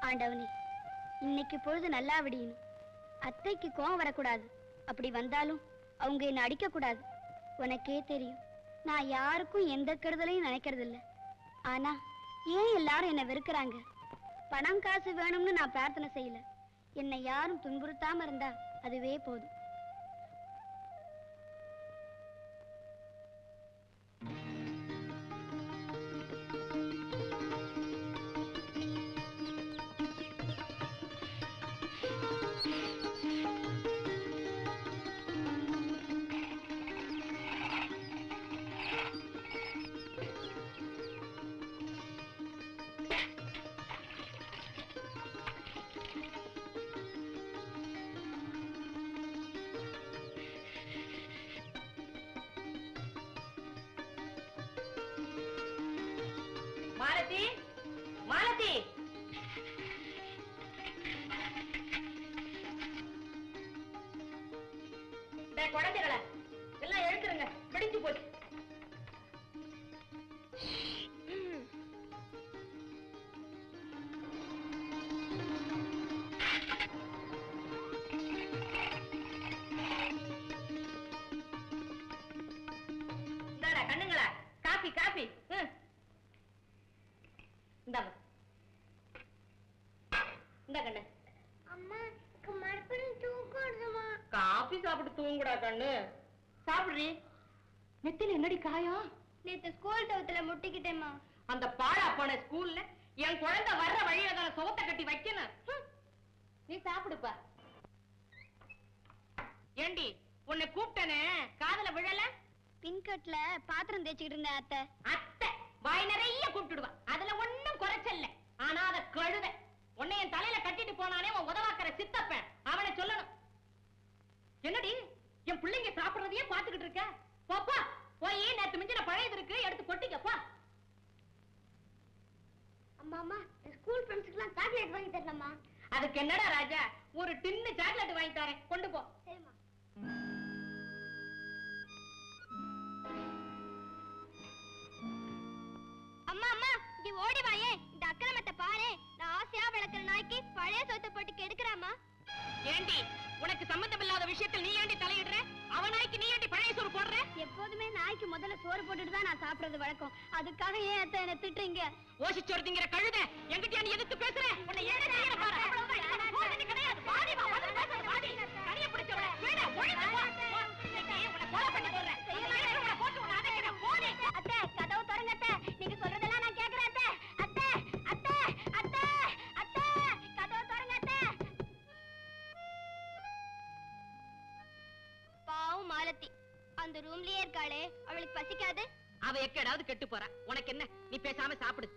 ஆண்டவனே, இன்னைக்கு பொழுது நல்லா விடியணும். அத்தைக்கு கோவம் வரக்கூடாது. அப்படி வந்தாலும் அவங்க என்ன அடிக்க கூடாது. உனக்கே தெரியும், நான் யாருக்கும் எந்த கெடுதலையும் நினைக்கிறது இல்ல. ஆனா ஏன் எல்லாரும் என்ன வெறுக்கிறாங்க? பணம் காசு வேணும்னு நான் பிரார்த்தனை செய்யல. என்னை யாரும் துன்புறுத்தாம இருந்தா அதுவே போதும். மாலதி, மாலதி, குழந்தைகளை எல்லாம் எழுத்துருங்க, பிடிச்சு போச்சு. கண்ணுங்களா, காபி காபி. காபி சாப்பிட்டு தூங்குடா கண்ணு. சாப்பிடுறீ? நெத்தில என்னடி காயம்? நேத்து ஸ்கூல் டவுத்துல முட்டிக்கிட்டேம்மா. அந்த பாழா போன ஸ்கூல்ல என் குழந்தை வர்ற வழியில தான சுவத்தை கட்டி வைக்கணும். நீ சாப்பிடுப்பா. ஏண்டி உன்னை கூப்பிட்டனே காதுல விழல? பின்கட்ல பாத்திரம் தேய்ச்சிட்டு இருந்தேன் அத்தை. அத்தை வாய் நிறைய கூப்பிட்டுடுவா, அதுல ஒண்ணும் குறைச்சல்ல. ஆனா அத கழுத உன்னை என் தலையில கட்டிட்டு போனானே உன் உதவாக்கிற சித்தப்பன், அவனை சொல்லணும். என்னடி என் பிள்ளைங்க சாப்பிடுறதையே பாத்துக்கிட்டு இருக்க? போப்பா, போய் நேத்து மிஞ்சின பழையது இருக்கு, எடுத்து கொட்டிக்கப்பா. அம்மா அம்மா, ஸ்கூல் ஃப்ரெண்ட்ஸ்க்குலாம் சாக்லேட் வாங்கி தரணுமா? அதுக்கு என்னடா ராஜா, ஒரு டின்னு சாக்லேட் வாங்கி தரேன், கொண்டு போ. சரிம்மா. அம்மா அம்மா, இங்க ஓடி வாயே. இந்த அக்கிரமத்தை பாரு. நான் ஆசையா வளர்க்கிற நாய்க்கு பழைய சோத்தை போட்டு கெடுக்கிறாமா? ஏண்டி உனக்கு சம்பந்தம் இல்லாத விஷயத்தில் நீ ஏண்டி தலையிடுற? அவன் நாய்க்கு நீ ஏண்டி பழைய சோறு போடுற? எப்போதுமே நாய்க்கு முதல்ல சோறு போட்டுட்டு தான் நான் சாப்பிடுறது வழக்கம். அதுக்காக ஏன் அத்தை என்ன திட்டுறீங்க? ஓசிச்சோறு திங்கிற கழுத, என்கிட்ட நீ எதிர்த்து பேசுற? உன்னை ஏன் செய்யற பாரு. அவ்வளவுதான், எனக்கு போறது கிடையாது. பாடி வா, வந்து பேசுற பாடி. கனிய பிடிச்சவள வேணா ஒழிச்சு போ. இன்னைக்கு உன்னை கொலை பண்ணி போடுறேன். உன்னை போட்டு உன்னை அடைக்கிறேன். போடி. அத்தை, கதவு திறங்க அத்தை. நீங்க சொல்றதெல்லாம் நான் கேக்குறேன் அத்தை. அத்தை, அத்தை, அத்தை, அத்தை, கதவு திறங்க அத்தை. பாவம் மாலதி, அந்த ரூம்லயே இருக்காளே, அவளுக்கு பசிக்காது? அவ எக்கடாவது கெட்டு போறா, உனக்கு என்ன? நீ பேசாம சாப்பிடு.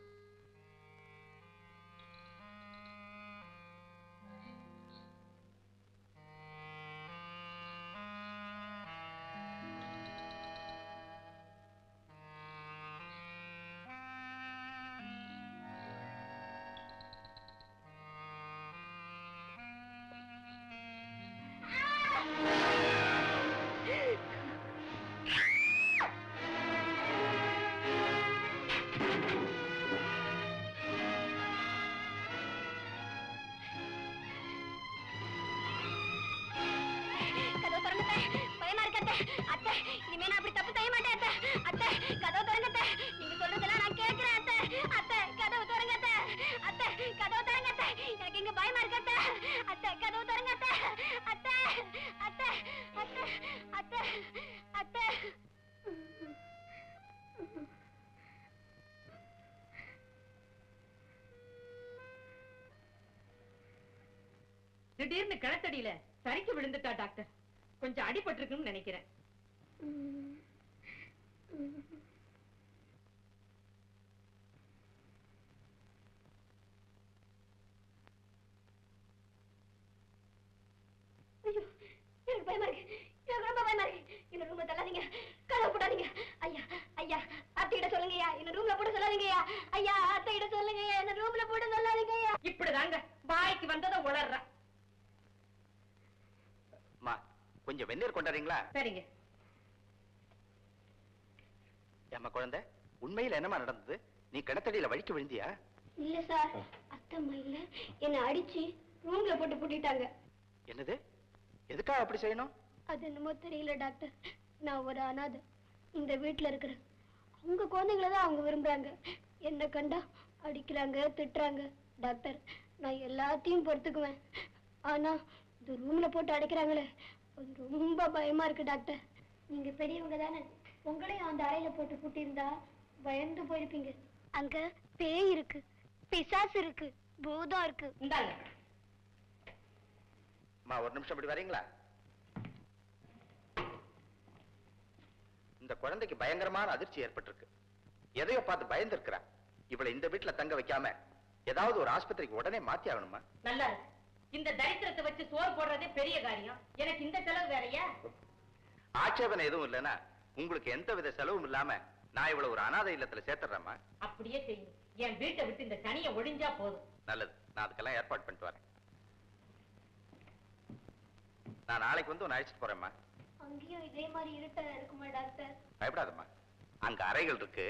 திடீர்னு கிணத்தடியில சரிக்கு விழுந்துட்டா டாக்டர். கொஞ்சம் அடிபட்டிருக்குன்னு நினைக்கிறேன். எனக்கு பயமா இருக்கு, எனக்கு ரொம்ப பயமா இருக்கு. என்ன ரூம்ல தள்ளாதீங்க, கதவு போடாதீங்க. ஐயா ஐயா, அத்தையிட சொல்லுங்கய்யா, என்ன ரூம்ல போட சொல்லாதீங்கய்யா. ஐயா, அத்தையிட சொல்லுங்கய்யா, என்ன ரூம்ல போட சொல்லாதீங்கய்யா. இப்படிதாங்க வாய்க்கு வந்ததை உளர்ற. கொஞ்சம் வெந்நீர் கொண்டாறீங்களா? சரிங்க. ஏம்மா குழந்தை, உண்மையில என்னமா நடந்தது? நீ கிணத்தடியில வழிக்கு விழுந்தியா? இல்ல சார், அத்தம்மா இல்ல என்ன அடிச்சு ரூம்ல போட்டு பூட்டிட்டாங்க. என்னது? எதுக்காக அப்படி செய்யணும்? அது என்னமோ தெரியல டாக்டர். நான் ஒரு அனாதை. இந்த வீட்டுல இருக்கிற அவங்க குழந்தைங்கள தான் அவங்க விரும்புறாங்க. என்ன கண்டா அடிக்கிறாங்க, திட்டுறாங்க. டாக்டர், நான் எல்லாத்தையும் பொறுத்துக்குவேன். ஆனா இந்த ரூம்ல போட்டு அடைக்கிறாங்களே, அது ரொம்ப பயமா இருக்கு டாக்டர். நீங்க பெரியவங்க தானே, உங்களையும் அந்த அறையில போட்டு பூட்டியிருந்தா பயந்து போயிருப்பீங்க. அங்க பேய் இருக்கு, பிசாசு இருக்கு, பூதம் இருக்கு. இந்தாங்க. அம்மா, ஒரு நிமிஷம் இப்படி வரீங்களா? இந்த குழந்தைக்கு பயங்கரமான அதிர்ச்சி ஏற்பட்டிருக்கு. எதையோ பார்த்து பயந்து இருக்கிறா. இவளை இந்த வீட்டுல தங்க வைக்காம ஏதாவது ஒரு ஆஸ்பத்திரிக்கு உடனே மாத்தி ஆகணுமா? நல்லா இருக்கு. இந்த தரித்திரத்தை வச்சு சோறு போடுறதே பெரிய காரியம். எனக்கு இந்த செலவு வேறையா? ஆட்சேபனை எதுவும் இல்லைன்னா உங்களுக்கு எந்த வித செலவும் இல்லாம நான் இவ்வளவு ஒரு அனாதை இல்லத்துல சேர்த்துறேம்மா. அப்படியே செய்யும். என் வீட்டை விட்டு இந்த தனியை ஒழிஞ்சா போதும். நல்லது, நான் அதுக்கெல்லாம் ஏற்பாடு பண்ணிட்டு வரேன். நான் நாளைக்கு வந்து உன்னை அழைச்சிட்டு போறேம்மா. அங்கேயும் இதே மாதிரி இருட்டா இருக்குமா டாக்டர்? பயப்படாதம்மா. அங்க அறைகள் இருக்கு.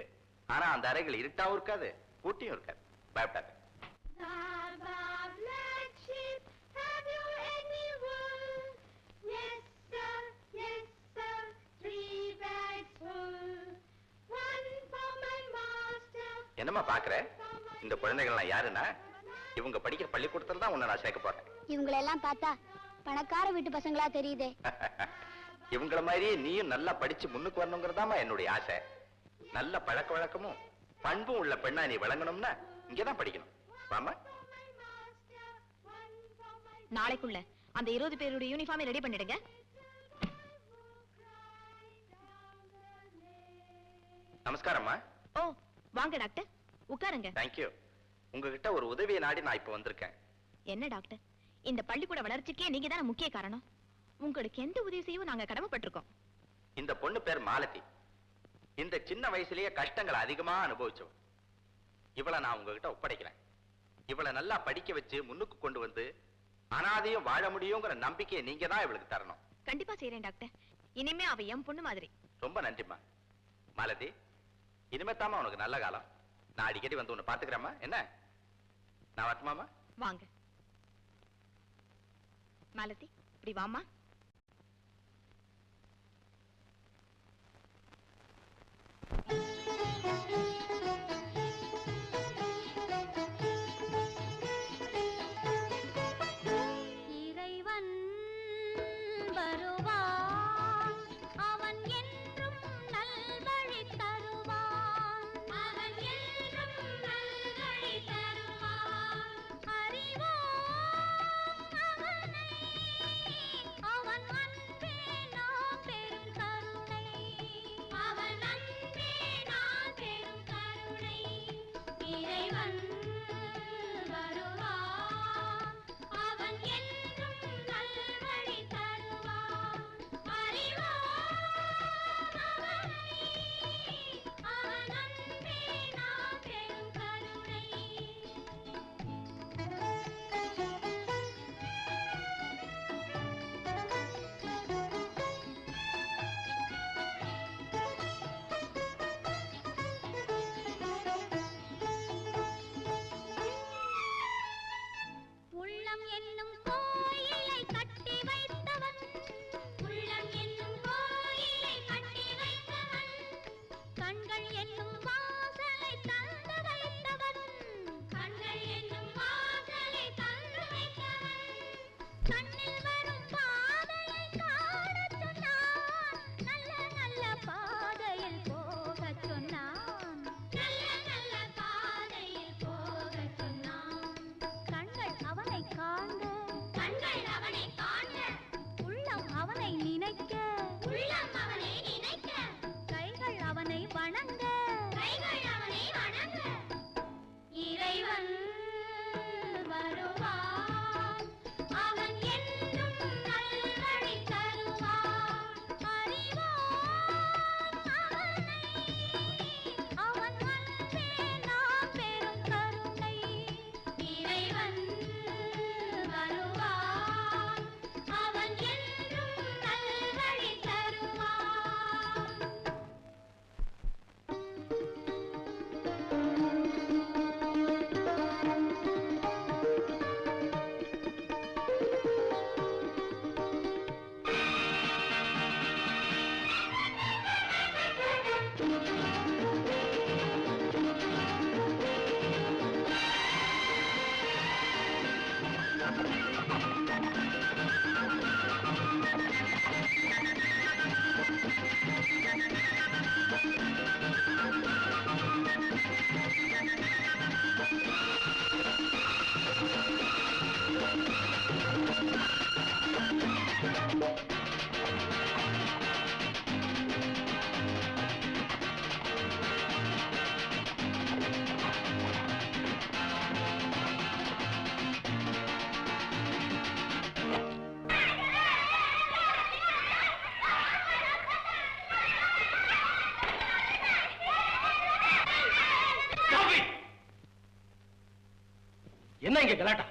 ஆனா அந்த அறைகள் இருட்டாவும் இருக்காது, கூட்டியும் இருக்காது. பயப்படாத. என்னம்மா பாக்குற? இந்த குழந்தைகள்லாம் யாருன்னா இவங்க படிக்கிற பள்ளிக்கூடத்துல தான் உன்னை நான் சேர்க்க போறேன். இவங்களெல்லாம் பார்த்தா பணக்கார வீட்டு பசங்களா தெரியுதே. இவங்கள மாதிரியே நீயும் நல்லா படிச்சு முன்னுக்கு வரணுங்கிறதாமா என்னுடைய ஆசை. நல்ல பழக்க வழக்கமும் பண்பும் உள்ள பெண்ணா நீ வழங்கணும்னா இங்கதான் படிக்கணும். வாமா. நாளைக்குள்ள அந்த 20 பேருடைய யூனிஃபார்மை ரெடி பண்ணிடுங்க. நமஸ்காரம்மா. ஓ, வாங்க டாக்டர், உட்காருங்க. தேங்க்யூ. உங்ககிட்ட ஒரு உதவியை நாடி நான் இப்ப வந்திருக்கேன். என்ன டாக்டர், இந்த பள்ளிக்கூட வளர்ச்சிக்கே நீங்க தானே முக்கிய காரணம். உங்களுக்கு எந்த உதவி செய்யவும் நாங்க கடமைப்பட்டிருக்கோம். இந்த பொண்ணு பேர் மாலதி. இந்த சின்ன வயசுலயே கஷ்டங்களை அதிகமா அனுபவிச்சோம். இவளை நான் உங்ககிட்ட ஒப்படைக்கிறேன். இவளை நல்லா படிக்க வச்சு முன்னுக்கு கொண்டு வந்து அனாதையும் வாழ முடியுங்கிற நம்பிக்கையை நீங்க தான் இவளுக்கு தரணும். கண்டிப்பா செய்யறேன் டாக்டர். இனிமே அவ என் பொண்ணு மாதிரி. ரொம்ப நன்றிம்மா. மாலதி, இனிமே தாமா உனக்கு நல்ல காலம். நான் அடிக்கடி வந்து உன்னை பாத்துக்கிறேம்மா. என்ன, நான் வரட்டுமாமா? வாங்க மாலதி, இப்படி வாமா. இறைவன் வருவான், அவன் என்றும் நல்வழி தருவான், அவன் என்றும் நல்வழி தருவான். அறிவோம் அவனை, அவன் அன்பே நாம் பெரும் கருணை, அவன் அன்பே நாம் பெரும் கருணை. இறைவன் வருவான், அவன் என்றும் நல்வழி தருவான். அறிவோம் அவனை, அவன் அன்பே நாம் பெரும் கருணை. உள்ளம் என்னும் கோயிலை கட்டி வைத்தவன், உள்ளம் என்னும் கோயிலை கட்டி வைத்தவன், கண்கள் என்னும் வாசலை தந்து வைத்தவன், கண்கள் என்னும் வாசலை தந்து வைத்தவன். கண்ணில் வரும் பாதையை காணச் சொன்னான், நல்ல நல்ல பாதையில் போகச் சொன்னான், நல்ல நல்ல பாதையில் போகச் சொன்னான். கண்கள் அவனை காண்க, கண்கள் அவனை காண்க, உள்ளம் அவனை நினைக்க, உள்ளம் அவனை நினைக்க, கைகள் அவனை வணங்க, கைகள் அவனை வணங்க. இறைவன் வருவான், அவன் என்ன இங்க கலாட்டா?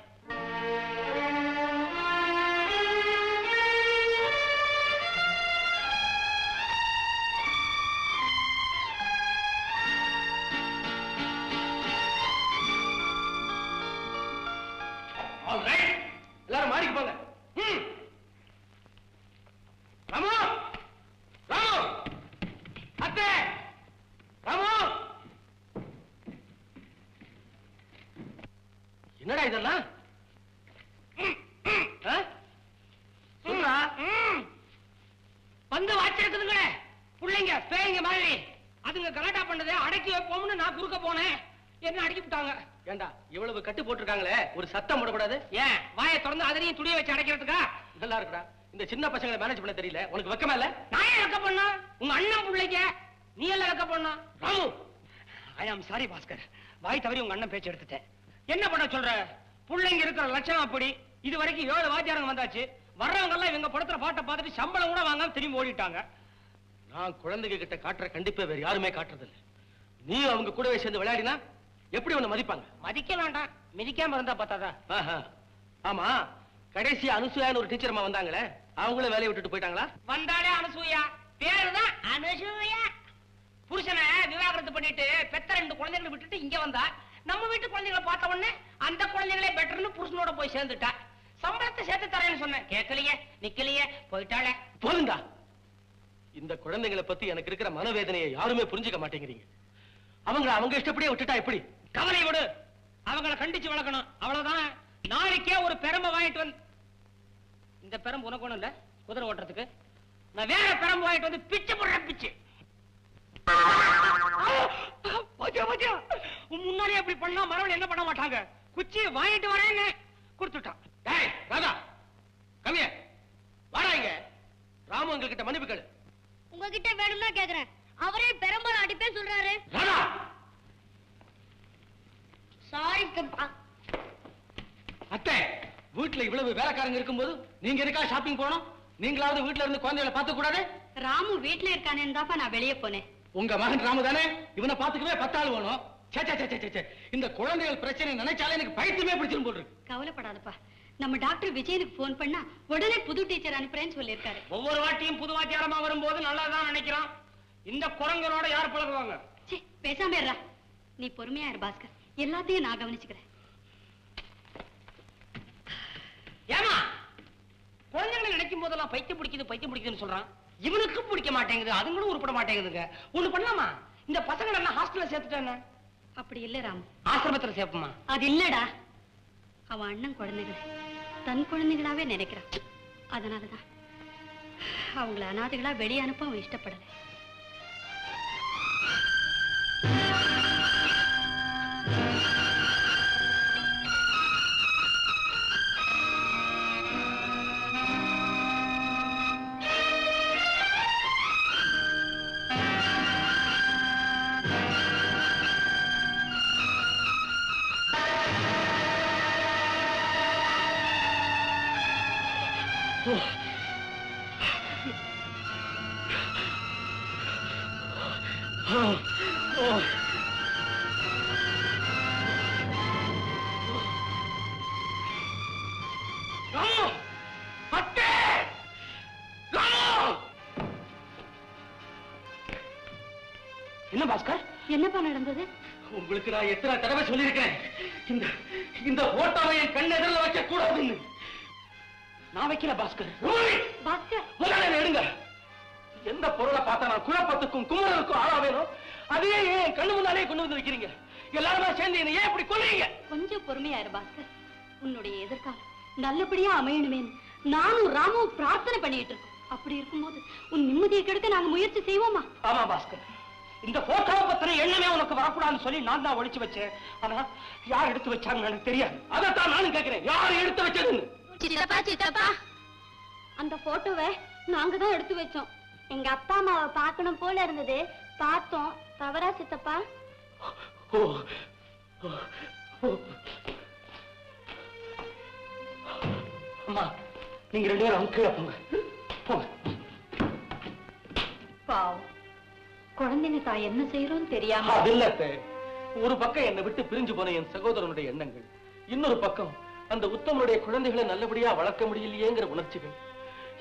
எல்லாரும் மாடிக்கு போங்க. ராமு, ராமு, அத்தை, ராமு. என்னடா இதெல்லாம்? சொல்றா. வந்து வாச்சிருக்குதுங்களே பிள்ளைங்க பேய்ங்க மாதிரி. அதுங்க கலாட்டா பண்ணதை அடக்கி வைப்போம்னு நான் குறுக்க போனேன். என்ன அடக்கி விட்டாங்க. ஏண்டா இவ்வளவு கட்டு போட்டுருக்காங்களே, ஒரு சத்தம் போடக்கூடாது? ஏன் வாயை திறந்து அதனையும் துணியை வச்சு அடைக்கிறதுக்கா? நல்லா இருக்குடா. இந்த சின்ன பசங்களை மேனேஜ் பண்ண தெரியல. உனக்கு வெக்கமா இல்ல? நான் ஏன் வெக்க பண்ணா? உங்க அண்ணன் பிள்ளைங்க. நீ எல்லாம் வெக்க பண்ணா? ராமு, ஐ ஆம் சாரி பாஸ்கர். வாய் தவறி உங்க அண்ணன் பேச்சு எடுத்துட்டேன். என்ன பண்ண சொல்ற? பிள்ளைங்க இருக்கிற லட்சணம் அப்படி. இது வரைக்கும் 7 வாத்தியாரங்க வந்தாச்சு. வர்றவங்க எல்லாம் இவங்க படுத்துற பாட்டை பார்த்துட்டு சம்பளம் கூட வாங்காம திரும்பி ஓடிட்டாங்க. நான் குழந்தைங்க கிட்ட காட்டுற கண்டிப்பா வேற யாருமே காட்டுறது இல்ல. நீ அவங்க கூடவே சேர்ந்து விளையாடினா எப்படி உன்னை மதிப்பாங்க? மதிக்க வேண்டாம், மிதிக்காம இருந்தா பார்த்தாதா? ஆமா, கடைசி அனுசூயான்னு ஒரு டீச்சர் அம்மா வந்தாங்களே, அவங்களும் வேலையை விட்டுட்டு போயிட்டாங்களா? வந்தாலே அனுசூயா, பேருதான் அனுசூயா. புருஷனை விவாகரத்து பண்ணிட்டு பெத்த 2 குழந்தைகளை விட்டுட்டு இங்க வந்தா, நம்ம வீட்டு குழந்தைகளை பார்த்த உடனே அந்த குழந்தைகளே பெட்டர்னு புருஷனோட போய் சேர்ந்துட்டா. சம்பளத்தை சேர்த்து தரேன்னு சொன்னேன், கேட்கலையே, நிக்கலையே, போயிட்டாளே. போதுண்டா. இந்த குழந்தைகளை பத்தி எனக்கு இருக்கிற மனவேதனையை யாருமே புரிஞ்சுக்க மாட்டேங்கிறீங்க. அவங்க இஷ்டப்படியே விட்டுட்டா எப்படி? கவலை விடு, அவங்களை கண்டிச்சு வளர்க்கணும், அவ்வளவுதான். நாளைக்கே ஒரு பெரம்பை வாங்கிட்டு வந்து, இந்த பெரம்பு உனக்கு ஒண்ணும் இல்ல குதிரை ஓட்டுறதுக்கு, நான் வேற பெரம்பு வாங்கிட்டு வந்து பிச்சு போடுறேன், பிச்சு. முன்னாடியே அப்படி பண்ணா மறுபடியும் என்ன பண்ண மாட்டாங்க. குச்சி வாங்கிட்டு வரேன்னு கொடுத்துட்டான். ராதா, கம்மிய வாடா இங்க. ராமு உங்ககிட்ட மன்னிப்பு கேளு. உங்ககிட்ட வேணும்னா கேக்குறேன், அவரே பெரம்பல் அடிப்பேன் சொல்றாரு. ராதா, சாரி அத்தை, வீட்டுல இவ்வளவு வேலைக்காரங்க இருக்கும்போது நீங்க எதுக்கா ஷாப்பிங் போனோம்? நீங்களாவது வீட்டுல இருந்து குழந்தைகளை பார்த்து கூடாது? ராமு வீட்டுல இருக்கானேன்னு தாப்பா நான் வெளியே போனேன். உங்க மகன் ராமு தானே? இவனை பாத்துக்கவே 10 ஆள் வேணும். இந்த குழந்தைகள் பிரச்சனை நினைச்சாலே எனக்கு பைத்தியமே பிடிச்சிரும் போல் இருக்கு. கவலைப்படாதப்பா, நம்ம டாக்டர் விஜயனுக்கு போன் பண்ணா உடனே புது டீச்சர் அனுப்புறேன்னு சொல்லியிருக்காரு. ஒவ்வொரு வாட்டியும் புது வாத்தியாரமா வரும்போது நல்லாதான் நினைக்கிறான். இந்த குரங்களோட யார் பழகுவாங்க? பேசாம இருடா. நீ பொறுமையா இரு பாஸ்கர், எல்லாத்தையும் நான் கவனிச்சுக்கிறேன். ஏமா குழந்தைகளை நினைக்கும் போதெல்லாம் பைத்தியம் பிடிக்குதுன்னு சொல்றான். இவனுக்கும் பிடிக்க மாட்டேங்குது, அதுங்களும் உருப்பட மாட்டேங்குதுங்க. ஒண்ணு பண்ணலாமா? இந்த பசங்களை எல்லாம் ஹாஸ்டல்ல சேர்த்துட்டானே. அப்படி இல்ல ராமு, ஆசிரமத்துல சேர்ப்போமா? அது இல்லடா, அவன் அண்ணன் குழந்தைகளை தன் குழந்தைகளாவே நினைக்கிறான். அதனாலதான் அவங்கள அனாதைகளா வெளியே அனுப்ப அவன் இஷ்டப்படல. என்ன பாஸ்கர், என்னப்பா நடந்தது? உங்களுக்கு நான் எத்தனை தடவை சொல்லியிருக்கேன், இந்த போட்டோவை என் கண் எதிரில் வைக்க கூடாதுன்னு. நான் வைக்கல பாஸ்கர். பாஸ்கர், முதல்ல எடுங்க. எந்த பொருளை பார்த்தா நான் குழப்பத்துக்கும் குமுறலுக்கும் ஆளா வேணும், அதையே ஏன் கண்ணு முன்னாலே கொண்டு வந்து வைக்கிறீங்க? எல்லாருமே சேர்ந்து என்ன ஏன் இப்படி கொல்றீங்க? கொஞ்சம் பொறுமையா இரு பாஸ்கர். உன்னுடைய எதிர்காலம் நல்லபடியா அமையணுமேன்னு நானும் ராமும் பிரார்த்தனை பண்ணிட்டு இருக்கோம். அப்படி இருக்கும்போது உன் நிம்மதியை கெடுக்க நாங்க முயற்சி செய்வோமா? ஆமா பாஸ்கர், இந்த போட்டோவை பத்தின எண்ணமே உனக்கு வரக்கூடாதுன்னு சொல்லி நான் தான் ஒளிச்சு வச்சேன். ஆனா யார் எடுத்து வச்சாங்கன்னு எனக்கு தெரியாது. அதைத்தான் நானும் கேட்கிறேன், யார் எடுத்து வச்சதுன்னு. சித்தப்பா சித்தப்பா, அந்த போட்டோவை நாங்க தான் எடுத்து வச்சோம். எங்க அப்பா அம்மாவை பார்க்கணும் போல இருந்தது, பார்த்தோம். தவறா சித்தப்பா? ஓ, அம்மா நீங்க 2 பேரும் கீழே போங்க. பாவம், குழந்தைங்க தாய் என்ன செய்யறோம் தெரியாம. அது இல்ல, ஒரு பக்கம் என்னை விட்டு பிரிஞ்சு போன என் சகோதரனுடைய எண்ணங்கள், இன்னொரு பக்கம் அந்த உத்தமனுடைய குழந்தைகளை நல்லபடியா வளர்க்க முடியலையேங்கிற உணர்ச்சிகள்.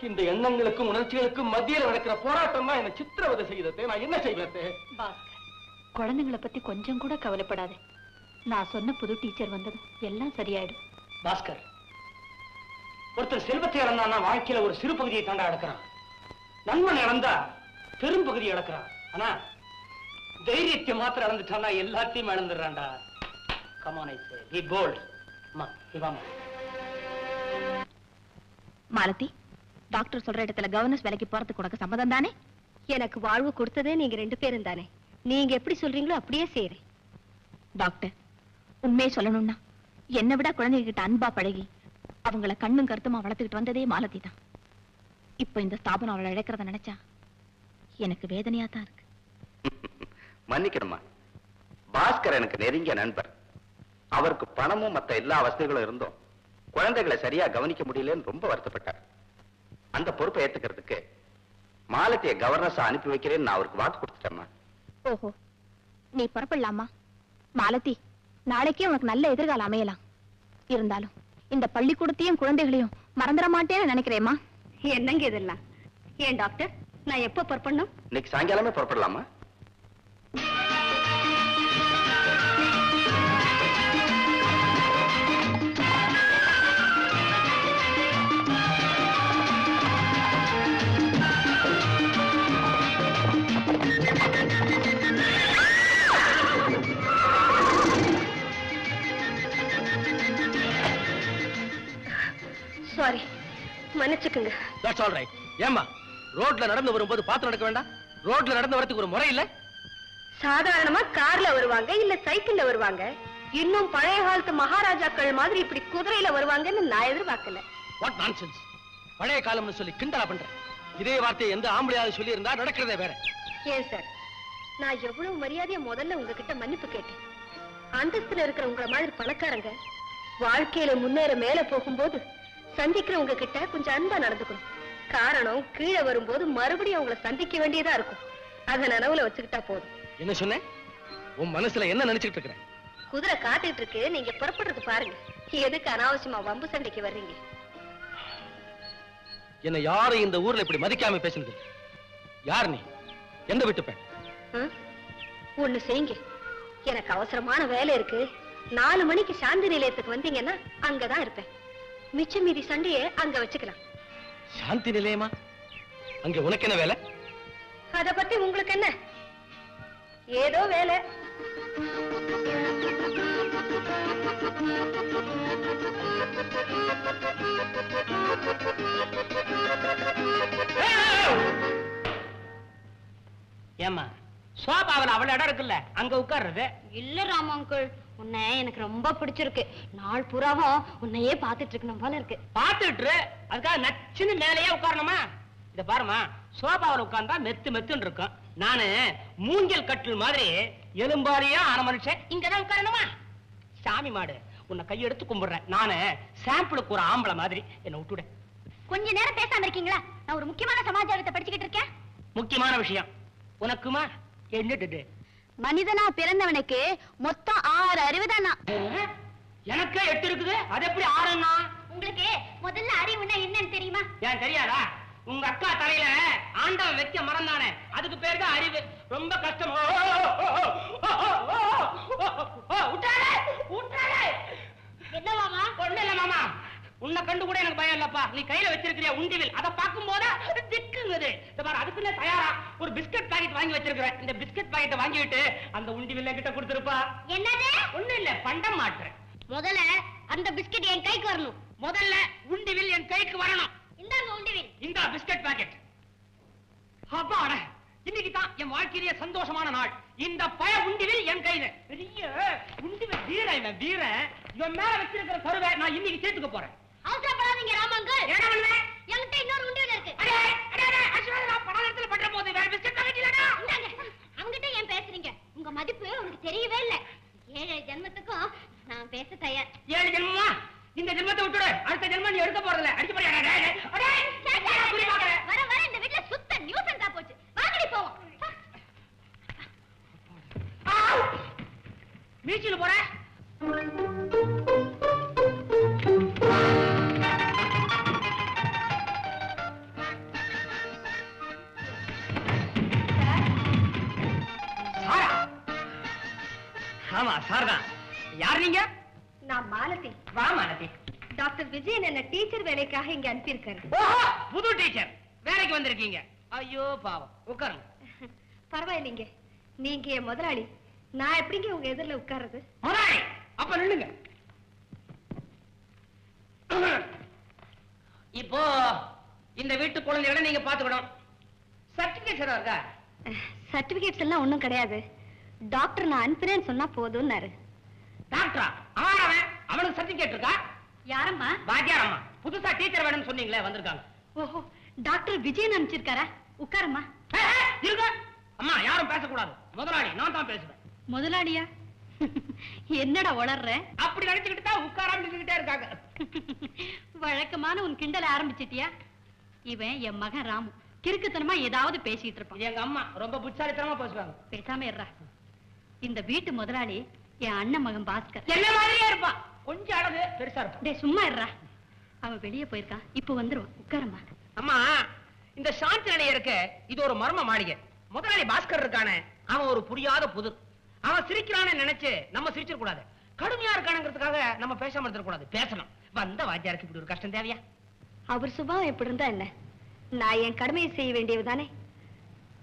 இந்த எண்ணங்களுக்கும் உணர்ச்சிகளுக்கும் மத்தியில் நடக்கிற போராட்டம் தான் என்ன சித்திரவதை செய்ததே. நான் என்ன செய்வேன்? பாஸ்கர், குழந்தைங்களை பத்தி கொஞ்சம் கூட கவலைப்படாதே. நான் சொன்ன புது டீச்சர் வந்ததும் எல்லாம் சரியாயிடும். பாஸ்கர், ஒருத்தர் செல்வத்தை இழந்தான்னா வாழ்க்கையில ஒரு சிறு பகுதியை தாண்டா இழக்கிறான். நண்பன் இழந்தா பெரும் பகுதி இழக்கிறான். ஆனா தைரியத்தை மாத்திரம் இழந்துட்டான்னா எல்லாத்தையும் இழந்துடுறான்டா. Come on, I say, be bold. அம்மா, வாமா. மாலதி, டாக்டர் சொல்ற இடத்துல கவர்னர்ஸ் வேலைக்கு போறதுக்கு உனக்கு சம்மதம் தானே? எனக்கு வாழ்வு கொடுத்ததே நீங்க 2 பேரும் தானே. நீங்க எப்படி சொல்றீங்களோ அப்படியே செய்யறேன். டாக்டர், உண்மையை சொல்லணும்னா என்னை விட குழந்தைங்க கிட்ட அன்பா பழகி அவங்கள கண்ணும் கருத்துமா வளர்த்துக்கிட்டு வந்ததே மாலதி தான். இப்ப இந்த ஸ்தாபனம் அவளை இழக்கிறத நினைச்சா எனக்கு வேதனையா தான் இருக்கு. மன்னிக்கணுமா, பாஸ்கர் எனக்கு நெருங்கிய நண்பர். அவருக்கு பணமும் மத்த எல்லா வசதிகளும் இருந்தும் குழந்தைகளை சரியா கவனிக்க முடியலன்னு ரொம்ப வருத்தப்பட்டார். அந்த பொறுப்பை ஏத்துக்கிறதுக்கு மாலத்திய கவர்னர்ஸா அனுப்பி வைக்கிறேன்னு நான் அவருக்கு வாக்கு கொடுத்துட்டேம்மா. ஓஹோ, நீ புறப்படலாமா? மாலதி, நாளைக்கே உனக்கு நல்ல எதிர்காலம் அமையலாம். இருந்தாலும் இந்த பள்ளிக்கூடத்தையும் குழந்தைகளையும் மறந்துட மாட்டேன்னு நினைக்கிறேம்மா. என்னங்க இதெல்லாம்? ஏன் டாக்டர், நான் எப்ப புறப்படணும்? இன்னைக்கு சாயங்காலமே புறப்படலாமா? சாரி, மன்னிச்சுக்குங்க. That's all right. ஏம்மா, ரோட்ல நடந்து வரும்போது பார்த்து நடக்க வேண்டாம்? ரோட்ல நடந்து வரதுக்கு ஒரு முறை இல்ல? சாதாரணமா கார்ல வருவாங்க, இல்ல சைக்கிள்ல வருவாங்க. இன்னும் பழைய காலத்து மகாராஜாக்கள் மாதிரி இப்படி குதிரையில வருவாங்கன்னு நான் எதிர்பார்க்கல. What nonsense. பழைய காலம்னு சொல்லி கிண்டலா பண்ற. இதே வார்த்தையை எந்த ஆம்பளையாவது சொல்லி இருந்தா நடக்கிறதே வேற. ஏன் சார், நான் எவ்வளவு மரியாதையா முதல்ல உங்ககிட்ட மன்னிப்பு கேட்டேன். அந்தஸ்துல இருக்கிற உங்களை மாதிரி பணக்காரங்க வாழ்க்கையில முன்னேற மேல போகும்போது சந்திக்கிறவங்க கிட்ட கொஞ்சம் அன்பா நடந்துக்கணும். காரணம், கீழே வரும்போது மறுபடியும் உங்களை சந்திக்க வேண்டியதா இருக்கும். அத நினைவுல வச்சுக்கிட்டா போதும். என்ன சொன்னேன்? உன் மனசுல என்ன நினைச்சிட்டு இருக்கிற? குதிரை காத்துட்டு இருக்கு, நீங்க புறப்படுறது பாருங்க. எதுக்கு அனாவசியமா வம்பு சண்டைக்கு வர்றீங்க? என்ன யாரும் இந்த ஊர்ல இப்படி மதிக்காம பேசுனது? யார் நீ? எந்த வீட்டு பெண்? ஒண்ணு செய்யுங்க, எனக்கு அவசரமான வேலை இருக்கு. 4 மணிக்கு சாந்தி நிலையத்துக்கு வந்தீங்கன்னா அங்கதான் இருப்பேன். மிச்ச மீதி சண்டையை அங்க வச்சுக்கலாம். சாந்தி நிலையமா? அங்க உனக்கு என்ன வேலை? அத பத்தி உங்களுக்கு என்ன? ஏதோ வேலை. ஏமா, சோபாவில் அவ்வளவு இடம் இருக்குல்ல, அங்க உட்கார்றது. இல்ல ராம அங்கிள், உன்னை எனக்கு ரொம்ப பிடிச்சிருக்கு. நாள் பூராவும் உன்னையே பாத்துட்டு இருக்கணும் போல இருக்கு. பாத்துட்டு அதுக்காக நச்சுன்னு மேலேயே உட்காரணுமா? இத பாருமா, சோபாவில் உட்கார்ந்தா மெத்து மெத்துன்னு இருக்கும். நானு மூங்கில் கட்டில் மாதிரி எலும்பாரியா ஆன மனுஷன் இங்கதான் உட்காரணுமா? சாமி மாடு, உன்னை கையெடுத்து கும்பிடுறேன். நானு சாம்பிளுக்கு ஒரு ஆம்பளை மாதிரி என்ன விட்டுட. கொஞ்ச நேரம் பேசாம இருக்கீங்களா? நான் ஒரு முக்கியமான சமாச்சாரத்தை படிச்சுக்கிட்டு இருக்கேன். முக்கியமான விஷயம் உனக்குமா? என்னது? மனிதனா பிறந்தவனுக்கு மொத்தம் 6 அறிவு தானா? எனக்கு 8 இருக்குது. அது எப்படி 6ன்னா? உங்களுக்கு முதல்ல அறிவுனா என்னன்னு தெரியுமா? ஏன் தெரியாதா? உங்க அக்கா தலையில ஆண்டவன் வைக்க மறந்தானே, அதுக்கு பேர் தான் அறிவு. ரொம்ப கஷ்டம். என்ன மாமா? ஒண்ணு இல்ல மாமா, உன்னை கண்டு கூட எனக்கு பயம் இல்லப்பா. நீ கையில வச்சிருக்கிறியா உண்டிவில், அதை பார்க்கும் போது திக்குங்குது. அதுக்குள்ள தயாரா ஒரு பிஸ்கட் பாக்கெட் வாங்கி வச்சிருக்கிறேன். இந்த பிஸ்கட் பாக்கெட்டை வாங்கிட்டு அந்த உண்டிவில் கிட்ட கொடுத்துருப்பா. என்னது? ஒண்ணு இல்ல, பண்டம் மாட்டுறேன். முதல்ல அந்த பிஸ்கட் என் கைக்கு வரணும். முதல்ல உண்டிவில் என் கைக்கு வரணும். இந்தாங்க உண்டிவில். இந்த பிஸ்கட் பாக்கெட். அப்பாடா, இன்னைக்கு தான் என் வாழ்க்கையிலேயே சந்தோஷமான நாள். இந்த பய உண்டிவில் என் கையில. பெரிய உண்டிவில் வீர இவன் மேல வச்சிருக்கிற கருவை நான் இன்னைக்கு சேர்த்துக்க போறேன். அவசரப்படாதீங்க ராமங்கள். என்ன பண்ணுவ? என்கிட்ட இன்னொரு உண்டிவில் இருக்கு. அடே அடே அடே, அஸ்வதா பணத்துல பண்ற போது வேற பிஸ்கட் பாக்கெட் இல்லடா. இந்தாங்க. அவங்கிட்ட ஏன் பேசுறீங்க? உங்க மதிப்பு உங்களுக்கு தெரியவே இல்ல. 7 ஜென்மத்துக்கும் நான் பேச தயார். 7 ஜென்மமா? இந்த ஜென்மத்தை விட்டுடு. அடுத்த ஜென்மம் நீ எடுக்க போறதில்ல. அடிச்சு போறியா? அடே அடே அடே, வர வர இந்த வீட்ல சுத்த நியூசன்ஸா போச்சு. வாங்கடி போவோம். மீச்சில போற? சாரா? ஆமா, சார்தான். யார் நீங்க? நான் மாலதி. வா மாலதி. டாக்டர் விஜயன் என்ன டீச்சர் வேலைக்காக இங்க அனுப்பியிருக்காரு. ஓஹோ, புது டீச்சர் வேலைக்கு வந்திருக்கீங்க. ஐயோ பாவம், உட்காருங்க. பரவாயில்லைங்க, நீங்க என் முதலாளி. நான் எப்படிங்க உங்க எதிரில உட்கார்றது? முதலாளி, அப்ப நில்லுங்க. இப்போ இந்த வீட்டு குழந்தைகளை நீங்க பாத்துக்கணும். சர்டிபிகேட் இருக்கா? சர்டிபிகேட்ஸ் எல்லாம் ஒண்ணும் கிடையாது. டாக்டர் நான் அனுப்புறேன்னு சொன்னா போதும்னாரு. டாக்டரா? அவனுக்கு சர்டிபிகேட் இருக்கா? யாரம்மா? வாத்தியாரம்மா. புதுசா டீச்சர் வேணும்னு சொன்னீங்களே, வந்திருக்காங்க. ஓஹோ, டாக்டர் விஜயன் அனுப்பிச்சிருக்காரா? உட்காரம்மா. இருங்க அம்மா, யாரும் பேசக்கூடாது. முதலாளி நான் தான் பேசுவேன். முதலாளியா? என்னடா வளர்ற? அப்படி நினைச்சுக்கிட்டு தான் உட்காராம இருக்காங்க. வழக்கமான உன் கிண்டல ஆரம்பிச்சிட்டியா? இவன் என் மகன் ராமு. கிறுக்குத்தனமா ஏதாவது பேசிட்டு இருப்பான். இது எங்க அம்மா ரொம்ப புட்சாலித்தனமா பேசுவாங்க. பேசாம இருடா. இந்த வீட்டு முதலாளி என் அண்ணன் மகன் பாஸ்கர். என்ன மாதிரியே இருப்பான். கொஞ்சம் அழகு பெருசா இருப்பான். டேய் சும்மா இருடா. அவன் வெளியே போயிருக்கான், இப்ப வந்துருவான். உட்காரம்மா. அம்மா, இந்த சாந்தி நிலையருக்கு இது ஒரு மர்ம மாளிகை. முதலாளி பாஸ்கர் இருக்கானே, அவன் ஒரு புரியாத புதிர். அவன் சிரிக்கிறான்னு நினைச்சு நம்ம சிரிச்சிட கூடாது. கடுமையா இருக்கானுங்கிறதுக்காக நம்ம பேசாம இருக்க கூடாது. பேசணும். வந்த வாத்தியாருக்கு இப்படி ஒரு கஷ்டம் தேவையா? அவர் சுபாவம் எப்படி இருந்தா என்ன? நான் என் கடமையை செய்ய வேண்டியதுதானே.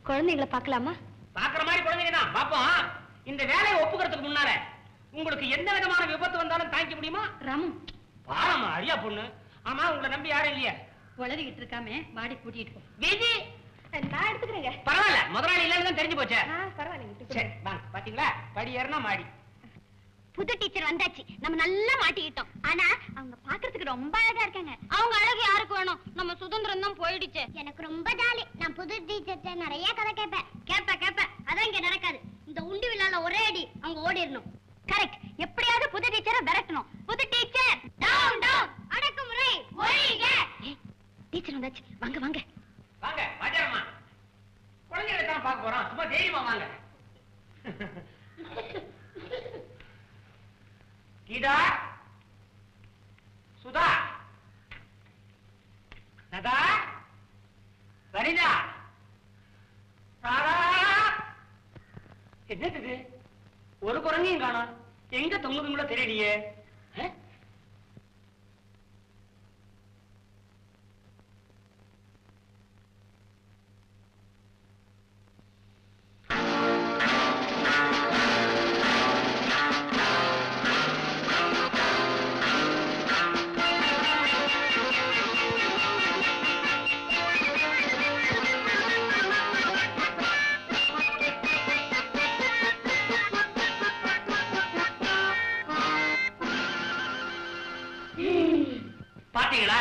குழந்தைங்களை பார்க்கலாமா? பாக்குற மாதிரி குழந்தைங்க தான் பாப்போம். இந்த வேலையை ஒப்புக்கிறதுக்கு முன்னால உங்களுக்கு எந்த விதமான விபத்து வந்தாலும் தாங்கிக்க முடியுமா? ராமு, பாரமா அரியா பொண்ணு. ஆமா, உங்களை நம்பி யாரும் இல்லையா? உளறிக்கிட்டு இருக்காம வாடி கூட்டிட்டு போ. விஜி, நான் எடுத்துக்கிறேங்க. பரவாயில்ல, முதலாளி இல்லன்னு தான் தெரிஞ்சு போச்சே. பரவாயில்லைங்க. சரி வாங்க. பாத்தீங்களா, படி ஏறினா மாடி. புது டீச்சர் வந்தாச்சு. நம்ம நல்லா மாட்டிக்கிட்டோம். ஆனா அவங்க பாக்குறதுக்கு ரொம்ப அழகா இருக்காங்க. அவங்க அழகு யாருக்கு வேணும்? நம்ம சுதந்திரம் தான் போயிடுச்சு. எனக்கு ரொம்ப ஜாலி. நான் புது டீச்சர்ட்ட நிறைய கதை கேட்பேன். அதான் இங்க நடக்காது. இந்த உண்டி விழால ஒரே அடி அவங்க ஓடிடணும். கரெக்ட். எப்படியாவது புது டீச்சரை விரட்டணும். புது டீச்சர் டவுன் டவுன். அடக்குமுறை ஒழிக. டீச்சர் வந்தாச்சு. வாங்க வாங்க. வாங்க வாத்தியாரம்மா. குழந்தைகளை தான் பார்க்க போறோம். சும்மா தைரியமா வாங்க. கீதா, சுதா, நதா, சரிதா, சாரா. என்னது ஒரு குரங்கையும் காணோம். எங்க தொங்குதுங்களோ தெரியலையே. பாத்தீங்களா,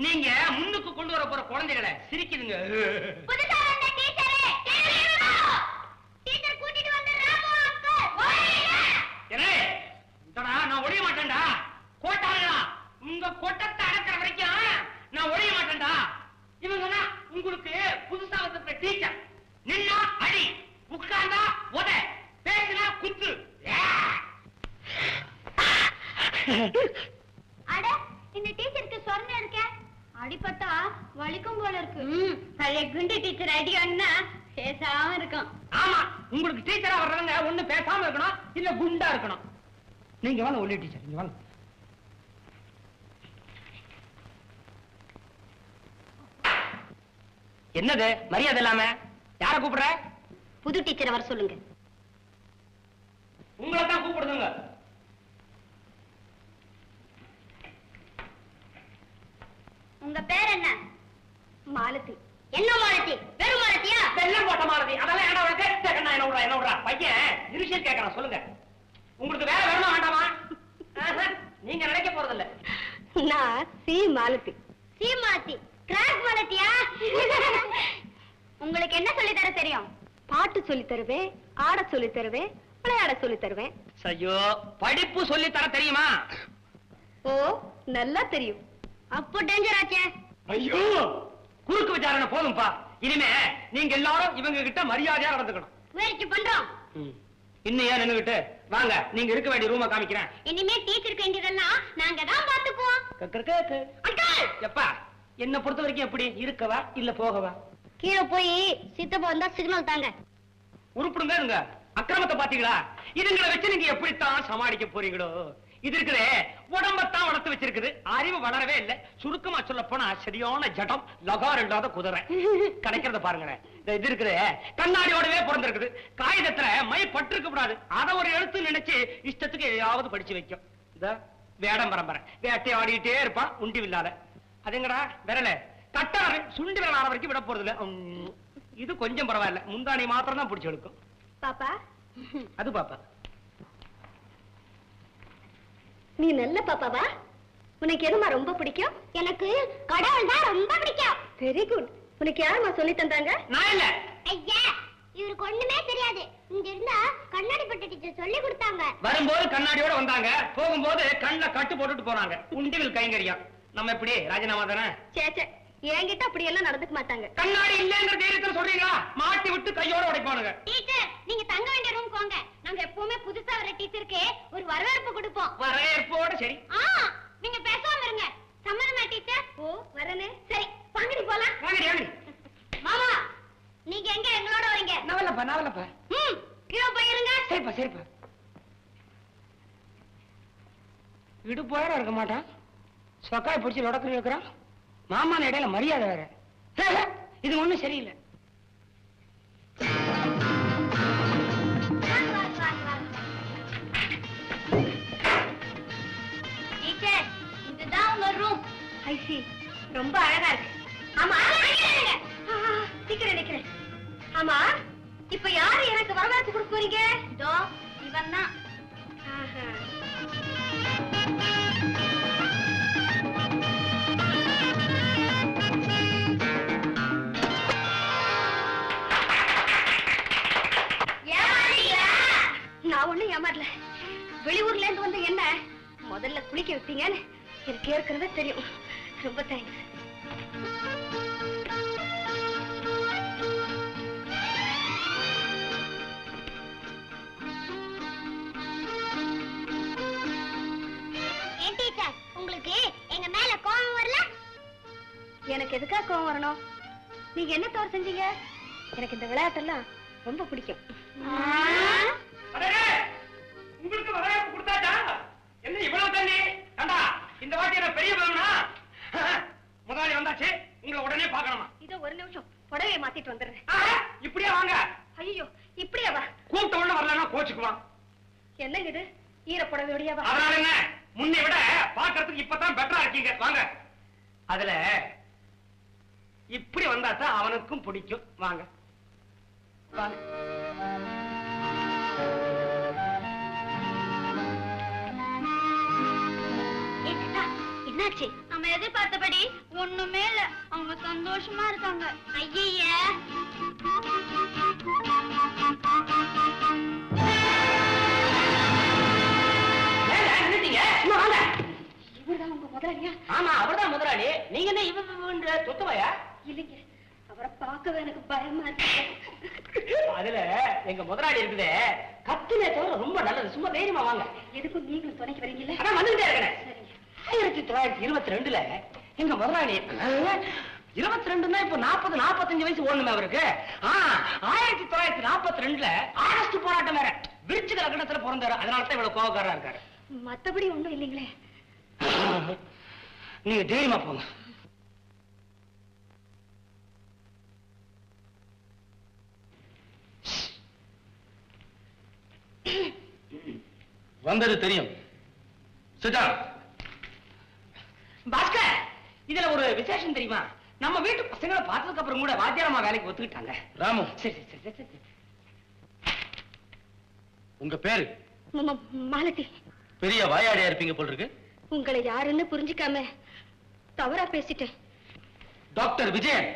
நீங்க முன்னுக்கு கொண்டு வர போற குழந்தைகளை சிரிக்குதுங்க. புதுசா வந்த டீச்சரே டீச்சர் கூட்டிட்டு வந்து ராமு அங்கிள் ஓடிங்க. ஏலே, இந்தடா நான் ஒளிய மாட்டேன்டா. கோட்டாளா, உங்க கொட்டத்தை அடக்கிற வரைக்கும் நான் ஒளிய மாட்டேன்டா. இவங்கன்னா உங்களுக்கு புதுசா வந்த டீச்சர். நின்னா அடி, உட்கார்ந்தா உத, பேசினா குத்து. அட, இந்த டீச்சருக்கு சொர்ண இருக்க. அடிபட்டா வலிக்கும் போல இருக்கு. பழைய குண்டு டீச்சர் அடிக்கணும்னா பேசாம இருக்கும். ஆமா, உங்களுக்கு டீச்சரா வர்றவங்க ஒண்ணு பேசாம இருக்கணும், இல்ல குண்டா இருக்கணும். நீங்க வாங்க ஒல்லி டீச்சர், நீங்க வாங்க. என்னது மரியாதை இல்லாம? யார கூப்பிடுற? புது டீச்சரை வர சொல்லுங்க. உங்களை தான் கூப்பிடுதுங்க. உங்க பேர் என்ன? மாலதி. என்ன மாலதி? வெறும் மாலதியா? வெள்ளம் போட்ட மாலதி. அதெல்லாம் என்ன உனக்கு? என்ன என்ன விடுறா பையன் இனிஷியல் கேட்கறான். சொல்லுங்க, உங்களுக்கு வேற வேணுமா வேண்டாமா? நீங்க நினைக்க போறதில்ல. நான் C Malathi. C Malathi? Crack மாலதியா? உங்களுக்கு என்ன சொல்லி தர தெரியும்? பாட்டு சொல்லி தருவேன், ஆட சொல்லி தருவேன், விளையாட சொல்லி தருவேன். ஐயோ, படிப்பு சொல்லி தர தெரியுமா? ஓ, நல்லா தெரியும். அப்போ டேஞ்சர் ஆச்சே. ஐயோ, குறுக்கு விசாரணை போதும்பா. இனிமே நீங்க எல்லாரும் இவங்க கிட்ட மரியாதையா நடந்துக்கணும். முயற்சி பண்றோம். இன்னும் ஏன் நின்னுகிட்டு? வாங்க, நீங்க இருக்க வேண்டிய ரூமை காமிக்கிறேன். இனிமே டீச்சருக்கு வேண்டியதெல்லாம் நாங்க தான் பாத்துக்குவோம். எப்பா, என்ன பொறுத்த வரைக்கும் எப்படி இருக்கவா இல்ல போகவா? கீழே போய் சித்தப்பா வந்தா சிக்னல் தாங்க. உருப்பிடுங்க. அக்கிரமத்தை பாத்தீங்களா? இதுங்களை வச்சு நீங்க எப்படித்தான் சமாளிக்க போறீங்களோ? இது இருக்குதே, உடம்பத்தான் வளர்த்து வச்சிருக்குது, அறிவு வளரவே இல்ல. சுருக்கமா சொல்ல போனா சரியான ஜடம், லகார் இல்லாத குதிரை. கிடைக்கிறத பாருங்களேன். இது இருக்குது, கண்ணாடியோடவே பிறந்திருக்குது. காகிதத்துல மை பட்டிருக்க கூடாது. அதை ஒரு எழுத்து நினைச்சு இஷ்டத்துக்கு எதையாவது படிச்சு வைக்கும். இந்த வேடம் பரம்பரை வேட்டை ஆடிட்டே இருப்பான் உண்டி வில்லாத. அதுங்கடா விரல கட்டாரு சுண்டி விரல் ஆன வரைக்கும் விட போறது இல்ல. இது கொஞ்சம் பரவாயில்ல, முந்தானி மாத்திரம் தான் பிடிச்சு எடுக்கும். பாப்பா, அது பாப்பா. நீ நல்ல பாப்பாவா? உனக்கு எதுமா ரொம்ப பிடிக்கும்? எனக்கு கடவுள் தான் ரொம்ப பிடிக்கும். Very good. உனக்கு யாருமா சொல்லி தந்தாங்க? நான் இல்ல. ஐயா, இவருக்கு ஒண்ணுமே தெரியாது. இங்க இருந்தா கண்ணாடி பட்ட டீச்சர் சொல்லி கொடுத்தாங்க. வரும்போது கண்ணாடியோட வந்தாங்க, போகும்போது கண்ணை கட்டு போட்டுட்டு போனாங்க. உண்டிவில் கைங்கரியா. நம்ம எப்படி ராஜினாமா தானே? சேச்சே, என்கிட்ட அப்படி எல்லாம் நடந்துக்க மாட்டாங்க. கண்ணாடி இல்லங்கிற தைரியத்துல சொல்றீங்களா? மாட்டி விட்டு கையோட உடைப்பானுங்க. டீச்சர், நீங்க தங்க வேண்டிய ரூம் போங்க. நாங்க எப்பவுமே புதுசா வர டீச்சருக்கு ஒரு வரவேற்பு கொடுப்போம். வரவேற்போட சரி. நீங்க பேசாம இருங்க. சம்மதமா டீச்சர்? ஓ, வரனே. சரி, வாங்கடி போலாம். வாங்கடி. மாமா, நீங்க எங்க எங்களோட வரீங்க? நவலப்பா. கீழே போயிருங்க. சரிப்பா. இடுப்போட இருக்க மாட்டான், சொக்காய் பிடிச்சி லொடக்கறி வைக்கிறான். மாமான இடையில மரியாதை வேற. இது ஒண்ணும் சரியில்லை. டீச்சர், இதுதான் உங்க ரூம். ஐ சி, ரொம்ப அழகா இருக்கு. ஆமா, சீக்கிரம் நிக்கிறேன். ஆமா, இப்ப யாரு எனக்கு வரவேற்பு கொடுக்க போறீங்க? இதோ இவன் தான். நான் ஒண்ணும் ஏமாறல. வெளியூர்ல இருந்து வந்து என்ன முதல்ல குளிக்க வைப்பீங்கன்னு எனக்கு ஏற்கனவே தெரியும். ரொம்ப தேங்க்ஸ். உங்களுக்கு எங்க மேல கோபம் வரல? எனக்கு எதுக்கா கோபம் வரணும்? நீங்க என்ன தவறு செஞ்சீங்க? எனக்கு இந்த விளையாட்டெல்லாம் ரொம்ப பிடிக்கும். உங்களுக்கு வரவேற்பு கொடுத்தாச்சா? என்ன இவ்வளவு தண்ணி? கண்டா, இந்த வாட்டி என்ன பெரிய பலனா? முதலாளி வந்தாச்சு, உங்களை உடனே பார்க்கணுமா? இதோ ஒரு நிமிஷம், புடவையை மாத்திட்டு வந்துடுறேன். இப்படியே வாங்க. ஐயோ, இப்படியே வா. கூப்பிட்ட உடனே வரலன்னா கோச்சுக்குவான். என்னங்க இது, ஈர புடவையோடயா வா? அதனால என்ன, முன்னை விட பாக்குறதுக்கு இப்பதான் பெட்டரா இருக்கீங்க. வாங்க. அதுல இப்படி வந்தாதான் அவனுக்கும் பிடிக்கும். வாங்க வாங்க. என்னாச்சு? நம்ம எதிர்பார்த்தபடி ஒண்ணுமே இல்ல. அவங்க சந்தோஷமா இருக்காங்க. ஐய, இவர்தான் உங்க முதலாளியா? ஆமா, அவர்தான் முதலாளி. நீங்க என்ன இவன்ற தொத்துவையா? இல்லைங்க, அவரை பார்க்கவே எனக்கு பயமா இருக்கு. அதுல எங்க முதலாளி இருக்குதே, கத்துனே தவிர ரொம்ப நல்லது. சும்மா தைரியமா வாங்க. எதுக்கும் நீங்களும் துணைக்கு வரீங்கல்ல? அதான் வந்துட்டே இருக்கேன். 1922 எங்க முதலாளி 22 இப்ப 40-45 வயசு ஓடணுமே அவருக்கு. 1942 ஆகஸ்ட் போராட்டம் வேற, விருச்சிக லக்னத்துல பிறந்தாரு. அதனாலதான் இவ்வளவு கோபக்காரா இருக்காரு. மத்தபடி ஒண்ணும் இல்லைங்களே. நீங்க தைரியமா போங்க. வந்தது தெரியும். சிட்டா பாஸ்கர், இதுல ஒரு விசேஷம் தெரியுமா? நம்ம வீட்டு பசங்களை பார்த்ததுக்கு அப்புறம் கூட வாத்தியாரமா வேலைக்கு ஒத்துக்கிட்டாங்க. ராமு, சரி சரி சரி சரி. உங்க பேரு? மாலதி. பெரிய வாயாடியா இருப்பீங்க போல் இருக்கு. உங்களை யாருன்னு புரிஞ்சுக்காம தவறா பேசிட்டேன். டாக்டர் விஜயன்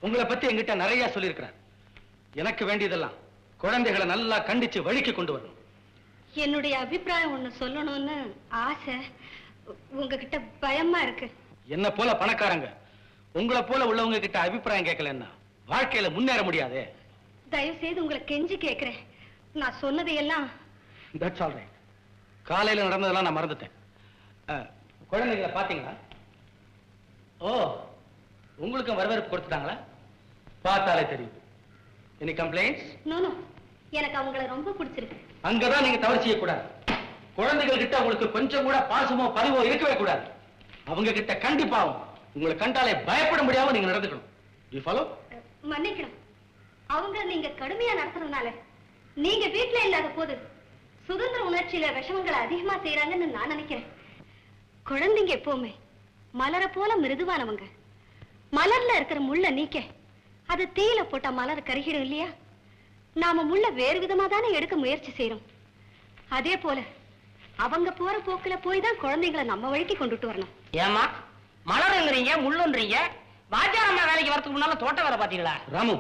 உங்களை பத்தி என்கிட்ட நிறைய சொல்லியிருக்கிறார். எனக்கு வேண்டியதெல்லாம் குழந்தைகளை நல்லா கண்டிச்சு வழிக்கு கொண்டு வரணும். என்னுடைய அபிப்பிராயம் ஒண்ணு சொல்லணும்னு ஆசை. உங்ககிட்ட பயமா இருக்கு. என்ன போல பணக்காரங்க உங்களை போல உள்ளவங்க கிட்ட அபிப்பிராயம் கேட்கலன்னா வாழ்க்கையில முன்னேற முடியாதே. தயவு செய்து உங்களை கெஞ்சி கேட்கிறேன். நான் சொன்னதையெல்லாம். That's all right. காலையில நடந்ததெல்லாம் நான் மறந்துட்டேன். குழந்தைகளை பாத்தீங்களா? ஓ, உங்களுக்கு வரவேற்பு கொடுத்துட்டாங்களா? பார்த்தாலே தெரியுது. Any complaints? நோ நோ, எனக்கு அவங்கள ரொம்ப பிடிச்சிருக்கு. அங்கதான் நீங்க தவறு செய்யக்கூடாது. குழந்தைகள் கிட்ட உங்களுக்கு கொஞ்சம் கூட பாசமோ பரிவோ இருக்கவே கூடாது. அவங்க கிட்ட கண்டிப்பாவும் உங்களை கண்டாலே பயப்பட முடியாம நீங்க நடந்துக்கணும். You follow? மன்னிக்கணும். அவங்க நீங்க கடுமையா நடத்துறதுனால நீங்க வீட்டுல இல்லாத போது சுதந்திர உணர்ச்சியில விஷமங்களை அதிகமா செய்யறாங்கன்னு நான் நினைக்கிறேன். குழந்தைங்க எப்பவுமே மலரை போல மிருதுவானவங்க. மலர்ல இருக்கிற முள்ள நீக்க அது தீயில போட்டா மலர் கருகிடும் இல்லையா? நாம முள்ள வேறு விதமா தானே எடுக்க முயற்சி செய்யறோம். அதே போல அவங்க போற போக்குல போய் தான் குழந்தைங்களை நம்ம வழிக்கு கொண்டுட்டு வரணும். ஏமா மலருங்கிறீங்க முள்ளுன்றீங்க? வாத்தியாரம்மா வேலைக்கு வரதுக்கு முன்னால தோட்ட வேலை பாத்தீங்களா? ராமு,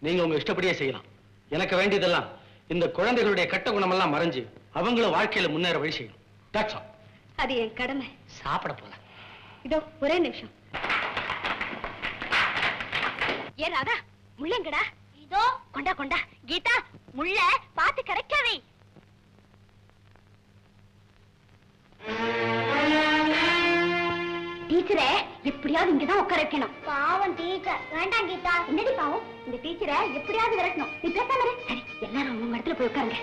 நீங்க உங்க இஷ்டப்படியே செய்யலாம். எனக்கு வேண்டியதெல்லாம் இந்த குழந்தைகளுடைய கெட்ட குணமெல்லாம் மறைஞ்சு அவங்களும் வாழ்க்கையில முன்னேற வழி செய்யணும். That's all. அது என் கடமை. சாப்பிட போலாம். இதோ ஒரே நிமிஷம். ஏ ராதா, முள்ளங்கடா. இதோ கொண்டா கொண்டா. கீதா, முள்ள பாத்து கரெக்டாவே. டீச்சரே, எப்படியாவது இங்கதான் உட்கார வைக்கணும். பாவம் டீச்சர். வேண்டாம் கீதா. என்னடி பாவம்? இந்த டீச்சரை எப்படியாவது விரட்டணும். நீ பேசாம இரு. சரி, எல்லாரும் உங்க இடத்துல போய் உட்காருங்க.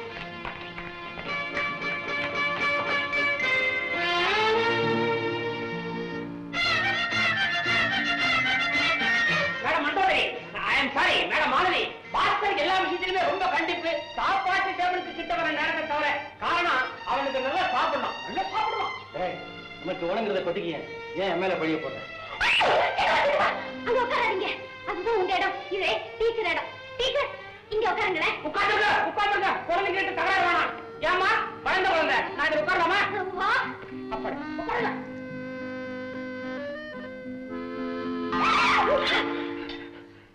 Madam Mandodari, I am sorry. Madam Malathi, Bhaskar எல்லா விஷயத்திலுமே ரொம்ப கண்டிப்பு. சாப்பாட்டு டேபிளுக்கு கிட்ட வர நேரத்தை தவிர காரணம் அவனுக்கு நல்லா சாப்பிடணும். நல்லா சாப்பிடணும். உனக்கு உணங்குறத கொட்டிக்க. ஏன் மேல பழிய போட்ட? அங்க உட்காராதீங்க. அதுதான் உங்க இடம். இது டீச்சர் இடம். டீச்சர், இங்க உட்காருங்களேன். உட்காருங்க உட்காருங்க. குழந்தைங்க கிட்ட தகராறு வேணாம். ஏமா வளர்ந்த குழந்தை, நான் இதை உட்காரலாமா? வா. அப்படி உட்காருங்க.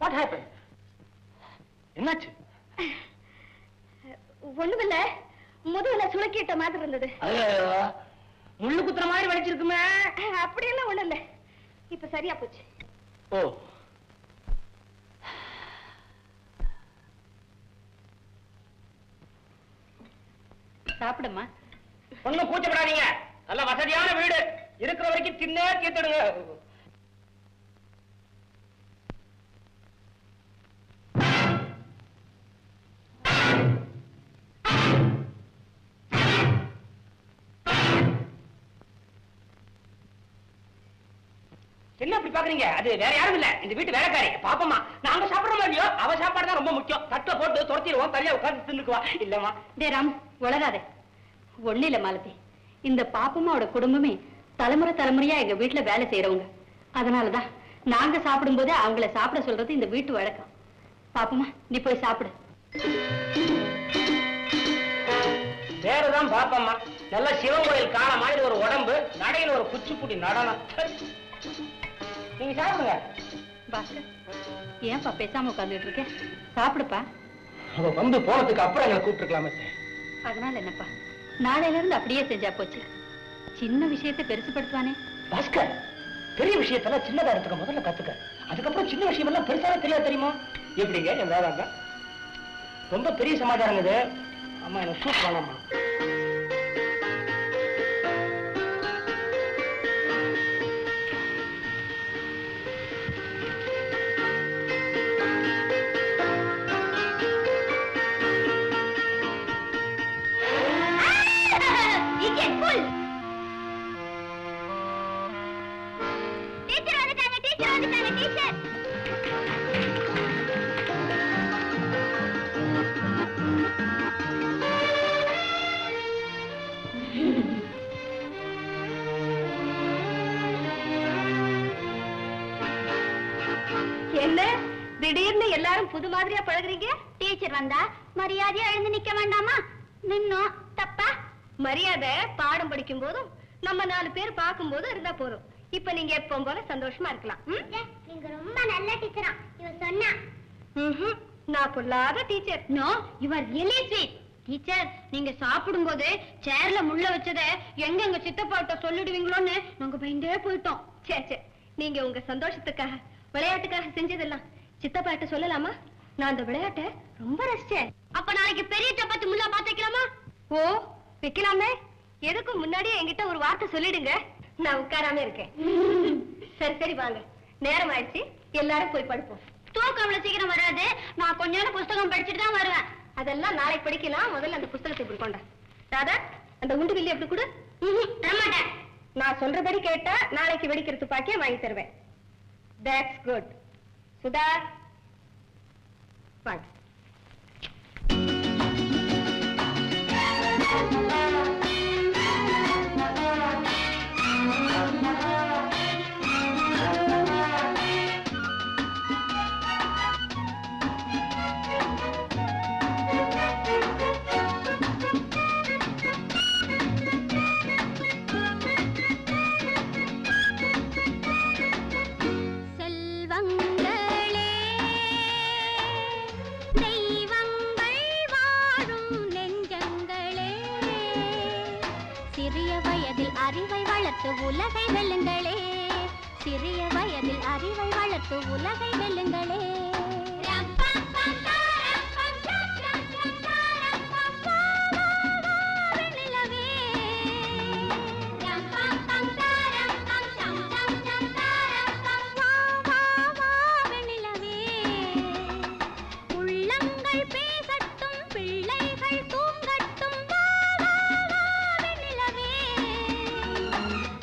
What happened? என்னாச்சு? ஒண்ணுமில்ல, முதுகுல சுளுக்கிட்ட மாதிரி இருந்தது. முள்ளு குத்துற மாதிரி வலிச்சிருக்குமே. அப்படியெல்லாம் ஒண்ணு இல்ல, இப்ப சரியா போச்சு. ஓ, சாப்பிடுமா. ஒண்ணும் கூச்சப்படாதீங்க. நல்ல வசதியான வீடு. இருக்கிற வரைக்கும் தின்னே தீர்த்துடுங்க. என்ன அப்படி பாக்குறீங்க? அது வேற யாரும் இல்ல, இந்த வீட்டு வேலைக்காரி பாப்பமா. நாங்க சாப்பிடுறோம் இல்லையோ, அவ சாப்பாடு தான் ரொம்ப முக்கியம். தட்டை போட்டு துரத்திடுவோம், தனியா உட்கார்ந்து தின்னுக்குவா. இல்லம்மா. டே ராம், வளராத. ஒண்ணு இல்ல மாலதி, இந்த பாப்பம்மாவோட குடும்பமே தலைமுறை தலைமுறையா எங்க வீட்டுல வேலை செய்யறவங்க. அதனாலதான் நாங்க சாப்பிடும் போதே அவங்கள சாப்பிட சொல்றது இந்த வீட்டு வழக்கம். பாப்பம்மா, நீ போய் சாப்பிடு. வேறதான் பாப்பம்மா. நல்ல சிவன் கோயில் காண மாதிரி ஒரு உடம்பு, நடையில ஒரு குச்சிப்புடி நடனம். நீங்க சாப்பிடுங்க. பாஸ்கர், ஏன்பா பேசாம உட்கார்ந்துட்டு இருக்க? சாப்பிடுப்பா. அவ வந்து போனதுக்கு அப்புறம் எங்களை கூப்பிட்டுருக்கலாமே. அதனால என்னப்பா, நாளையில இருந்து அப்படியே செஞ்சா போச்சு. சின்ன விஷயத்தை பெருசுபடுத்துவானே. பாஸ்கர், பெரிய விஷயத்தெல்லாம் சின்னதா எடுத்துக்க முதல்ல கத்துக்க. அதுக்கப்புறம் சின்ன விஷயம் எல்லாம் பெருசாவே தெரியாது, தெரியுமா? எப்படிங்க என் வேதாங்க? ரொம்ப பெரிய சமாச்சாரம் இது. அம்மா எனக்கு சூப் வேணாமா? என்ன திடீர்னு எல்லாரும் புது மாதிரியா பழகுறீங்க? டீச்சர் வந்தா மரியாதையா எழுந்து நிக்க வேண்டாமா? நின்னோம் தப்பா? மரியாதை பாடம் படிக்கும் போதும் நம்ம 4 பேர் பார்க்கும் போதும் இருந்தா போதும். இப்ப நீங்க எப்பவும் போல சந்தோஷமா இருக்கலாம். நீங்க ரொம்ப நல்ல டீச்சரா இவ சொன்னா. நான் பொல்லாத teacher. No, you are really sweet. Teacher, நீங்க சாப்பிடும்போது சேர்ல முள்ள வச்சதை எங்க சித்தப்பாட்ட சொல்லிடுவீங்களோன்னு நாங்க பயந்தே போயிட்டோம். சே, நீங்க உங்க சந்தோஷத்துக்காக விளையாட்டுக்காக செஞ்சதெல்லாம் சித்தப்பாட்ட சொல்லலாமா? நான் அந்த விளையாட்டை ரொம்ப ரசிச்சேன். அப்ப நாளைக்கு பெரிய சப்பாத்தி முள்ளா பார்த்து வைக்கலாமா? ஓ, வைக்கலாமே. எதுக்கும் முன்னாடியே என்கிட்ட ஒரு வார்த்தை சொல்லிடுங்க. நான் உட்காராம இருக்கேன். சரி வாங்க, நேரம் ஆயிடுச்சு. எல்லாரும் போய் படுப்போம். தூக்கம் அவ்வளவு சீக்கிரம் வராது. நான் கொஞ்ச நேரம் புஸ்தகம் படிச்சுட்டு தான் வருவேன். அதெல்லாம் நாளைக்கு படிக்கலாம். முதல்ல அந்த புத்தகத்தை இப்படி கொண்டா. ராதா, அந்த உண்டு வில்லி எப்படி கொடு. தரமாட்டேன். நான் சொல்றபடி கேட்டா நாளைக்கு வெடிக்கிற துப்பாக்கியை வாங்கி தருவேன். That's good. சுதா, வாங்க. உலகை வெல்லுங்களே, சிறிய வயதில் அறிவை வளர்த்து உலகை வெல்லுங்களே. உள்ளங்கள் பேசட்டும், பிள்ளைகள் தூங்கட்டும்.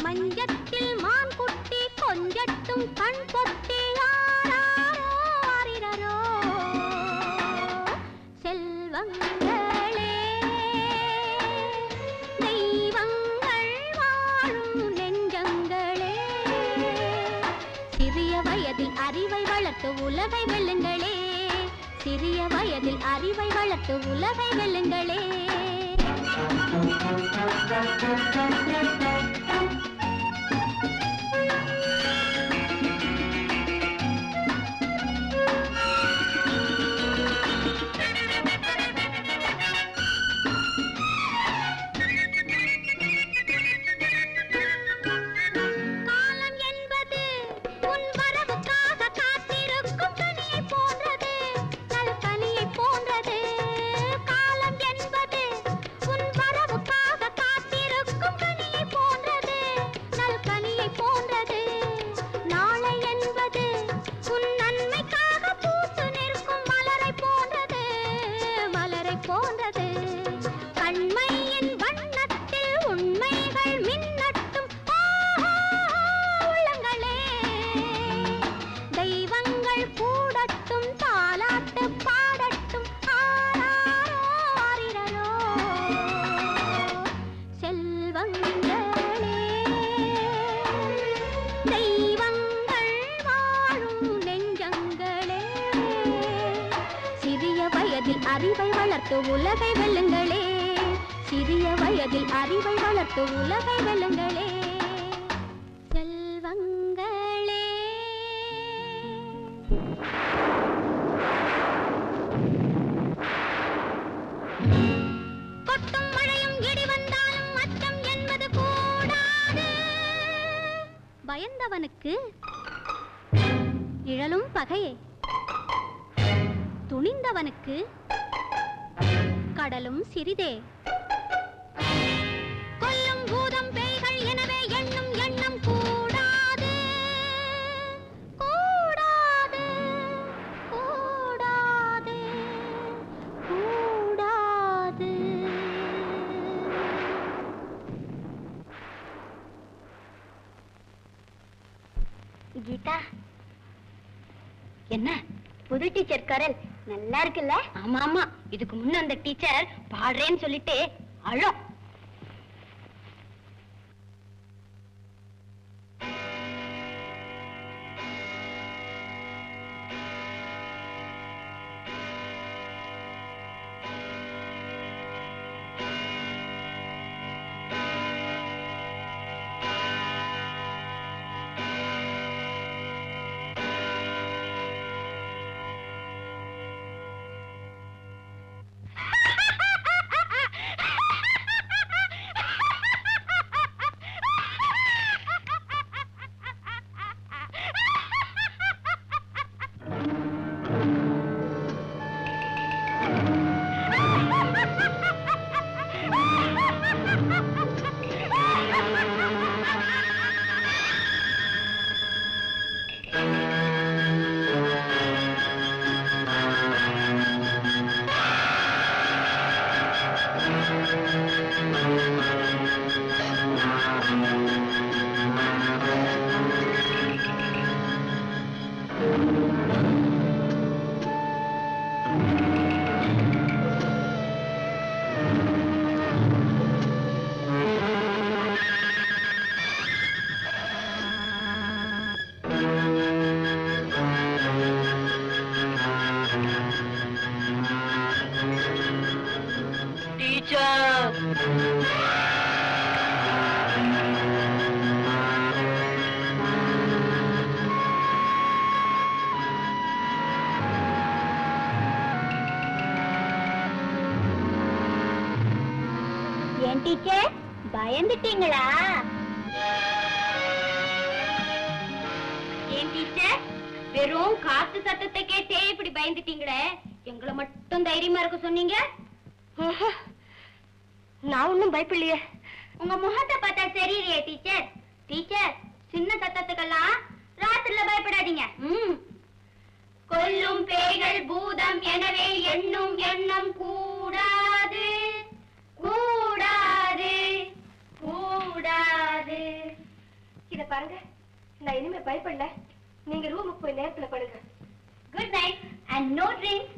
மஞ்சத்தில் மான் குட்டி கொஞ்சட்டும், கண் பொட்டி ஆரிரரோ. செல்வங்களே, தெய்வங்கள் வாழும் நெஞ்சங்களே, சிறிய வயதில் அறிவை வளர்த்து உலகை வெல்லுங்களே, சிறிய வயதில் அறிவை வளர்த்து உலகை வெல்லுங்களே. காலம் என்பது உன் வரவுக்காக காத்திருக்கும் கனியை போன்றது, நல் கனியை போன்றது. காலம் என்பது உன் வரவுக்காக காத்திருக்கும் கனியை போன்றது, நல் கனியை போன்றது. நாளை என்பது உன் நன்மைக்காக பூத்து நிற்கும் மலரை போன்றது, மலரை போன்றது. கண்மையின் வண்ணத்தில் உண்மைகள் மின்னட்டும் உள்ளங்களே, தெய்வங்கள் கூடட்டும், தாலாட்டு பாடட்டும். ஆரிரரோ. செல்வங்களே, தெய்வங்கள் வாழும் நெஞ்சங்களே, சிறிய வயதில் அறிவை வளர்த்து உலகை வெல்லுங்களே, சிறிய வயதில் அறிவை வளர்த்து உலகை வெல்லுங்களே. செல்வங்களே. கொட்டும் மழையும் இடி வந்தாலும் அச்சம் என்பது கூடாது. பயந்தவனுக்கு நிழலும் பகையே, துணிந்தவனுக்கு கடலும் சிறிதே. கொல்லும் பூதம் பேய்கள் எனவே எண்ணும் எண்ணம் கூடாது, கூடாது, கூடாது, கூடாது. கீதா, என்ன புது டீச்சர் கரல் நல்லா இருக்குல்ல? ஆமா ஆமா, இதுக்கு முன்ன அந்த டீச்சர் பாடுறேன்னு சொல்லிட்டு அழும். ஏன் டீச்சர் பயந்துட்டீங்களா? ஏன் டீச்சர் வெறும் காத்து சத்தத்தை கேட்டே இப்படி பயந்துட்டீங்களே, எங்களை மட்டும் தைரியமா இருக்க சொன்னீங்க. நான் ஒன்னும் பயப்படலையே. உங்க முகத்தை பார்த்தா சரியில்லையே டீச்சர். டீச்சர் சின்ன சத்தத்துக்கெல்லாம் ராத்திரில பயப்படாதீங்க. கொல்லும் பேய்கள் பூதம் எனவே எண்ணும் எண்ணம் கூடாது கூடாது கூடாது. இத பாருங்க, நான் இனிமே பயப்படல. நீங்க ரூமுக்கு போய் நேரத்துல படுங்க. Good night and no drinks.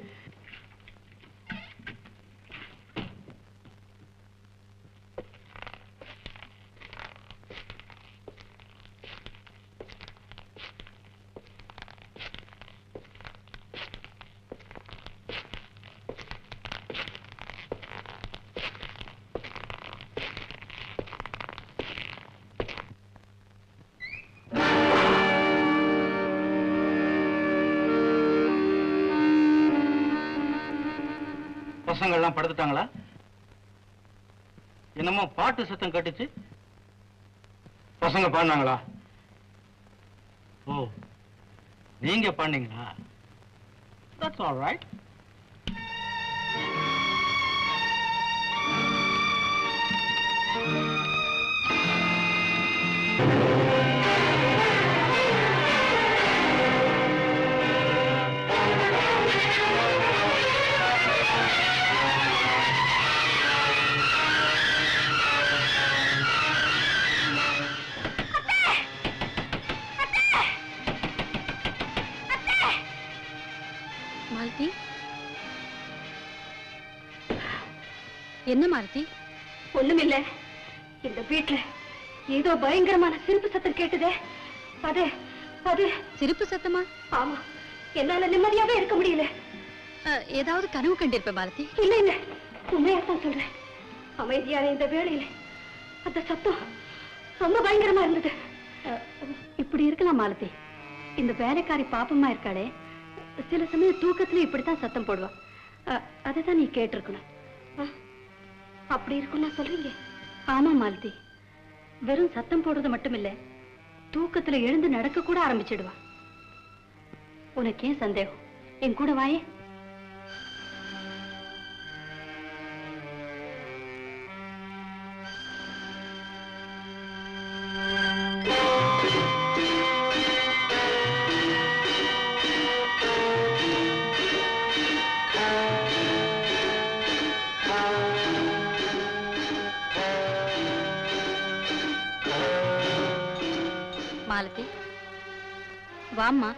பசங்க எல்லாம் படுத்துட்டாங்களா? என்னமோ பாட்டு சத்தம் கேட்டுச்சு. பசங்க பாடினாங்களா? ஓ, நீங்க பாடினீங்களா? That's all right. மாலதி, என்ன மாலதி? ஒண்ணுமில்ல, இந்த வீட்டுல ஏதோ பயங்கரமான சிரிப்பு சத்தம் கேட்டுதே. அது அது சிரிப்பு சத்தமா? ஆமா, என்னால நிம்மதியாவே இருக்க முடியல. ஏதாவது கனவு கண்டிருப்ப மாலதி? இல்ல இல்ல, உண்மையாத்தான் சொல்றேன். அமைதியான இந்த வேளையில அந்த சத்தம் ரொம்ப பயங்கரமா இருந்தது. இப்படி இருக்கலாம் மாலதி, இந்த வேலைக்காரி பாப்பமா இருக்காளே, சில சமயம் தூக்கத்துல இப்படித்தான் சத்தம் போடுவா. அதுதான் நீ கேட்டிருக்கணும். அப்படி இருக்கும்னா சொல்றீங்க? ஆமா மாலதி, வெறும் சத்தம் போடுறது மட்டும் இல்ல, தூக்கத்துல எழுந்து நடக்க கூட ஆரம்பிச்சிடுவா. உனக்கு ஏன் சந்தேகம்? என் கூட வாயே. மாலதி, வாம்மா.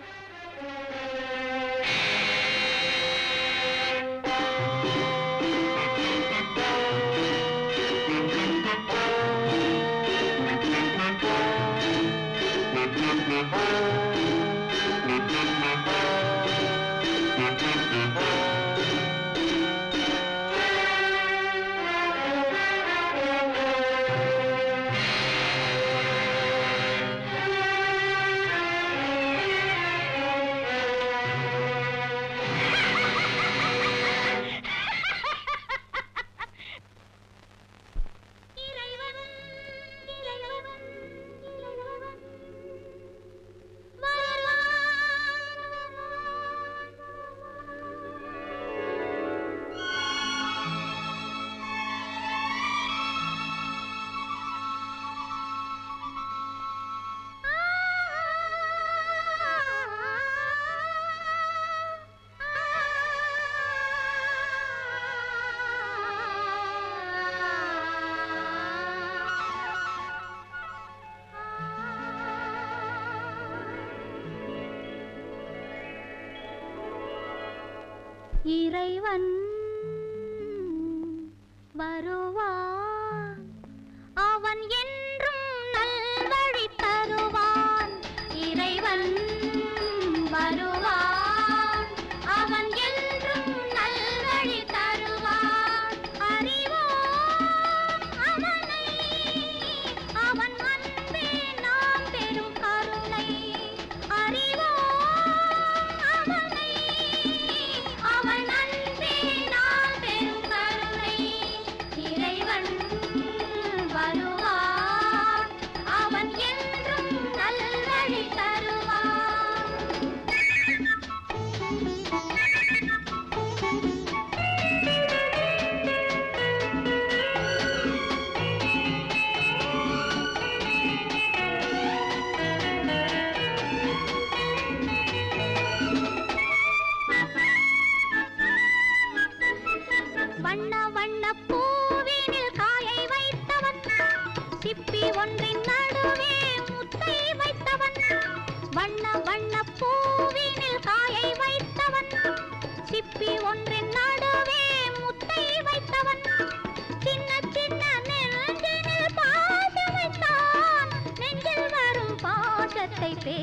இறைவன் வருவான், அவன் என்றும் நல்வழி தருவான். இறைவன் வருவான், அவன் என்றும் நல்வழி தருவான். அறிவோம் அவனை, அவன் அன்பே நாம் பெரும் கருணை. அறிவோம் அவனை, அவன் அன்பே நாம் பெரும் கருணை.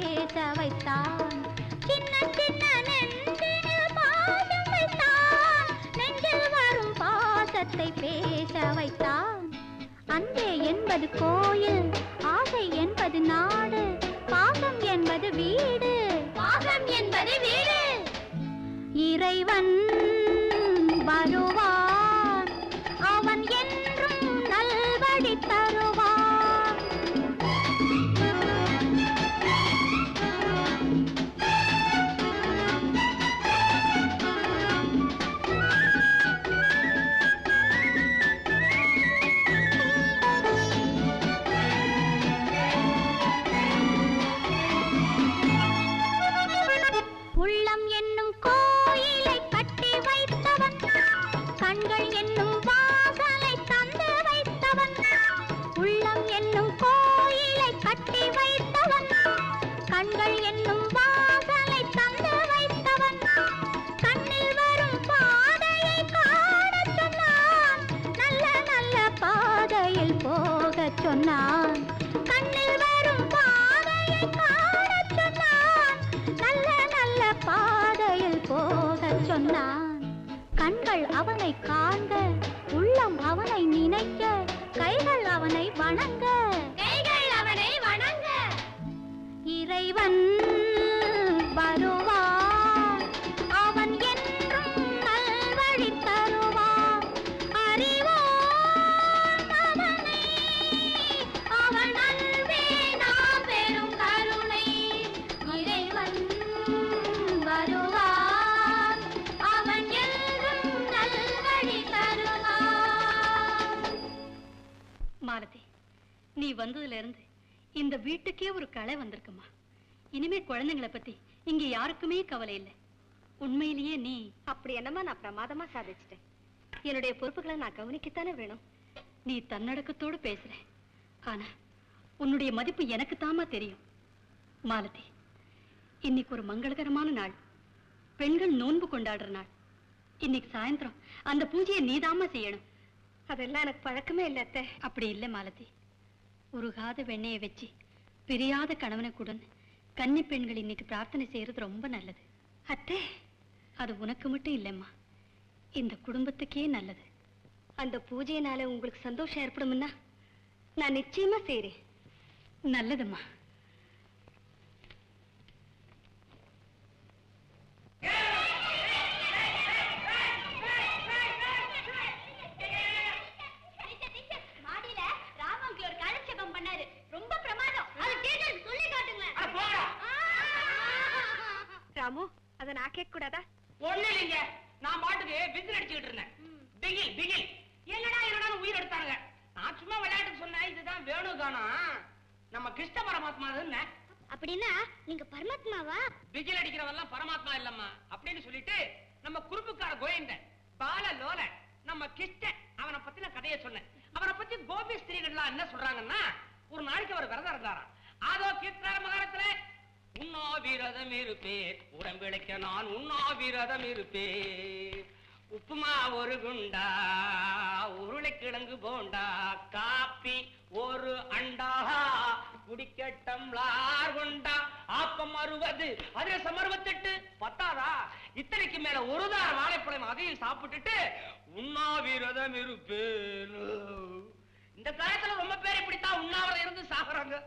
பேச வைத்தான். சின்ன சின்ன நெஞ்சினில் பாசம் வைத்தான். நெஞ்சில் வரும் பாசத்தை பேச வைத்தான். அன்பே என்பது கோயில், ஆசை என்பது நாடு, பாசம் என்பது வீடு, பாசம் என்பது வீடு. இறைவன் வருவான், அவன் என்றும் நல்வழி தருவான். உள்ளம் என்னும் கோயிலை கட்டி வைத்தவன், கண்கள் என்னும் வாசலை தந்து வைத்தவன். உள்ளம் என்னும் கோயிலை கட்டி வைத்தவன், கண்கள் என்னும் வாசலை தந்து வைத்தவன். கண்ணில் வரும் பாதையை காணச் சொன்னான், நல்ல நல்ல பாதையில் போகச் சொன்னான். கண்ணில் வரும் பாதையை காணச் சொன்னான், நல்ல நல்ல பாதையில் போகச் சொன்னான். கண்கள் அவனை காண்க, உள்ளம் அவனை நினைக்க, கைகள் அவனை வணங்க, கைகள் அவனை வணங்க. இறைவன் வருவான், அவன் என்றும் நல்வழி தருவான். அறிவோம் அவனை, அவன் அன்பே நாம் பெரும் கருணை. இறைவன் வருவான், அவன் என்றும் நல்வழி தருவான். மாலதி, நீ வந்ததுல இருந்து இந்த வீட்டுக்கே ஒரு களை வந்திருக்குமா. இனிமே குழந்தைங்களை பத்தி இங்க யாருக்குமே கவலை இல்லை. உண்மையிலேயே நீ அப்படி என்னமா நான் பிரமாதமா சாதிச்சிட்டேன். என்னுடைய பொறுப்புகளை நான் கவனிக்கத்தானே வேணும். நீ தன்னடக்கத்தோடு பேசுற, ஆனா உன்னுடைய மதிப்பு எனக்கு தாமா தெரியும். மாலதி, இன்னைக்கு ஒரு மங்களகரமான நாள், பெண்கள் நோன்பு கொண்டாடுற நாள். இன்னைக்கு சாயந்தரம் அந்த பூஜையை நீதாமா செய்யணும். அதெல்லாம் எனக்கு பழக்கமே இல்லை அத்தை. அப்படி இல்லை மாலதி, உருகாத வெண்ணையை வச்சு பிரியாத கணவனை கூடன்னு கன்னி பெண்கள் இன்னைக்கு பிரார்த்தனை செய்யறது ரொம்ப நல்லது. அத்தை, அது உனக்கு மட்டும் இல்லைம்மா, இந்த குடும்பத்துக்கே நல்லது. அந்த பூஜையினால உங்களுக்கு சந்தோஷம் ஏற்படும்னா நான் நிச்சயமா செய்றேன். நல்லதும்மா. மாடியில ராமங்க ஒரு காலட்சேபம் பண்ணாரு, ரொம்ப பிரமாதம். அது டீச்சர் சொல்லி காட்டுங்களேன். ராமு, அதை நான் கேட்க கூடாதா? ஒண்ணு இல்லைங்க, நான் பாட்டுக்கு விசில் அடிச்சுக்கிட்டு இருந்தேன். பிகில் பிகில் என்னடா என்னடா உயிர் எடுத்தாங்க. நான் சும்மா விளையாட்டுக்கு சொன்னேன், இதுதான் வேணு காணோம் நம்ம கிருஷ்ண பரமாத்மா. அப்படின்னா நீங்க பரமாத்மாவா? பிகில் அடிக்கிறவெல்லாம் பரமாத்மா இல்லம்மா அப்படின்னு சொல்லிட்டு நம்ம குறுப்புக்கார கோயந்த பால லோல நம்ம கிருஷ்ணன் அவனை பத்தி நான் கதையை சொன்னேன். அவனை பத்தி கோபி ஸ்திரீகள்லாம் என்ன சொல்றாங்கன்னா, ஒரு நாளைக்கு அவர் விரதம் இருந்தாராம். அதோ கீர்த்தன மகாரத்துல உண்ணா விரதம் இருப்பேன், உடம்பிழைக்க நான் உண்ணா விரதம் இருப்பேன். உப்புமா ஒரு குண்டா, உருளைக்கிழங்கு போண்டா, காப்பி ஒரு அண்டா, குடிக்க டம்ளார் குண்டா, ஆப்பம் 60, அதிரசம் 68, பத்தாதா? இத்தனைக்கு மேல ஒரு தார வாழைப்பழம் அதையும் சாப்பிட்டுட்டு உண்ணா விரதம் இருப்பேன். இந்த காலத்துல ரொம்ப பேர் இப்படித்தான் உண்ணாவிரதம் இருந்து சாகுறாங்க.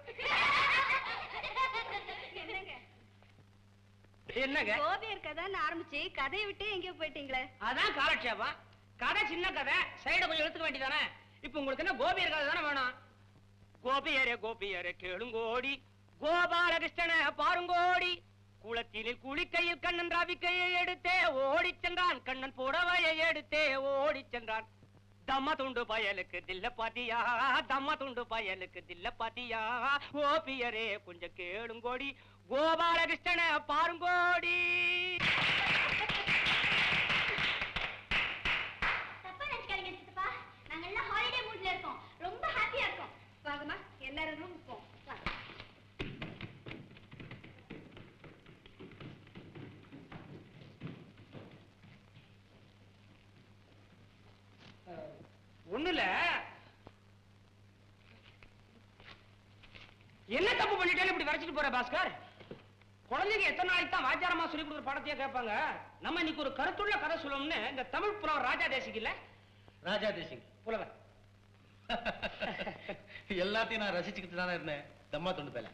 என்னங்க கோபியர் கதைன்னு ஆரம்பிச்சு கதையை விட்டு எங்கேயோ போயிட்டீங்களே? அதான் காலட்சேபம். கதை சின்ன கதை, சைட கொஞ்சம் எடுத்துக்க வேண்டியதானே. இப்ப உங்களுக்கு என்ன கோபியர் கதை தானே வேணும்? கோபியரே கோபியரே கேளுங்கோடி, கோபாலகிருஷ்ணனை பாருங்கோடி, குளத்தினில் குளிக்கையில் கண்ணன் ராவிக்கையை எடுத்தே ஓடி சென்றான், கண்ணன் புடவையை எடுத்தே ஓடி சென்றான். தம்ம துண்டு பயலுக்கு தில்ல பாத்தியா, தம்ம துண்டு பயலுக்கு தில்ல பாத்தியா, கோபியரே கொஞ்சம் கேளுங்கோடி, கோபாலகிருஷ்ணனை பாருங்கோடி. தப்பா நினைச்சுக்காதீங்க சித்தப்பா, நாங்க எல்லாம் ஹாலிடே மூட்ல இருக்கோம், ரொம்ப ஹாப்பியா இருக்கோம். வாங்கம்மா, எல்லாரும் ரூமுக்கு போவோம். வாங்க. ஒண்ணுல என்ன தப்பு பண்ணிட்டேன்னு இப்படி வரைச்சிட்டு போற பாஸ்கர்? குழந்தைங்க எத்தனை நாளைக்கு தான் வாத்தியாரமா சொல்லி கொடுக்குற பாடத்தையே கேட்பாங்க. நம்ம இன்னைக்கு ஒரு கருத்துள்ள கதை சொல்லணும்னு இந்த தமிழ் புலவர் ராஜா தேசிக் இல்ல, ராஜா தேசிங் புலவர் எல்லாத்தையும் நான் ரசிச்சுக்கிட்டு தானே இருந்தேன். தம்மா தொண்டு பேல.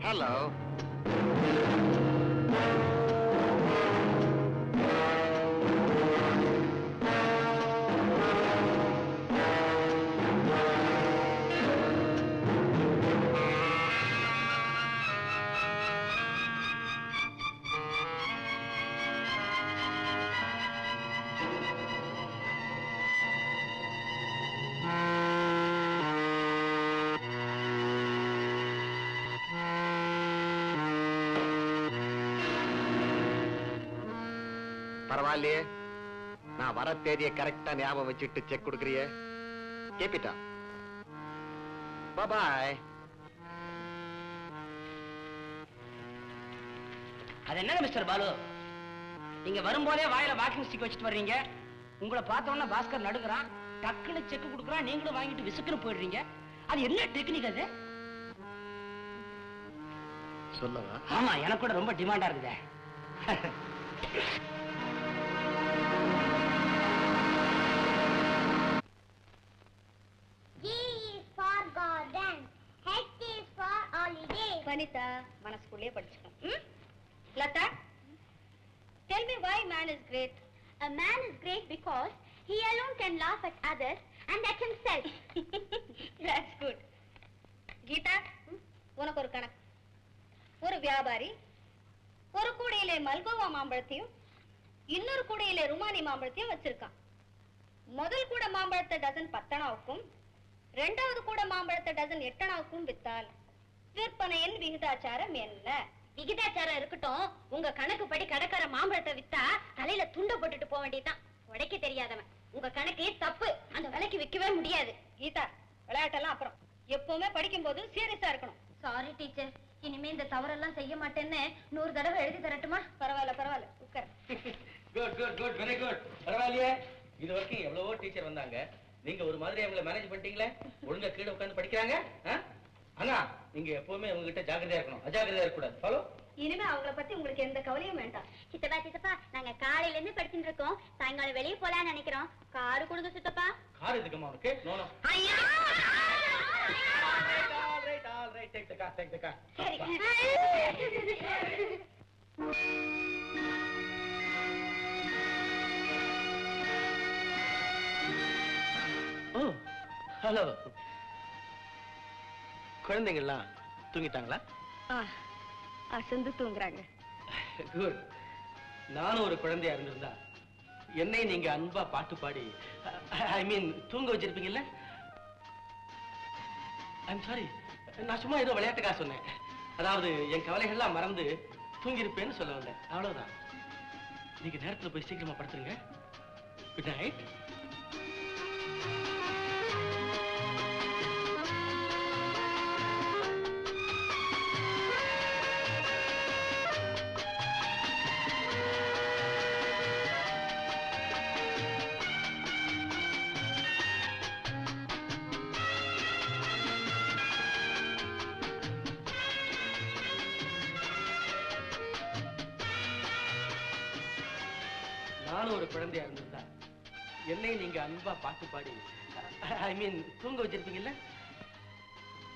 ஹலோ. பரவாயில்லையே, நான் வர தேதியை கரெக்டா ஞாபகம் வச்சுட்டு செக் கொடுக்கறியே. கேப்பிட்டா. பாய். அது என்னங்க மிஸ்டர் பாலு, நீங்க வரும்போதே வாயில வாக்கிங் ஸ்டிக் வச்சுட்டு வர்றீங்க. உங்களை பார்த்தோன்னா பாஸ்கர் நடுக்குறான், டக்குன்னு செக் கொடுக்குறான், நீங்களும் வாங்கிட்டு விசுக்குன்னு போயிடுறீங்க. அது என்ன டெக்னிக் அது? சொல்லவா? ஆமா, எனக்கு கூட ரொம்ப டிமாண்டா இருக்குதே. G is for garden. H is for holiday. Vanitha மனசுக்குள்ளே படிச்சுக்கணும். Latha, tell me why man is great. A man is great because he alone can laugh at others and at himself. That's good. Geetha, உனக்கு ஒரு கணக்கு. ஒரு வியாபாரி ஒரு கூடையிலே மல்கோவா மாம்பழத்தையும் இன்னொரு கூடையிலே ருமானி மாம்பழத்தையும் வச்சிருக்கான். முதல் கூட மாம்பழத்தை டசன் 10 அணாவுக்கும், இரண்டாவது கூட மாம்பழத்தை டசன் 8 அணாவுக்கும் வித்தால் விற்பனையின் விகிதாச்சாரம் என்ன? விகிதாச்சாரம் இருக்கட்டும், உங்க கணக்குப்படி கடைக்கார மாம்பழத்தை வித்தா தலையில துண்ட போட்டுட்டு போக வேண்டியதுதான். உடைக்க தெரியாதவன். உங்க கணக்கு தப்பு, அந்த விலைக்கு விற்கவே முடியாது. கீதா, விளையாட்டெல்லாம் அப்புறம். எப்பவுமே படிக்கும் போது சீரியஸா இருக்கணும். சாரி டீச்சர், இனிமே இந்த தவறெல்லாம் செய்ய மாட்டேன்னு 100 தடவை எழுதி தரட்டுமா? பரவாயில்ல பரவாயில்ல, உட்கார். Good good good, very good. பரவாயில்லையே, இது வரைக்கும் எவ்வளவோ டீச்சர் வந்தாங்க. நீங்க ஒரு மாதிரி அவங்களை மேனேஜ் பண்ணிட்டீங்களே. ஒழுங்கா கீழே உட்கார்ந்து படிக்கிறாங்க. ஆனா நீங்க எப்பவுமே அவங்க கிட்ட ஜாக்கிரதையா இருக்கணும், அஜாக்கிரதையா இருக்க கூடாது. ஃபாலோ. இனிமே அவங்கள பத்தி உங்களுக்கு எந்த கவலையும் வேண்டாம். சித்தப்பா சித்தப்பா, நாங்க காலையில இருந்து படிச்சுட்டு இருக்கோம். சாயங்காலம் வெளியே போலான்னு நினைக்கிறோம். காரு கொடுங்க சித்தப்பா. கார் எதுக்குமா உனக்கு? No no. ஐயா! All right, take the car, take the car. சரி. ஓ, ஹலோ. குழந்தைங்கள்லாம் தூங்கிட்டாங்களா? அசந்து தூங்குறாங்க. குட். நானும் ஒரு குழந்தையா இருந்திருந்தா என்னை நீங்க அன்பா பாட்டு பாடி, ஐ மீன் தூங்க வச்சிருப்பீங்கல்ல? ஐம் சாரி, நான் சும்மா ஏதோ விளையாட்டுக்காக சொன்னேன். அதாவது என் கவலைகள்லாம் மறந்து தூங்கியிருப்பேன்னு சொல்ல வந்தேன், அவ்வளவுதான். நீங்க நேரத்துல போய் சீக்கிரமா படுத்துருங்க. Good night. நானும் ஒரு குழந்தையா இருந்திருந்தா என்னை நீங்க அன்பா பாட்டு பாடி, ஐ மீன் தூங்க வச்சிருப்பீங்கல்ல?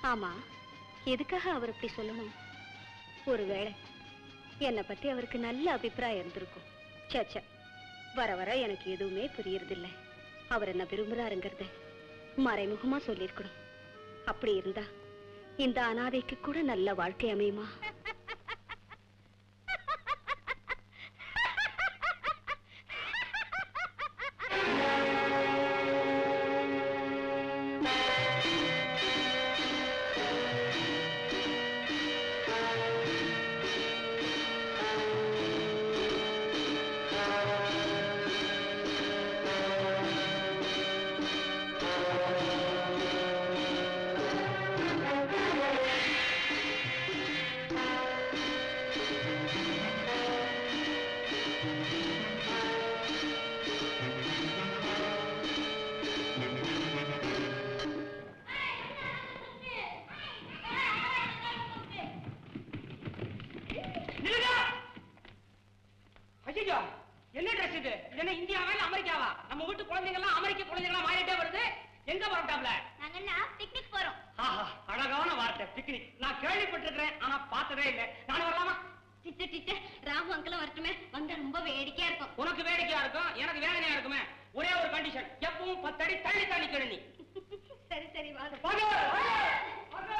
ஆமா, எதுக்காக அவர் இப்படி சொல்லணும்? ஒருவேளை என்னை பத்தி அவருக்கு நல்ல அபிப்பிராயம் இருந்திருக்கும். சேச்சே, வர வர எனக்கு எதுவுமே புரியறதில்லை. அவர் என்ன விரும்புறாருங்கிறத மறைமுகமா சொல்லியிருக்கணும். அப்படி இருந்தா இந்த அனாதைக்கு கூட நல்ல வாழ்க்கை அமையுமா? எங்க வரட்டாப்ல? நாங்கெல்லாம் பிக்னிக் போறோம். ஆஹா, அழகான வார்த்தை பிக்னிக். நான் கேள்விப்பட்டிருக்கிறேன், ஆனா பார்த்ததே இல்லை. நானும் வரலாமா? டீச்சர் டீச்சர், ராமு அங்கிளும் வரட்டுமே, வந்தா ரொம்ப வேடிக்கையா இருக்கும். உனக்கு வேடிக்கையா இருக்கும், எனக்கு வேதனையா இருக்குமே. ஒரே ஒரு கண்டிஷன், எப்பவும் 10 அடி தள்ளி தள்ளி கிழ நீ. சரி சரி வாங்க. வாங்க, வாங்க, வாங்க.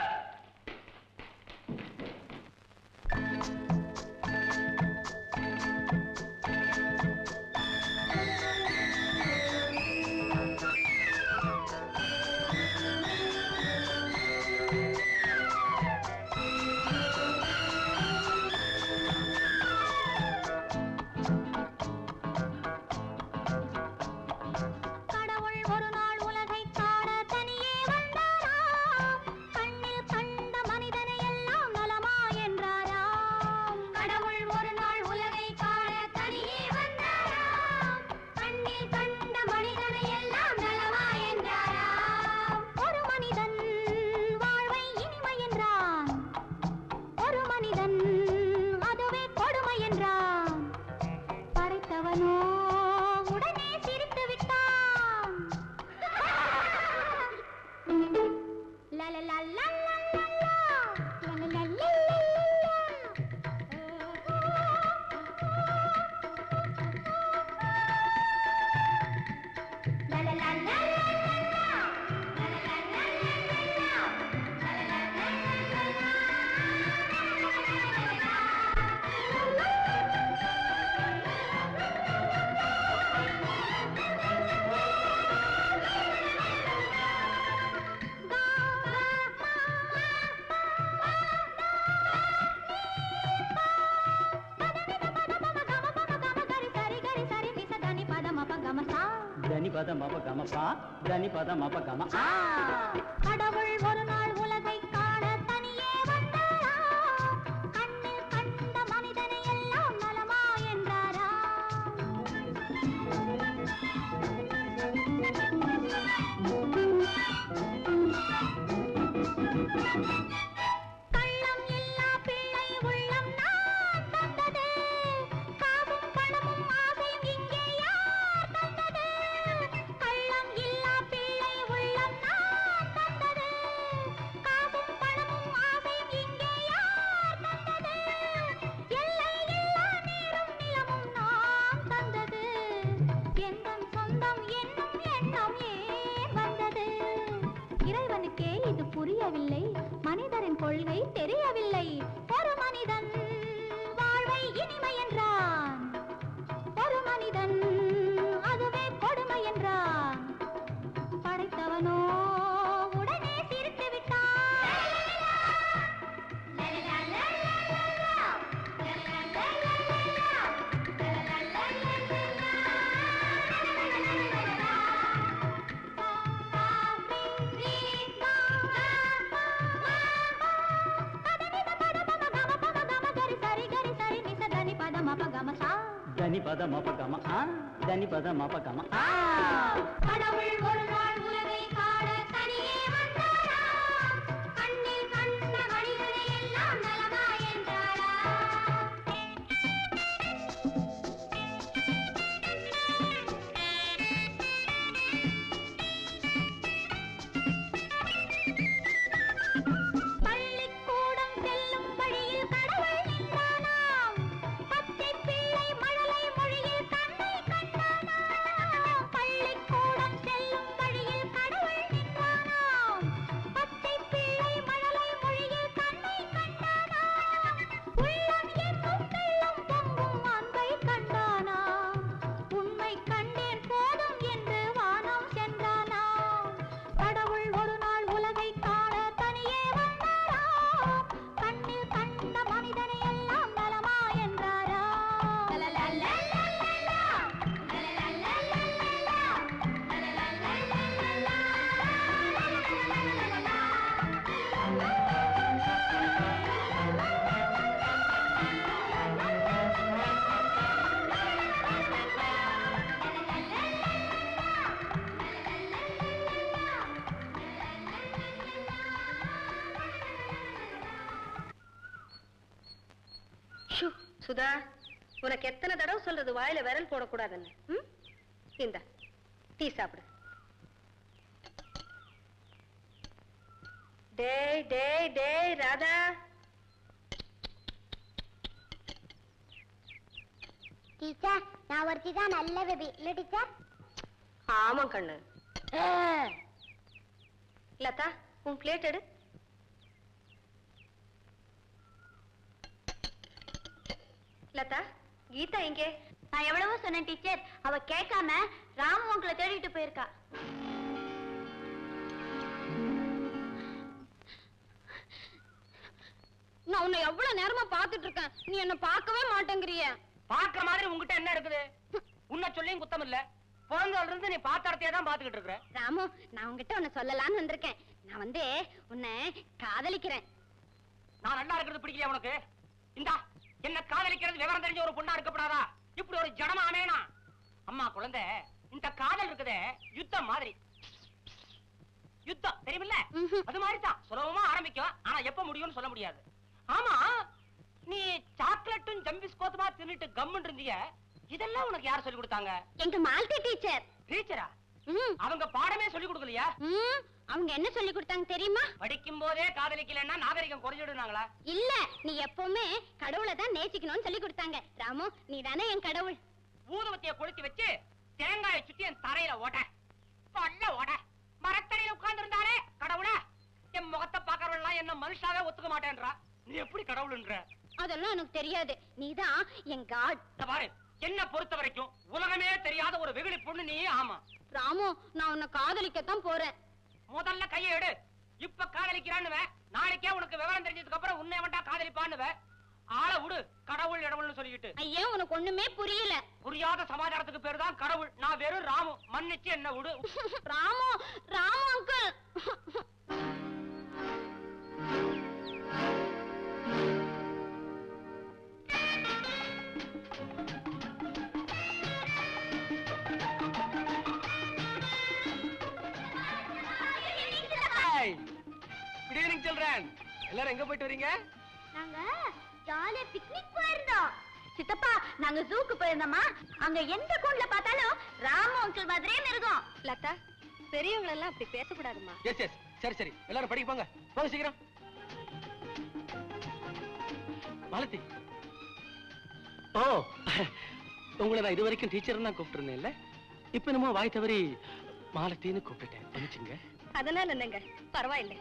கடவுள் ஒரு நாள் உலகை காண தனியே வந்தாராம். கண்ணில் கண்ட மனிதனை எல்லாம் நலமா என்றாரா. கள்ளம் இல்லா பிள்ளை உள்ளம் நான் தந்தது. காசும் பணமும் ஆசையும் இங்கே யார் தந்தது. கள்ளம் இல்லா பிள்ளை உள்ளம் நான் தந்தது. காசும் பணமும் ஆசையும் இங்கே யார் தந்தது. எல்லை இல்லா நீரும் நிலமும் நான் தந்தது. எந்தன் சொந்தம் என்னும் எண்ணம் ஏன் வந்தது. இறைவனுக்கே இது புரியவில்லை, மனிதரின் கொள்கை தெரியவில்லை. ஒரு மனிதன் வாழ்வை இனிமை என்றான், ஒரு மனிதன் அதுவே கொடுமை என்றான். படைத்தவனோ உடனே சிரித்து விட்டான். தனி பத மபகம தனி பத மபகம. கடவுள் ஒரு நாள் உலகை காண தனியே வந்தாராம். கண்ணில் கண்ட மனிதனை எல்லாம் நலமா என்றாரா. பள்ளிக்கூடம் செல்லும் வழியில் கடவுள் நின்றானாம். பச்சை பிள்ளை மழலை மொழியில் தன்னை கண்டானாம். பள்ளிக்கூடம் செல்லும் வழியில் கடவுள் நின்றானாம். பச்சை பிள்ளை மழலை மொழியில் தன்னை கண்டானாம். உள்ளம் எங்கும் வெள்ளம் பொங்கும் அன்பை கண்டானாம். உண்மை கண்டேன் போதும் என்று வானம் சென்றானாம். கடவுள் ஒரு நாள் உலகை காண தனியே வந்தாராம். கண்ணில் கண்ட மனிதனை எல்லாம் நலமா என்றாரா. சுதா, உனக்கு எத்தனை தடவை சொல்றது வாயில விரல் போடக்கூடாதுன்னு? இந்த டீ சாப்பிடு. டேய் டேய் டேய் ராதா, டீச்சர் நான் ஒருத்தி தான் நல்ல பேபி இல்ல டீச்சர்? ஆமா கண்ணு. லதா, உன் பிளேட் எடு. லதா, கீதா எங்கே? நான் எவ்வளவோ சொன்னேன் டீச்சர், அவ கேட்காம ராமு உங்களை தேடிட்டு போயிருக்கா. நான் உன்னை எவ்வளவு நேரமா பாத்துட்டு இருக்கேன், நீ என்ன பார்க்கவே மாட்டேங்கிறிய. பாக்குற மாதிரி உங்ககிட்ட என்ன இருக்குது? உன்னை சொல்லியும் குத்தம் இல்ல, பிறந்ததுல இருந்து நீ பார்த்த இடத்தையே தான் பாத்துக்கிட்டு இருக்கிற. ராமு, நான் உன்கிட்ட உன்னை சொல்லலாம்னு வந்திருக்கேன். நான் உன்னை காதலிக்கிறேன். நான் நல்லா இருக்கிறது பிடிக்கலையா உனக்கு? இந்தா, என்ன காதலிக்கிறது விவரம் தெரிஞ்ச ஒரு பொண்ணா இருக்கப்படாதா? இப்படி ஒரு ஜடமா அமையனா? அம்மா குழந்தை, இந்த காதல் இருக்குதே யுத்தம் மாதிரி. யுத்தம் தெரியுமில்ல? அது மாதிரி தான் சுலபமா ஆரம்பிக்கும், ஆனா எப்ப முடியும்னு சொல்ல முடியாது. ஆமா, நீ சாக்லேட்டும் ஜம்பிஸ்கோத்துமா தின்னுட்டு கம்முன்னு இருந்தீங்க, இதெல்லாம் உனக்கு யார் சொல்லி கொடுத்தாங்க? எங்க மால்டி டீச்சர். டீச்சரா? அவங்க பாடமே சொல்லி கொடுக்கலையா? அவங்க என்ன சொல்லி கொடுத்தாங்க தெரியுமா? படிக்கும் போதே காதலிக்கலன்னா நாகரிகம் குறைஞ்சிடுனாங்களா? இல்ல, நீ எப்பவுமே கடவுளை தான் நேசிக்கணும்னு சொல்லி கொடுத்தாங்க. ராமு, நீ தானே என் கடவுள். ஊதுவத்திய கொளுத்தி வச்சு தேங்காயை சுத்தி என் தரையில ஓட பல்ல ஓட மரத்தடியில உட்கார்ந்து இருந்தாலே கடவுளா? என் முகத்தை பாக்குறவெல்லாம் என்ன மனுஷாவே ஒத்துக்க மாட்டேன்றா. நீ எப்படி கடவுள்ன்ற? அதெல்லாம் எனக்கு தெரியாது. நீதான் என் காட். பாரு, என்ன பொறுத்த வரைக்கும் உலகமே தெரியாத ஒரு வெகுளி பொண்ணு நீ. ஆமா ராமு, நான் உன்னை காதலிக்கத்தான் போறேன். முதல்ல கையை எடு. இப்ப காதலிக்கிறான்னு, நாளைக்கே உனக்கு விவரம் தெரிஞ்சதுக்கு அப்புறம் உன்னை வேண்டா காதலிப்பான்னு ஆளை விடு. கடவுள் இடவுள்னு சொல்லிக்கிட்டு ஐயா, உனக்கு ஒண்ணுமே புரியல. புரியாத சமாச்சாரத்துக்கு பேரு தான் கடவுள். நான் வெறும் ராமு, மன்னிச்சு என்ன விடு. Ramu, Ramu uncle. Good evening children. எல்லாரும் எங்க போயிட்டு வரீங்க? நாங்க ஜாலியா பிக்னிக் போயிருந்தோம். சித்தப்பா, நாங்க ஜூக்கு போயிருந்தோமா, அங்க எந்த கூண்டுல பார்த்தாலும் ராமு அங்கிள் மாதிரியே மிருகம். லதா, பெரியவங்க எல்லாம் அப்படி பேசக்கூடாதுமா. எஸ் எஸ், சரி சரி, எல்லாரும் படிக்க போங்க. போங்க சீக்கிரம். மாலதி, ஓ உங்களை நான் இது வரைக்கும் டீச்சர் தான் கூப்பிட்டு இருந்தேன்ல, இப்ப என்னமோ வாய் தவறி மாலத்தின்னு கூப்பிட்டுட்டேன், மன்னிச்சுங்க. அதனால என்னங்க, பரவாயில்ல.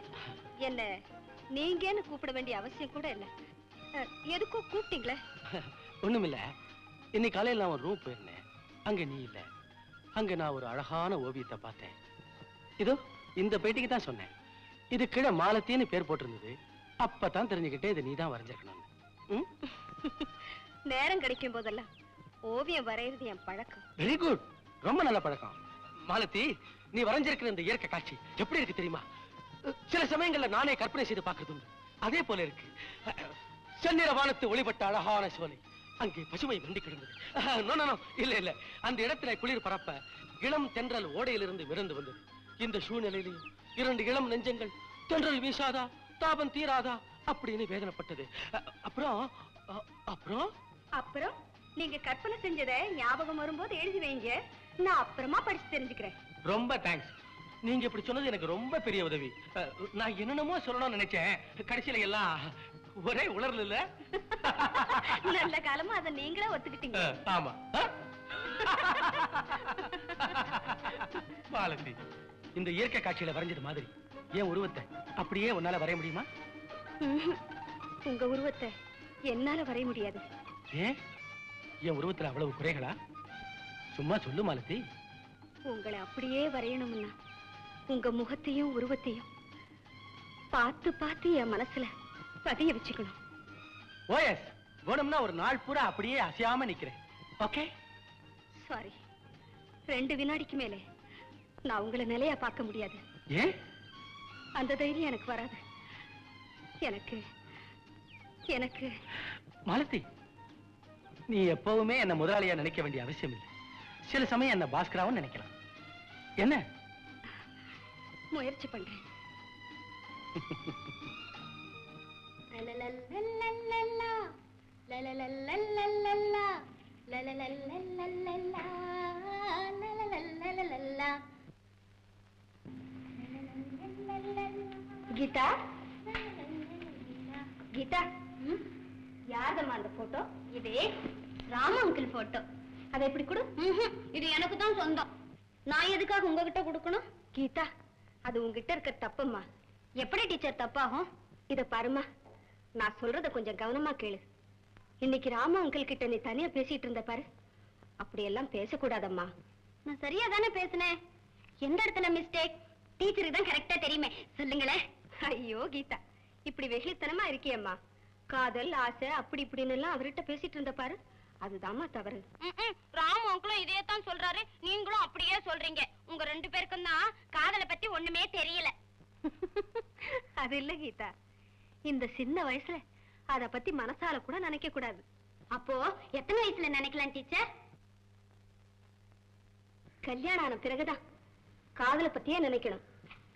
என்ன நீங்கன்னு கூப்பிட வேண்டிய அவசியம் கூட இல்ல. எதுக்கோ கூப்பிட்டீங்களே? ஒண்ணுமில்ல, இன்னைக்கு காலையில நான் ஒரு ரூம் போயிருந்தேன், அங்க நீ இல்ல. அங்க நான் ஒரு அழகான ஓவியத்தை பார்த்தேன். இதோ இந்த பேட்டிக்கு தான் சொன்னேன். இது கீழே மாலத்தின்னு பேர் போட்டிருந்தது. அப்பதான் தெரிஞ்சுக்கிட்டே இது நீதான் வரைஞ்சிருக்கணும். நேரம் கிடைக்கும் போதெல்லாம் ஓவியம் வரைகிறது என் பழக்கம். வெரி குட், ரொம்ப நல்ல பழக்கம். மாலதி, நீ வரைஞ்சிருக்கிற இந்த இயற்கை காட்சி எப்படி இருக்கு தெரியுமா? சில சமயங்கள்ல நானே கற்பனை செய்து பார்க்கிறது உண்டு. அதே போல இருக்கு. செந்நிற வானத்து ஒளிபட்ட அழகான சோலை, அங்கே பசுமை வண்டி கிடந்தது. இல்ல இல்ல, அந்த இடத்துல குளிர் பரப்ப இளம் தென்றல் ஓடையிலிருந்து விருந்து வந்தது. இந்த சூழ்நிலையிலையும் இரண்டு இளம் நெஞ்சங்கள் தென்றல் வீசாதா, தாபம் தீராதா அப்படின்னு வேதனைப்பட்டது. அப்புறம் அப்புறம் அப்புறம் நீங்க கற்பனை செஞ்சதை ஞாபகம் வரும்போது எழுதி வைங்க, நான் அப்புறமா படிச்சு தெரிஞ்சுக்கிறேன். ரொம்ப தேங்க்ஸ். நீங்க இப்படி சொன்னது எனக்கு ரொம்ப பெரிய உதவி. நான் என்னென்னமோ சொல்லணும்னு நினைச்சேன், கடைசியில எல்லாம் ஒரே உணர்வு இல்ல. நல்ல காலமா அதை நீங்களே ஒத்துக்கிட்டீங்க. ஆமா. மாலதி, இந்த இயற்கை காட்சியில வரைஞ்சது மாதிரி என் உருவத்தை அப்படியே உன்னால வரைய முடியுமா? உங்க உருவத்தை என்னால வரைய முடியாது. ஏன்? என் உருவத்துல அவ்வளவு குறைகளா? சும்மா சொல்லு மாலதி. உங்களை அப்படியே வரையணும்னா உங்க முகத்தையும் உருவத்தையும் பார்த்து பார்த்து என் மனசுல பதிய வச்சுக்கணும். ஓஎஸ், வேணும்னா ஒரு நாள் பூரா அப்படியே அசையாம நிக்கிறேன். ஓகே? சாரி, 2 வினாடிக்கு மேலே நான் உங்களை நிலையா பார்க்க முடியாது. ஏன்? அந்த தைரியம் எனக்கு வராது. எனக்கு எனக்கு மாலதி, நீ எப்பவுமே என்ன முதலாளியா நினைக்க வேண்டிய அவசியம் இல்லை. சில சமயம் என்ன பாஸ்கராவும் நினைக்கலாம். என்ன? முயற்சி பண்றேன். கீதா கீதா யாரம்மா அந்த போட்டோ? இது ராம அங்கிள் போட்டோ. அதை எப்படி கொடு? இது எனக்கு தான் சொந்தம். நான் எதுக்காக உங்ககிட்ட கொடுக்கணும்? கீதா, அது உங்ககிட்ட இருக்க தப்பம்மா. எப்படி டீச்சர் தப்பாகும்? இத பாருமா, நான் சொல்றத கொஞ்சம் கவனமா கேளு. இன்னைக்கு ராம அங்கிள் கிட்ட நீ தனியா பேசிட்டு இருந்த பாரு, அப்படியெல்லாம் பேசக்கூடாதம்மா. நான் சரியா தானே பேசினேன். எந்த இடத்துல மிஸ்டேக்? டீச்சருக்கு தான் கரெக்டா தெரியுமே, சொல்லுங்களேன். ஐயோ கீதா, இப்படி வெகுளித்தனமா இருக்கியம்மா. காதல் ஆசை அப்படி இப்படின்னு எல்லாம் அவர்கிட்ட பேசிட்டு இருந்த பாரு, அதுதாம்மா தவறு. ராமு அங்கிளும் இதே தான் சொல்றாரு, நீங்களும் அப்படியே சொல்றீங்க. உங்க 2 பேருக்கும் தான் காதலை பத்தி ஒண்ணுமே தெரியல. அது இல்ல கீதா, இந்த சின்ன வயசுல அத பத்தி மனசால கூட நினைக்க கூடாது. அப்போ எத்தனை வயசுல நினைக்கலாம் டீச்சர்? கல்யாணம் ஆன பிறகுதான் காதலை பத்தியே நினைக்கணும்.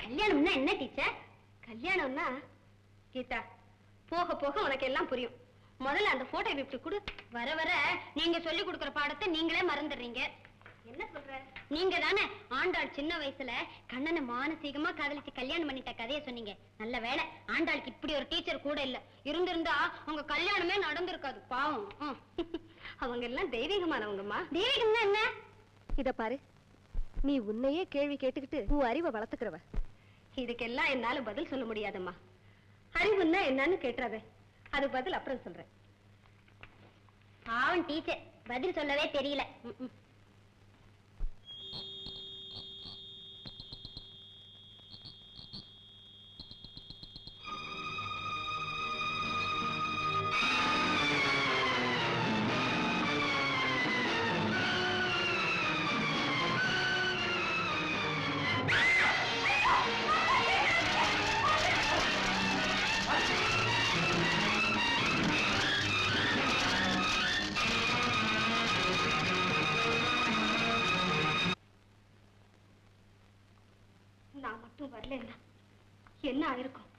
கல்யாணம்னா என்ன டீச்சர்? கல்யாணம்னா கீதா, போக போக உனக்கு எல்லாம் புரியும். முதல்ல அந்த போட்டோ இப்படி கொடு. வர வர நீங்க சொல்லி கொடுக்கிற பாடத்தை நீங்களே மறந்துடுறீங்க. என்ன சொல்ற? நீங்க தானே ஆண்டாள் சின்ன வயசுல கண்ணனை மானசீகமா காதலிச்சு கல்யாணம் பண்ணிட்ட கதையை சொன்னீங்க. நல்ல வேளை ஆண்டாளுக்கு இப்படி ஒரு டீச்சர் கூட இல்ல. இருந்திருந்தா உங்க கல்யாணமே நடந்திருக்காது. பாவம். அவங்க எல்லாம் தெய்வீகமானவங்கம்மா. தெய்வீகம்னா என்ன? இத பாரு, நீ உன்னையே கேள்வி கேட்டுக்கிட்டு உன் அறிவை வளர்த்துக்கிறவ. இதுக்கெல்லாம் என்னால பதில் சொல்ல முடியாதம்மா. அறிவுன்னா என்னன்னு கேட்டாத, அது பதில் அப்புறம் சொல்றேன். பாவம் டீச்சர், பதில் சொல்லவே தெரியல. என்ன ஆயிருக்கும்?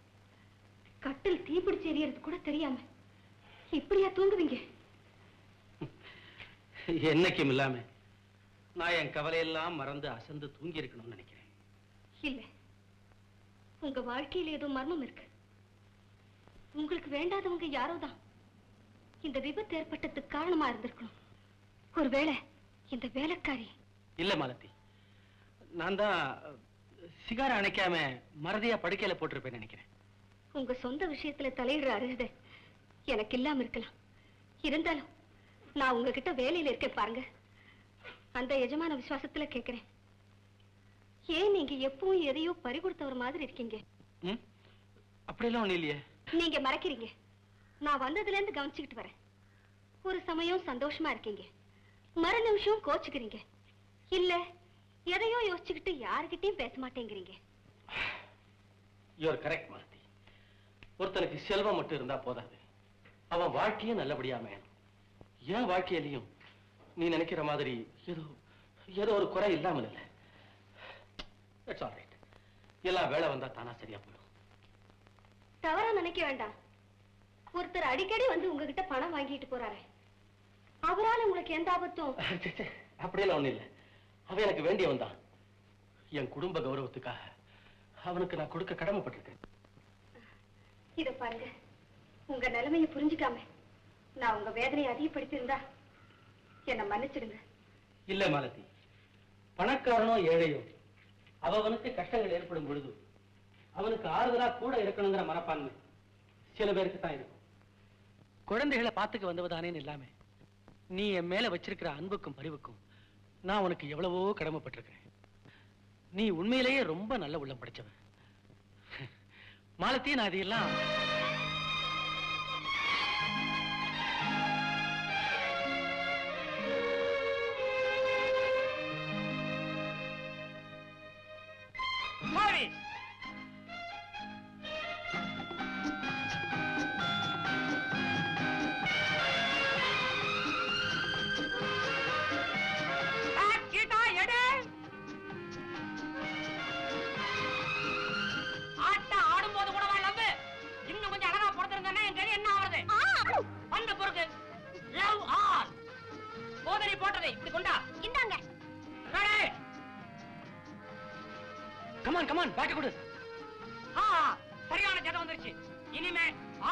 கட்டில் தீப்பிடிச்சு எரியறது கூட தெரியாம இப்படியா தூங்குவீங்க? என்னைக்கும் இல்லாம நான் என் கவலையெல்லாம் மறந்து அசந்து தூங்கி இருக்கணும்னு நினைக்கிறேன். இல்ல, உங்க வாழ்க்கையில ஏதோ மர்மம் இருக்கு. உங்களுக்கு வேண்டாதவங்க யாரோதான் இந்த விபத்து ஏற்பட்டதுக்கு காரணமா இருந்திருக்கணும். ஒருவேளை இந்த வேலைக்காரி. இல்ல மாலதி, நான் தான் சிகார அணைக்காம மறதியா படுக்கையில போட்டிருப்பேன்னு நினைக்கிறேன். உங்க சொந்த விஷயத்துல தலையிடுற அருகதை எனக்கு இல்லாம இருக்கலாம். இருந்தாலும் நான் உங்ககிட்ட வேலையில இருக்கேன் பாருங்க, அந்த எஜமான விசுவாசத்துல கேக்குறேன். ஏன் நீங்க எப்பவும் எதையோ பறி கொடுத்தவர் மாதிரி இருக்கீங்க? அப்படியெல்லாம் ஒண்ணு இல்லையே. நீங்க மறக்கிறீங்க. நான் வந்ததுல இருந்து கவனிச்சுக்கிட்டு வரேன். ஒரு சமயம் சந்தோஷமா இருக்கீங்க, மறு நிமிஷம் கோச்சுக்கிறீங்க. இல்ல எதையோ யோசிச்சுக்கிட்டு யாருக்கிட்டையும் பேச மாட்டேங்கிறீங்க. You are correct Malathi. ஒருத்தனுக்கு செல்வம் மட்டும் இருந்தா போதாது, அவன் வாழ்க்கையும் நல்லபடியா அமையணும். என் வாழ்க்கையிலையும் நீ நினைக்கிற மாதிரி ஏதோ ஒரு குறை இல்லாமல் இல்லை. It's all right. எல்லாம் வேலை வந்தா தானா சரியா போயிடும். தவறா நினைக்க வேண்டாம். ஒருத்தர் அடிக்கடி வந்து உங்ககிட்ட பணம் வாங்கிட்டு போறாரு, அவரால் உங்களுக்கு எந்த ஆபத்தும்? அப்படியெல்லாம் ஒண்ணு இல்லை. அவன் எனக்கு வேண்டியவன் தான். என் குடும்ப கௌரவத்துக்காக அவனுக்கு நான் கொடுக்க கடமைப்பட்டிருக்கேன். இத பாருங்க, உங்க நிலைமையை புரிஞ்சுக்காம நான் உங்க வேதனையை அதிகப்படுத்தியிருந்தா என்ன மன்னிச்சிடுங்க. இல்ல மாலதி, பணக்காரனோ ஏழையோ அவனுக்கு கஷ்டங்கள் ஏற்படும் பொழுது அவனுக்கு ஆறுதலா கூட இருக்கணுங்கிற மனப்பான்மை சில பேருக்கு தான் இருக்கும். குழந்தைகளை பார்த்துக்க வந்தவதானேன்னு இல்லாம நீ என் மேல வச்சிருக்கிற அன்புக்கும் பரிவுக்கும் நான் உனக்கு எவ்வளவோ கடமைப்பட்டிருக்கிறேன். நீ உண்மையிலேயே ரொம்ப நல்ல உள்ளம் படைச்சவன் மாலதி. நான் அதையெல்லாம்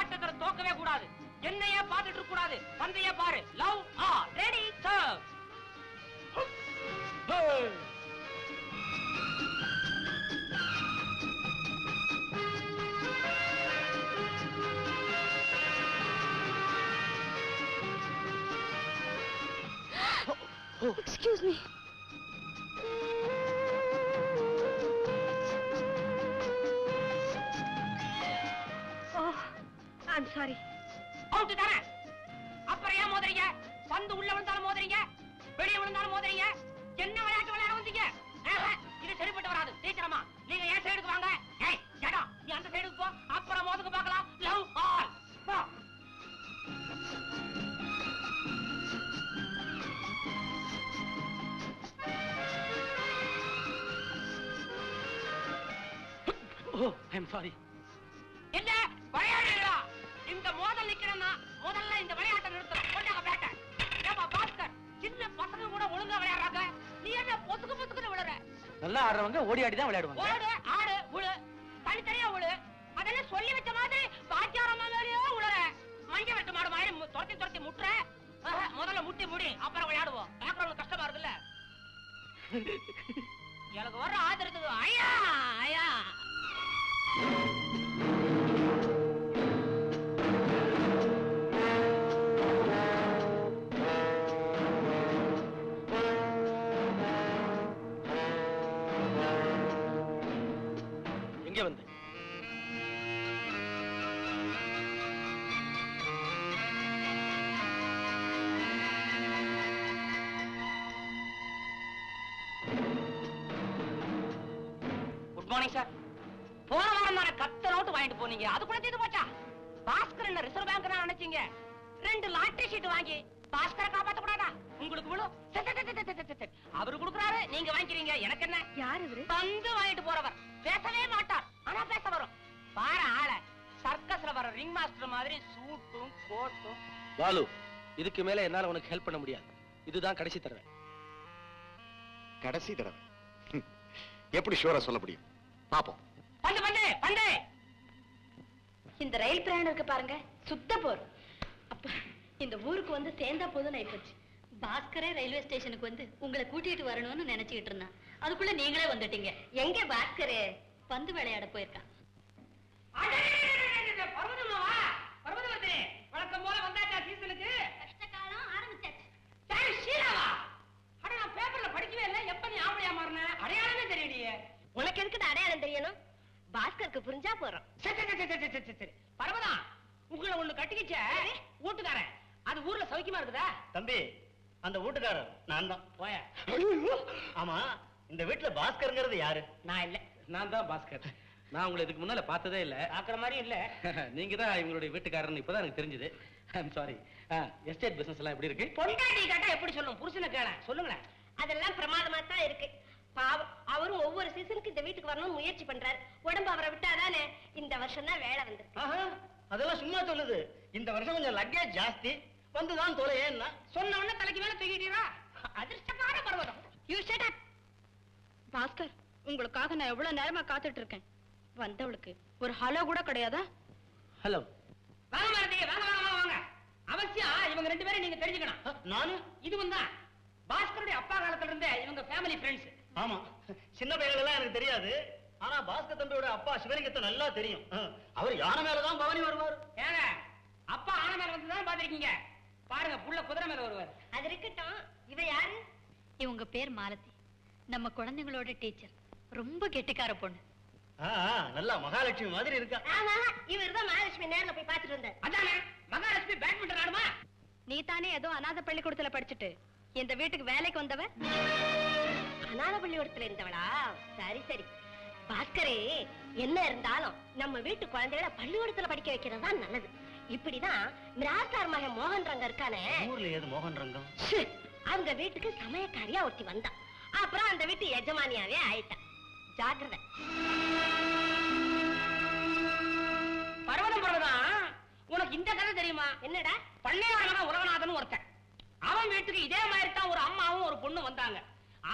ஆட்டத்துல தோக்கவே கூடாது. என்னையே பார்த்துட்டு இருக்க கூடாது. பந்தைய பாரு. Love ready serve. Excuse me. Oh, I'm sorry. Out தானே. அப்புறம் ஏன் மோதுறீங்க? பந்து உள்ள விழுந்தாலும் மோதுறீங்க, வெளியே விழுந்தாலும் மோதுறீங்க. என்ன விளையாட்டு விளையாட வந்தீங்க? இது சரிப்பட்டு வராது. டீச்சரம்மா, நீங்க ஏன் சைடுக்கு வாங்க. ஏய் ஜடா, நீ அந்த சைடுக்கு போ. அப்புறம் மோதுக்கு பார்க்கலாம். லவ் ஆல் போ. ஓ, ஐ அம் சாரி. என்ன விளையாடுறீங்களா? இந்த மோதல் நிக்கிறேன்னா முதல்ல இந்த விளையாட்டை நிறுத்தணும். கொண்டாங்க பேட்டை. ஏப்பா பாஸ்கர், சின்ன பசங்க கூட ஒழுங்கா விளையாடுறாங்க. நீ என்ன பொசுக்கு பொசுக்குன்னு விழுற? நல்லா ஆடுறவங்க ஓடி ஆடி தான் விளையாடுவாங்க. ஓடு, ஆடு, விழு, தனித்தனியா விழு. அதெல்லாம் சொல்லி வச்ச மாதிரி பாக்கியாரமா மாதிரியே விழுற. மஞ்ச வெட்டு மாடு மாதிரி துரத்தி துரத்தி முட்டுற. முதல்ல முட்டி முடி, அப்புறம் விளையாடுவோம். பாக்குறவங்களுக்கு கஷ்டமா இருக்குல்ல? எனக்கு வர்ற ஆதரத்துக்கு ஐயா ஐயா. எங்க வந்து குட் மார்னிங் சார். போன வாரம் தானே கத்த நோட்டு வாங்கிட்டு போனீங்க, அது கூட தீர்ந்து போச்சா? பாஸ்கர் என்ன ரிசர்வ் பேங்க் நினைச்சீங்க? 2 லாட்டரி ஷீட் வாங்கி பாஸ்கரை காப்பாத்த கூடாதா? உங்களுக்கு விழு. அவரு கொடுக்குறாரு, நீங்க வாங்கிக்கிறீங்க. எனக்கு என்ன? யார் இவரு? பந்து வாங்கிட்டு போறவர். பேசவே மாட்டார், ஆனா பேச வரும். பாரு ஆள, சர்க்கஸ்ல வர ரிங் மாஸ்டர் மாதிரி சூட்டும் கோட்டும். பாலு, இதுக்கு மேல என்னால உனக்கு ஹெல்ப் பண்ண முடியாது. இதுதான் கடைசி தடவை. கடைசி தடவை எப்படி ஷூரா சொல்ல முடியும்? பாப்போம். பந்து பந்து பந்து. இந்த ரயில் பிரயாணம் இருக்கு பாருங்க, சுத்த போர். அப்ப இந்த ஊருக்கு வந்து சேர்ந்தா போதும் ஆயிப்போச்சு. பாஸ்கரே ரயில்வே ஸ்டேஷனுக்கு வந்து உங்களை கூட்டிட்டு வரணும்னு நினைச்சுக்கிட்டு இருந்தான். அதுக்குள்ள நீங்களே வந்துட்டீங்க. எங்க பாஸ்கரே? பந்து விளையாட போயிருக்கான். பர்வதமாவா? பர்வதவதி, வழக்கம் போல வந்தாச்சா சீசனுக்கு? கஷ்டகாலம் ஆரம்பிச்சாச்சு. சரி, ஷீலாவா? அட, நான் பேப்பர்ல படிக்கவே இல்லை. எப்ப நீ ஆம்பளையா மாறின? அடையாளமே தெரியலையே. உனக்கு எதுக்கு அடையாளம் தெரியணும்? பாஸ்கருக்கு புரிஞ்சா போறோம். சரி. பர்வதா, உங்களை ஒண்ணு கட்டிக்கிச்ச வீட்டுக்காரன், அது ஊர்ல சௌக்கியமா இருக்குதா? தம்பி, அந்த வீட்டுக்காரர் நான் தான். போய. ஆமா, இந்த வீட்டுல பாஸ்கர்ங்கிறது யாரு? நான் இல்ல. நான் தான் பாஸ்கர். நான் உங்களை இதுக்கு முன்னால பார்த்ததே இல்ல. பாக்குற மாதிரி இல்ல. நீங்க தான் இவங்களுடைய வீட்டுக்காரன்னு இப்பதான் எனக்கு தெரிஞ்சது. I'm sorry. எஸ்டேட் பிசினஸ் எல்லாம் எப்படி இருக்கு? பொண்டாட்டி கேட்டா எப்படி சொல்லும்? புருஷனை கேள சொல்லுங்களேன். அதெல்லாம் பிரமாதமா தான் இருக்கு. பாவம், அவரும் ஒவ்வொரு சீசனுக்கு இந்த வீட்டுக்கு வரணும்னு முயற்சி பண்றாரு. உடம்பு அவரை விட்டாதானே இந்த வருஷம் தான் வேலை வந்திருக்கு. ஆஹா, அதெல்லாம் சும்மா சொல்லுது. இந்த வருஷம் கொஞ்சம் லக்கேஜ் ஜாஸ்தி, வந்துதான் தொலையேன்னா. சொன்ன உடனே தலைக்கு மேல தூக்கிட்டீரா? அதிர்ஷ்டமான Parvatham. You shut up. Bhaskar, உங்களுக்காக நான் எவ்வளவு நேரமா காத்துட்டு இருக்கேன். வந்தவளுக்கு ஒரு ஹலோ கூட கிடையாதா? ஹலோ. வாங்க மாரதி, வாங்க வாங்க வாங்க வாங்க. அவசியம் இவங்க 2 பேரும் நீங்க தெரிஞ்சுக்கணும். நானு? இதுவும் தான் பாஸ்கருடைய அப்பா காலத்துல இருந்தே இவங்க ஃபேமிலி ஃப்ரெண்ட்ஸ். ஆமா, சின்ன பையன்கள் எல்லாம் எனக்கு தெரியாது. ஆனா பாஸ்கர் தம்பியோட அப்பா சிவலிங்கத்தை நல்லா தெரியும். அவர் யானை மேலதான் பவனி வருவார். ஏங்க, அப்பா ஆன மேல வந்து தான் பாத்திருக்கீங்க. பாருங்க, புள்ள குதிரை மேல வருவார். அது இருக்கட்டும், இவ யாரு? இவங்க பேர் மாலதி, நம்ம குழந்தைங்களோட டீச்சர். ரொம்ப கெட்டிக்கார பொண்ணு. நல்லா மகாலட்சுமி மாதிரி இருக்கா. ஆமா, இவர்தான் மகாலட்சுமி நேர்ல போய் பாத்துட்டு வந்தார். அதானே, மகாலட்சுமி பேட்மிண்டன் ஆடுமா? நீ தானே ஏதோ அநாத பள்ளிக்கூடத்துல படிச்சுட்டு இந்த வீட்டுக்கு வேலைக்கு வந்தவ? அநாத பள்ளிக்கூடத்துல இருந்தவளா? சரி சரி. பாஸ்கரே, என்ன இருந்தாலும் நம்ம வீட்டு குழந்தைகளை பள்ளிக்கூடத்துல படிக்க வைக்கிறது தான் நல்லது. இப்படிதான் மிராஸ்தார் மகன் மோகன் ரங்கம் இருக்கானே. ஊர்ல ஏது மோகன் ரங்கம்? அவங்க வீட்டுக்கு சமயக்காரியா ஒருத்தி வந்தா. அப்புறம் அந்த வீட்டு எஜமானியாவே ஆயிட்டா. ஜாக்கிரதை. பர்வதம், உனக்கு இந்த கதை தெரியுமா? என்னடா? பண்ணையாரன் உலகநாதன் ஒருத்தன். அவன் வீட்டுக்கு இதே மாதிரி தான் ஒரு அம்மாவும் ஒரு பொண்ணு வந்தாங்க.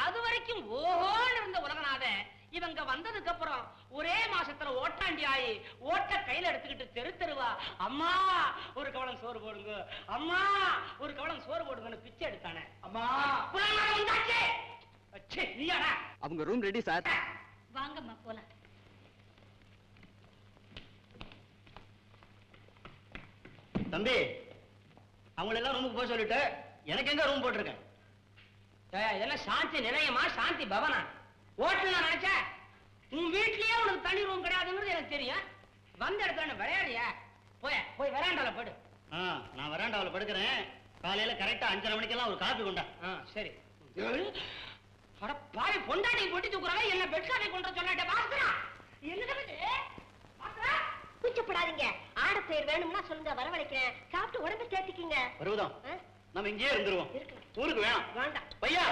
அது வரைக்கும் ஓஹோன்னு இருந்த உலகநாதன் இவங்க வந்ததுக்கு அப்புறம் ஒரே மாசத்துல ஓட்டாண்டி ஆயி ஓட்ட கையில எடுத்துக்கிட்டு தெரு தெருவா அம்மா ஒரு கவளம் சோறு போடுங்க, அம்மா ஒரு கவளம் சோறு போடுங்கன்னு பிச்சை எடுத்தானே. அம்மா வந்தாச்சு. ச்சே, நீயாடா? அவங்க ரூம் ரெடி சார். வாங்கம்மா போலாம். தம்பி, அவங்கள எல்லாம் ரூமுக்கு போக சொல்லிட்டு எனக்கு எங்க ரூம் போட்டிருக்கேன்? இதெல்லாம் சாந்தி நிலையமா சாந்தி பவனா? ஹோட்டல் நினைச்ச உன் வீட்லயே உனக்கு தனி ரூம் கிடையாதுங்கிறது எனக்கு தெரியும். வந்த இடத்துல விளையாடியா? போய் வராண்டால போடு. நான் வராண்டாவில் படுக்கிறேன். காலையில கரெக்டா 5:30 மணிக்கெல்லாம் ஒரு காபி கொண்டா. சரி. பாரு பொண்டாட்டி பொட்டி தூக்குறாங்க, என்ன பெட்ஷாட்டை கொண்டு சொல்லாட்ட பாஸ்கரா. கூச்சப்படாதீங்க. ஆடப்பேர் வேணும்னா சொல்லுங்க, வரவழைக்கிறேன். சாப்பிட்டு உடம்பு சேர்த்துக்கீங்க. வருவதம், நம்ம இங்கேயே இருந்துருவோம். ஊருக்கு வேணாம். வேண்டாம். பையா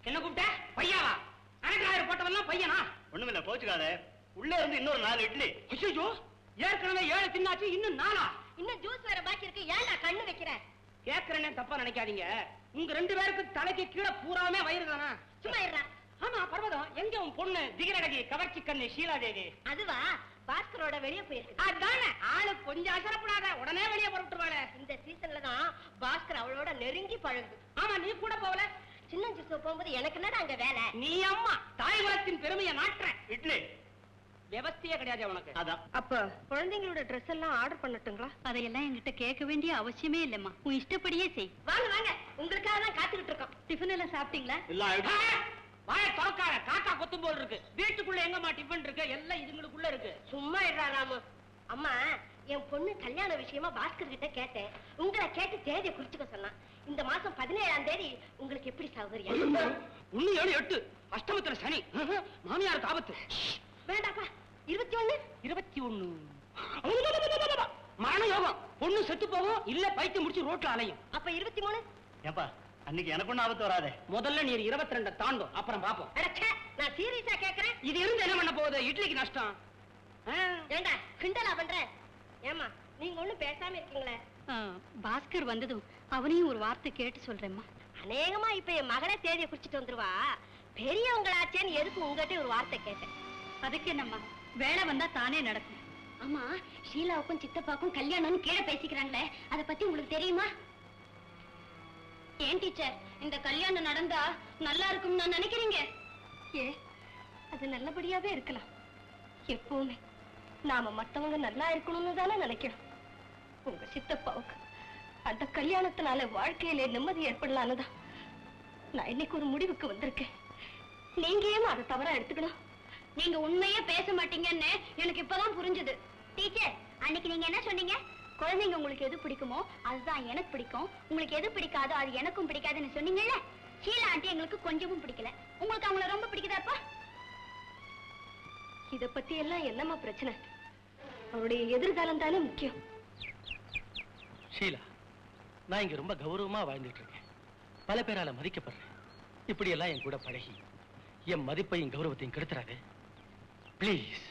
என்ன கூப்பிட்ட? பையாவா? அனக்காயிரம் போட்டவெல்லாம் பையனா? ஒண்ணுமில்ல, போச்சுக்காத. உள்ள இருந்து இன்னொரு 4 இட்லி. ஐயோ, ஏற்கனவே 7 தின்னாச்சு, இன்னும் 4? இன்னும் ஜூஸ் வேற பாக்கி இருக்கு. ஏன்டா கண்ணு வைக்கிறேன்? கேக்குறேன்னு தப்பா நினைக்காதீங்க. உங்க 2 பேருக்கு தலைக்கு கீழே பூராமே வயிறு தானா? சும்மா இருடா. ஆமா பர்வதம், எங்க உன் பொண்ணு திகிரடகி கவர்ச்சி கண்ணு ஷீலாதேவி? அதுவா பாஸ்கரோட வெளியே போயிருக்கு. அதானே, ஆளு கொஞ்சம் அசரப்படாத, உடனே வெளியே புறப்பட்டுருவாளே. இந்த சீசன்ல தான் பாஸ்கர் அவளோட நெருங்கி பழகுது. ஆமா, நீ கூட போகல? சின்ன ஜூஸ் போகும்போது எனக்கு என்னடா அங்க வேலை? நீ அம்மா தாய் குலத்தின் பெருமையை நாட்டுற. இட்லி விவஸ்தையே கிடையாது உனக்கு. அதான். அப்ப குழந்தைங்களோட ட்ரெஸ் எல்லாம் ஆர்டர் பண்ணட்டுங்களா? அதையெல்லாம் என்கிட்ட கேட்க வேண்டிய அவசியமே இல்லம்மா. உன் இஷ்டப்படியே செய். வாங்க வாங்க, உங்களுக்காக தான் காத்துக்கிட்டு இருக்கோம். டிஃபன் எல்லாம் சாப்பிட்டீங்களா? இல்ல, வாய திறக்காத, காக்கா கொத்தும் போல் இருக்கு. வீட்டுக்குள்ள எங்கம்மா டிஃபன் இருக்கு? எல்லாம் இதுங்களுக்குள்ள இருக்கு. சும்மா இருடா ராமு. அம்மா, என் பொண்ணு கல்யாண விஷயமா பாஸ்கர் கிட்ட கேட்டேன். உங்களை கேட்டு தேதியை குறிச்சுக்க சொன்னான். இந்த மாசம் 17ஆம் தேதி உங்களுக்கு எப்படி சௌகரியம்? 1 7 8 அஷ்டமத்துல சனி. மாமியாருக்கு ஆபத்து. வேண்டாப்பா, 21 21 மரண யோகம். பொண்ணு செத்து போகும், இல்ல பைத்தியம் முடிச்சு ரோட்ல அலையும். அப்ப 23? ஏப்பா, அன்னைக்கு எனக்கு ஒண்ணு ஆபத்து வராதே. முதல்ல நீ 22 தாண்டும், அப்புறம் பாப்போம். அடச்சே, நான் சீரியஸா கேக்குறேன். இது இருந்து என்ன பண்ண போகுது? இட்லிக்கு நஷ்டம். ஏண்டா கிண்டலா பண்ற? ஏமா நீங்க ஒண்ணும் பேசாம இருக்கீங்களே? பாஸ்கர் வந்ததும் அவனையும் ஒரு வார்த்தை கேட்டு சொல்றேம்மா. அநேகமா இப்ப என் மகளே தேதியை குறிச்சிட்டு வந்துருவா. பெரியவங்களாச்சேன்னு எதுக்கு உங்ககிட்ட ஒரு வார்த்தை கேட்டேன். அதுக்கு என்னம்மா, வேலை வந்தா தானே நடக்கும். ஆமா, ஷீலாவுக்கும் சித்தப்பாக்கும் கல்யாணம்னு கீழே பேசிக்கிறாங்களே, அத பத்தி உங்களுக்கு தெரியுமா? ஏன் டீச்சர், இந்த கல்யாணம் நடந்தா நல்லா இருக்கும்னு நான் நினைக்கிறீங்க? அது நல்லபடியாவே இருக்கலாம். எப்பவுமே நாம மத்தவங்க நல்லா இருக்கணும்னு தானே நினைக்கிறோம். உங்க சித்தப்பாவுக்கு அந்த கல்யாணத்தினால வாழ்க்கையில நிம்மதி ஏற்படலான்னுதான் நான் இன்னைக்கு ஒரு முடிவுக்கு வந்திருக்கேன். நீங்க ஏமா அதை தவறா எடுத்துக்கணும்? நீங்க உண்மையே பேச மாட்டீங்கன்னு எனக்கு இப்பதான் புரிஞ்சுது. டீச்சர், அன்னைக்கு நீங்க என்ன சொன்னீங்க? குழந்தைங்க உங்களுக்கு எது பிடிக்குமோ அதுதான் எனக்கு பிடிக்கும், உங்களுக்கு எது பிடிக்காதோ அது எனக்கும் பிடிக்காதுன்னு சொன்னீங்கல்ல. ஷீலா ஆண்டி எங்களுக்கு கொஞ்சமும் பிடிக்கல, உங்களுக்கு அவங்கள ரொம்ப பிடிக்குதாப்பா? இத பத்தி எல்லாம் என்னமா பிரச்சனை? அவருடைய எதிர்காலம் தானே முக்கியம். ஷீலா, நான் இங்க ரொம்ப கௌரவமா வாழ்ந்துட்டு இருக்கேன். பல பேரால மதிக்கப்படுறேன். இப்படி எல்லாம் என் கூட பழகி என் மதிப்பையும் கௌரவத்தையும் கெடுத்துறாரு. ப்ளீஸ்.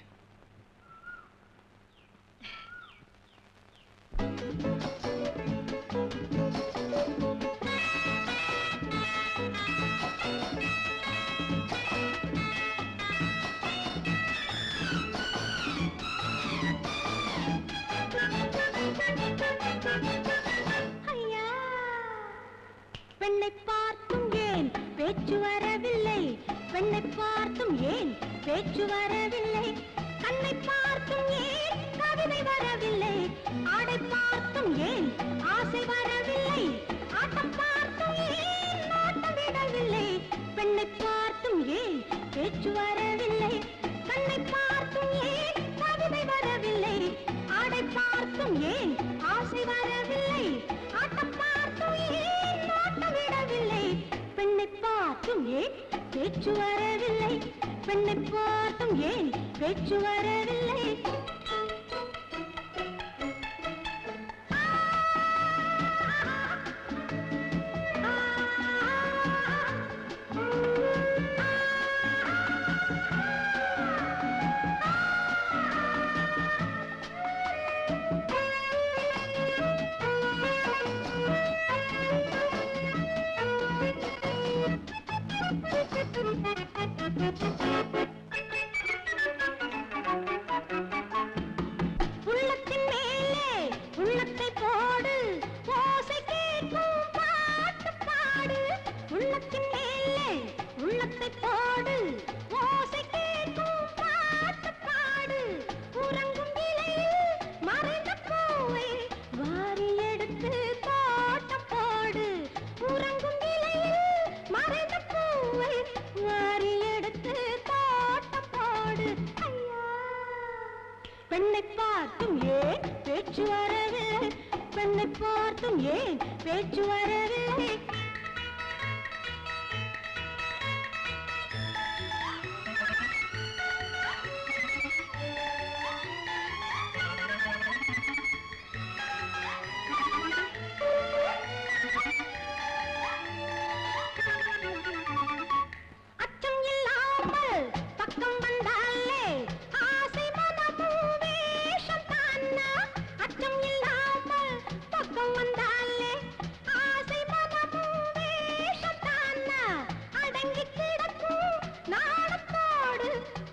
பெண்ணை பார்த்தும் ஏன் பேச்சு வரவில்லை? பெண்ணை பார்த்தும் ஏன் பேச்சு வரவில்லை? கண்ணை பார்த்தும் ஏன் கவிதை வரவில்லை? ஆடை பார்த்தும் ஏன் ஆசை வரவில்லை? ஆட்டம் பார்த்தும் ஏன் நாட்டம் விடவில்லை? பெண்ணை பார்த்தும் ஏன் பேச்சு வரவில்லை? கண்ணை பார்த்தும் ஏன் கவிதை வரவில்லை? ஆடை பார்த்தும் ஏன் ஆசை வரவில்லை? ஆட்டம் பார்த்தும் ஏன் நாட்டம் விடவில்லை? பெண்ணை பார்த்தும் ஏன் பேச்சு வரவில்லை? பெண்ணை பார்த்தும் ஏன் பேச்சு வரவில்லை? பெண்ணை பார்த்தும் ஏன் பேச்சு வரவில்லை பெண்ணை பார்த்தும் ஏன் பேச்சு வரவில்லை அச்சம் இல்லாமல் பக்கம் வந்தாலே ஆசை மனமும் வேஷம் தானா அச்சம் இல்லாமல் பக்கம் வந்தாலே ஆசை மனமும் வேஷம் தானா அடங்கி கிடக்கும் நாடத்தோடு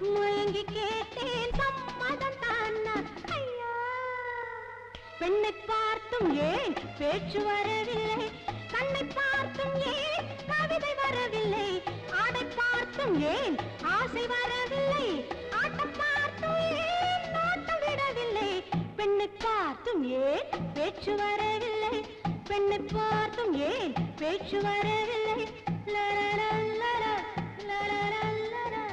முயங்கி கேட்டேன் சம்மதம் தானா ஐயா பெண்ணை பார்த்தும் ஏன் பேச்சு வரவில்லை கண்ணை பார்த்தும் ஏன் கவிதை வரவில்லை ஆடை பார்த்தும் ஏன் ஆசை வரவில்லை ஆட்டம் பார்த்தும் ஏன் நோட்டம் விடவில்லை பெண்ணை பார்த்தும் ஏன் பேச்சு வரவில்லை பெண்ணை பார்த்தும் ஏன் பேச்சு வரவில்லை லரரா, லரா, லரரா, லரா.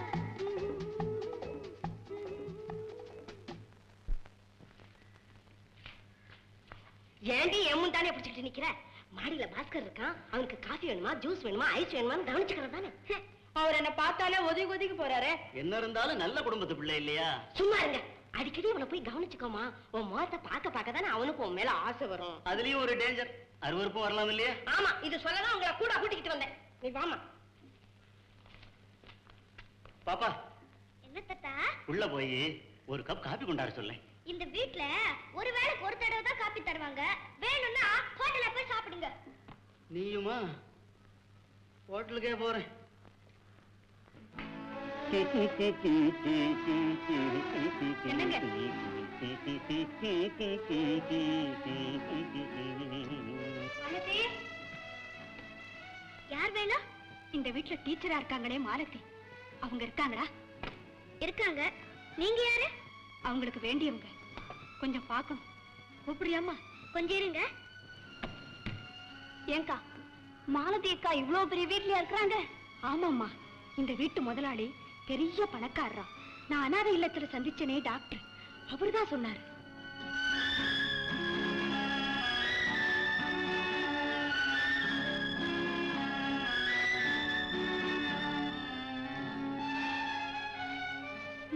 ஏண்டி எம்மன் தானே பிடிச்சிட்டு நிக்கிற மாடியில பாஸ்கர் இருக்கான் அவனுக்கு காஃபி வேணுமா ஜூஸ் வேணுமா ஐஸ் வேணுமான்னு கவனிச்சுக்கிறது தானே அவர் என்ன பார்த்தாலே ஒதுக்கி ஒதுக்கி போறாரு என்ன இருந்தாலும் நல்ல குடும்பத்து பிள்ளை இல்லையா? சும்மா இருங்க அடிக்கடி அவனை போய் கவனிச்சுக்கோமா உன் முகத்தை பார்க்க தானே அவனுக்கு உன் மேல ஆசை வரும் அதுலயும் ஒரு டேஞ்சர் அருவருப்பும் வரலாம் இல்லையா? ஆமா இது சொல்லதான் உங்களை கூட கூட்டிக்கிட்டு வந்தேன் நீ வாமா பாப்பா என்ன தாத்தா உள்ள போய் ஒரு கப் காபி கொண்டாட சொல்ல. இந்த வீட்ல ஒரு வேளைக்கு ஒரு தடவை தான் காப்பி தருவாங்க வேணும்னா ஹோட்டல்ல போய் சாப்பிடுங்க நீயுமா? ஹோட்டலுக்கே போறேன். என்னங்க? யார் வேணும்? இந்த வீட்ல டீச்சரா இருக்காங்களே மாலதி அவங்க இருக்காங்களா? இருக்காங்க. நீங்க யாரு? அவங்களுக்கு வேண்டியவங்க கொஞ்சம் பார்க்கணும். கூப்பிடுறியாமா? கொஞ்சம் இருங்க. ஏங்கா மாலதி அக்கா இவ்வளவு பெரிய வீட்லயா இருக்கிறாங்க? ஆமாம்மா இந்த வீட்டு முதலாளி பெரிய பணக்காரரா. நான் அனாதை இல்லத்துல சந்திச்சனே டாக்டர் அவர்தான் சொன்னாரு.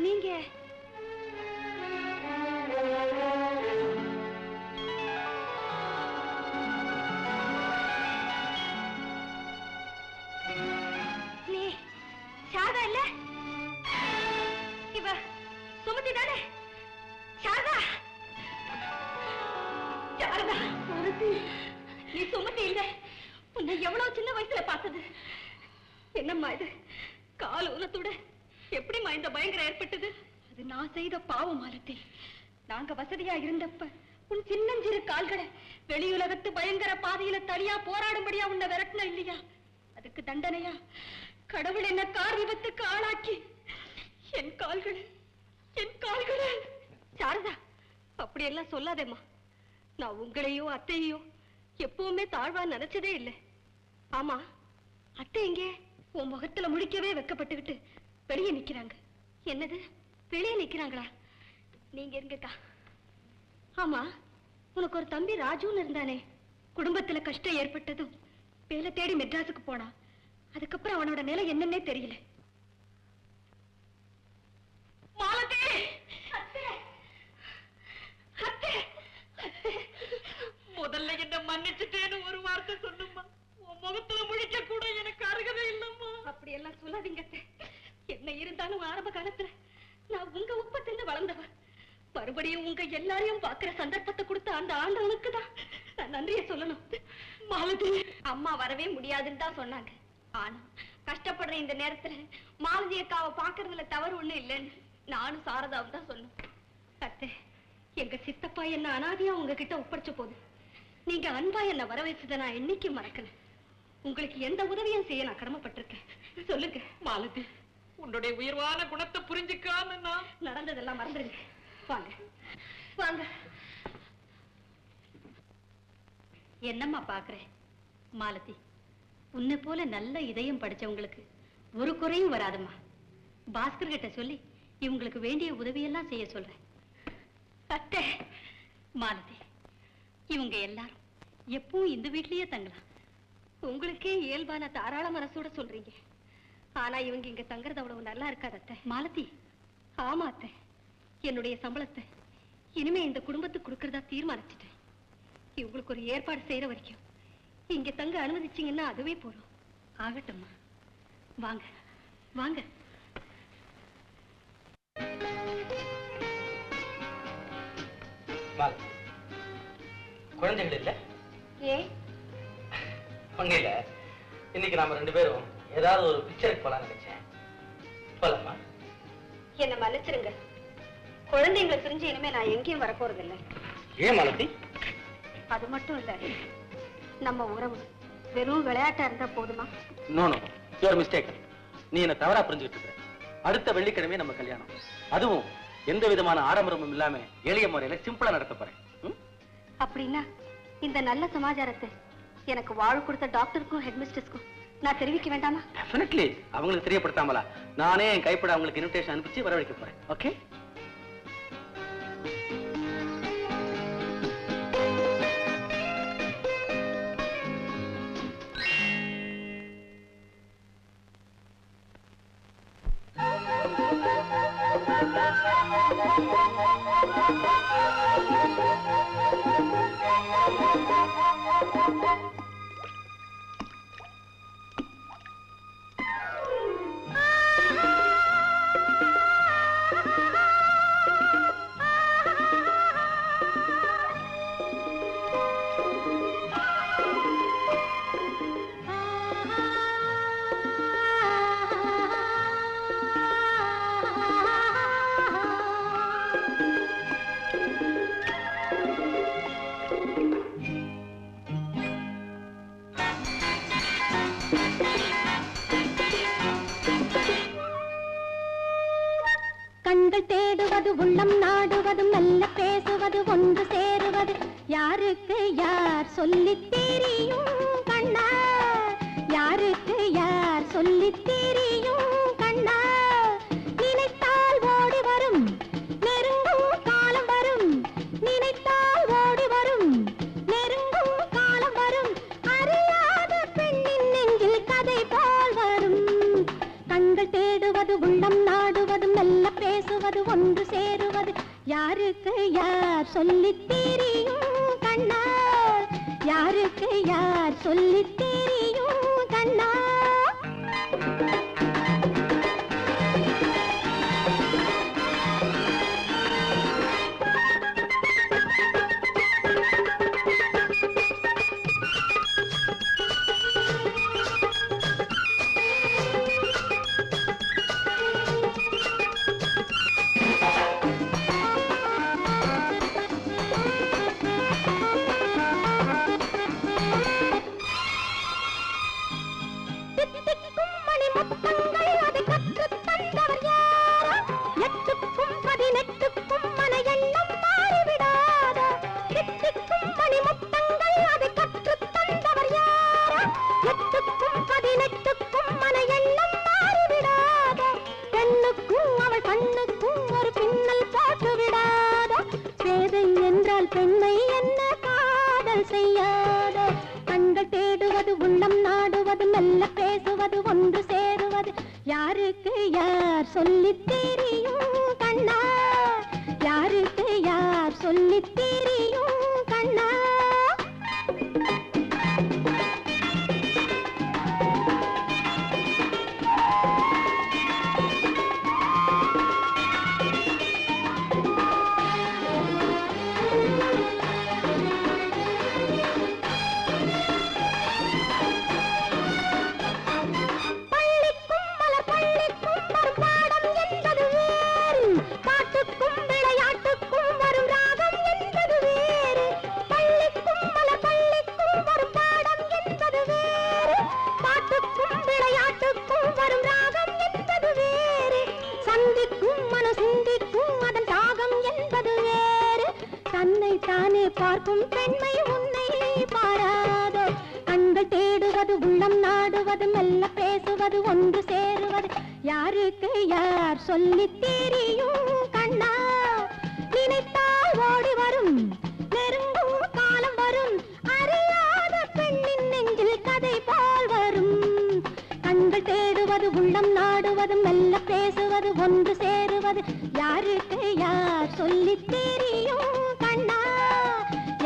நீங்க நீ சாரதா இல்ல? இவ சுமதி தானே? சாரதா சாரதா நீ சுமதி இல்ல? உன்னை எவ்வளவு சின்ன வயசுல பார்த்தது. என்னம்மா இது கால் ஊனத்தோட எப்படிமா இந்த பயங்கரம் ஏற்பட்டது? அது நான் செய்த பாவம் மாலதி. நாங்க வசதியா இருந்தப்ப உன் சின்னஞ்சிறு கால்களை வெளியுலகத்து பயங்கர பாதையில தனியா போராடும்படியா உன்னை விரட்டின இல்லையா? அதுக்கு தண்டனையா கடவுள் என்ன கார் விபத்துக்கு ஆளாக்கி என் கால்கள் சாரதா அப்படியெல்லாம் சொல்லாதேம்மா. நான் உங்களையோ அத்தையோ எப்பவுமே தாழ்வா நினைச்சதே இல்லை. ஆமா அத்தை எங்கே? உன் முகத்துல முடிக்கவே வெக்கப்பட்டுக்கிட்டு வெளியே நிக்கிறாங்க. என்னது வெளியே நிக்கிறாங்களா? நீங்க இருங்கக்கா. ஆமா உனக்கு ஒரு தம்பி ராஜுன்னு இருந்தானே, குடும்பத்துல கஷ்டம் ஏற்பட்டதும் வேலை தேடி மெட்ராஸுக்கு போனா. அதுக்கப்புறம் அவனோட நிலை என்னன்னே தெரியல. மாலதி முதல்ல என்ன மன்னிச்சுட்டேன்னு ஒரு வார்த்தை சொல்லுமா. உன் முகத்துல முழிக்க கூட எனக்கு அருகதை இல்லம்மா. அப்படி எல்லாம் சொல்லாதீங்க. என்ன இருந்தாலும் ஆரம்ப காலத்துல நான் உங்க உப்பத்திலிருந்து வளர்ந்தவ. மறுபடியும் உங்க எல்லாரையும் பாக்குற சந்தர்ப்பத்தை கொடுத்த அந்த ஆண்டவனுக்கு தான் நான் நன்றியை சொல்லணும். மாலதி அம்மா வரவே முடியாதுன்னு தான் சொன்னாங்க. ஆனா கஷ்டப்படுற இந்த நேரத்துல மாலதி அக்காவை பாக்குறதுல தவறு ஒண்ணு இல்லைன்னு நானும் சாரதாவும் தான் சொன்னோம். அத்தை எங்க சித்தப்பா என்ன அனாதையா உங்ககிட்ட ஒப்படைச்ச போது நீங்க அன்பா என்ன வர வச்சதை நான் என்னைக்கு மறக்கல. உங்களுக்கு எந்த உதவியும் செய்ய நான் கடமைப்பட்டிருக்கேன். சொல்லுங்க மாலதி. உன்னுடைய உயர்வான குணத்தை புரிஞ்சுக்காம நான் நடந்ததெல்லாம் மறந்துருங்க. வாங்க வாங்க. என்னம்மா பாக்குறேன் மாலதி? உன்னை போல நல்ல இதயம் படிச்சவங்களுக்கு ஒரு குறையும் வராதும்மா. பாஸ்கர் கிட்ட சொல்லி இவங்களுக்கு வேண்டிய உதவியெல்லாம் செய்ய சொல்றேன். அத்தை, மாலதி, இவங்க எல்லாரும் எப்பவும் இந்த வீட்லயே தங்கலாம். உங்களுக்கே இயல்பான தாராள மனசோட சொல்றீங்க. ஆனா இவங்க இங்க தங்குறது அவ்வளவு நல்லா இருக்காது அத்தை. மாலதி, ஆமா அத்தை, என்னுடைய சம்பளத்தை இனிமே இந்த குடும்பத்துக்கு கொடுக்கறதா தீர்மானிச்சுட்டேன். இவங்களுக்கு ஒரு ஏற்பாடு செய்யற வரைக்கும் இங்க தங்க அனுமதிச்சீங்கன்னா அதுவே போதும். ஆகட்டும்மா, வாங்க வாங்க. குழந்தைகள் இல்ல? ஏன்? ஒண்ணு இல்ல, இன்னைக்கு நாம 2 பேரும் ஏதாவது ஒரு பிக்சருக்கு போலாம் நினைச்சேன். போலாமா? என்ன மன்னிச்சிருங்க, குழந்தைங்களை பிரிஞ்சு இனிமே நான் எங்கேயும் வரப்போறது இல்லை. ஏன் மாலதி? அது மட்டும் இல்ல, நம்ம உறவு வெறும் விளையாட்டா இருந்தா போதுமா? No no, you are mistake. நீ என்ன தவறா புரிஞ்சுக்கிட்டு இருக்க. அடுத்த வெள்ளிக்கிழமை நம்ம கல்யாணம், அதுவும் எந்த விதமான ஆடம்பரமும் இல்லாம எளிய முறையில சிம்பிளா நடத்த போறேன். அப்படின்னா இந்த நல்ல சமாச்சாரத்தை எனக்கு வாழ் கொடுத்த டாக்டருக்கும் ஹெட்மிஸ்டர்ஸ்க்கும் நான் தெரிவிக்க வேண்டாமா? டெஃபினெட்லி. அவங்களுக்கு தெரியப்படுத்தாமலா நானே என் கைப்பட அவங்களுக்கு இன்விடேஷன் அனுப்பிச்சு வரவழைக்க போறேன். ஓகே? கண்கள் தேடுவது, உள்ளம் நாடுவதும், நல்ல பேசுவது, ஒன்று சேருவது, யாருக்கு யார் சொல்லித் தெரியும் கண்ணா? யாருக்கு யார் சொல்லித் தெரியும் கண்ணா? நினைத்தால் ஓடி வரும், நெருங்கும் காலம் வரும். நினைத்தால் ஓடி வரும், நெருங்கும் காலம் வரும். அறியாத பெண்ணின் நெஞ்சில் கதை போல் வரும். கண்கள் தேடுவது, உள்ளம் நாடுவதும், நல்ல பேசுவது, ஒன்று சேருவது, யாருக்கு யார் சொல்லித் தெரியும் கண்ணா? யாருக்கு யார் சொல்லித் தெரியும் கண்ணா? யாருக்கு யார் சொல்லித் தெரியும் கண்ணா? நினைத்தால் ஒன்று சேருவது யாருக்கு யார் சொல்லித் தெரியும் கண்ணா,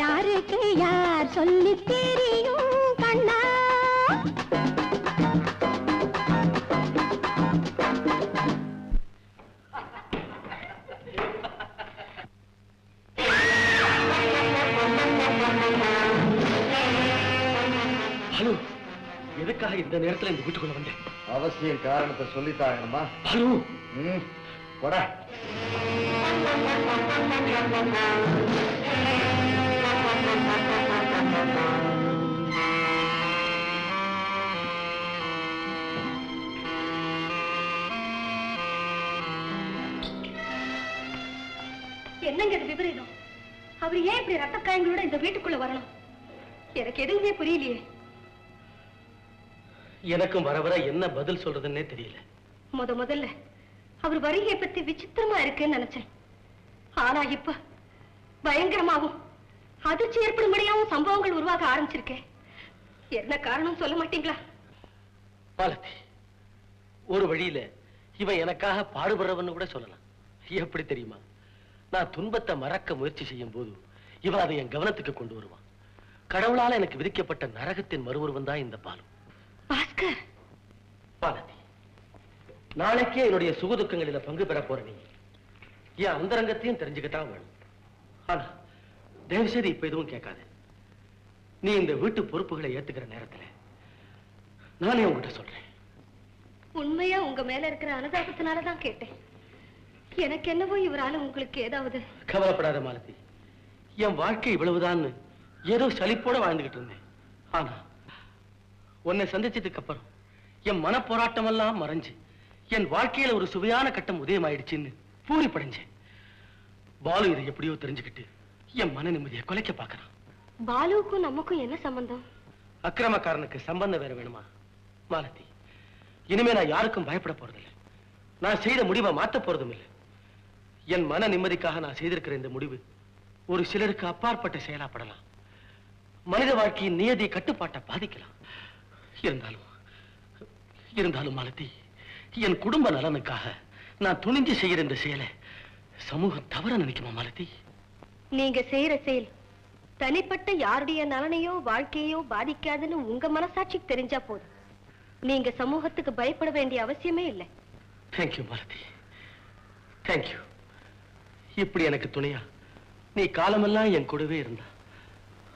யாருக்கு யார் சொல்லித் தெரியும் கண்ணா. ஹலோ, எதுக்காக இந்த நேரத்துல இந்த வீட்டுக்குள்ள வந்தேன்? அவசியம் காரணத்தை சொல்லித்தாங்கம்மா. ஹலோ, போடா. என்னங்க இது விபரீதம்? அவர் ஏன் இப்படி ரத்த காயங்களோட இந்த வீட்டுக்குள்ள வரணும்? எனக்கு எதுவுமே புரியலையே. எனக்கும் வர வர என்ன பதில் சொல்றதுன்னே தெரியல. முதல்ல அவர் வருகையை பத்தி விசித்திரமா இருக்குன்னு நினைச்சேன். ஆனா இப்ப பயங்கரமாவும் அதிர்ச்சி ஏற்படும்படியாவும் சம்பவங்கள் உருவாக ஆரம்பிச்சிருக்கேன். என்ன காரணம் சொல்ல மாட்டீங்களா? பாலத்தி, ஒரு வழியில இவன் எனக்காக பாடுபடுறவன்னு கூட சொல்லலாம். எப்படி தெரியுமா? நான் துன்பத்தை மறக்க முயற்சி செய்யும் போது இவன் அதை என் கவனத்துக்கு கொண்டு வருவான். கடவுளால எனக்கு விதிக்கப்பட்ட நரகத்தின் மறுவுருவம் தான் இந்த பாலு. பாஸ்கர், பாலத்தி, நாளைக்கே என்னுடைய சுகதுக்கங்களில பங்கு பெற போற நீ என் அந்தரங்கத்தையும் தெரிஞ்சுக்கிட்டான் வேணும். ஆனா தயவு செய்து இப்ப எதுவும் கேட்காது. நீ இந்த வீட்டு பொறுப்புகளை ஏத்துக்கிற நேரத்துல நானே உங்ககிட்ட சொல்றேன். உண்மையா உங்க மேல இருக்கிற அனுதாபத்தினாலதான் கேட்டேன். எனக்கு என்னவோ இவரால உங்களுக்கு ஏதாவது. கவலைப்படாத மாலதி, என் வாழ்க்கை இவ்வளவுதான் ஏதோ சலிப்போட வாழ்ந்துகிட்டு இருந்தேன். ஆனா உன்னை சந்திச்சதுக்கு அப்புறம் என் மன போராட்டம் எல்லாம் மறைஞ்சு என் வாழ்க்கையில ஒரு சுவையான கட்டம் உதயமாயிடுச்சுன்னு பூரிப்படைஞ்சேன். பாலு இதை எப்படியோ தெரிஞ்சுக்கிட்டு என் மன நிம்மதியை குலைக்க பாக்குறான். பாலுவுக்கும் நமக்கும் என்ன சம்பந்தம்? அக்கிரமக்காரனுக்கு சம்பந்தம் வேற வேணுமா மாலதி? இனிமே நான் யாருக்கும் பயப்பட போறதில்லை. நான் செய்த முடிவை மாத்த போறதும் இல்லை. என் மன நிம்மதிக்காக நான் செய்திருக்கிற இந்த முடிவு ஒரு சிலருக்கு அப்பாற்பட்ட செயலாப்படலாம். மனித வாழ்க்கையின் நியதி கட்டுப்பாட்டை பாதிக்கலாம். இருந்தாலும் மாலதி, என் குடும்ப நலனுக்காக நான் துணிஞ்சு செய்யற இந்த செயலை சமூகம் தவற நினைக்குமா மாலதி? நீங்க செய்யற செயல் தனிப்பட்ட யாருடைய நலனையோ வாழ்க்கையோ பாதிக்காதுன்னு உங்க மனசாட்சிக்கு தெரிஞ்சா போதும். நீங்க சமூகத்துக்கு பயப்பட வேண்டிய அவசியமே இல்லை. Thank you Malathi, thank you. இப்படி எனக்கு துணையா நீ காலமெல்லாம் என் கூடவே இருந்தா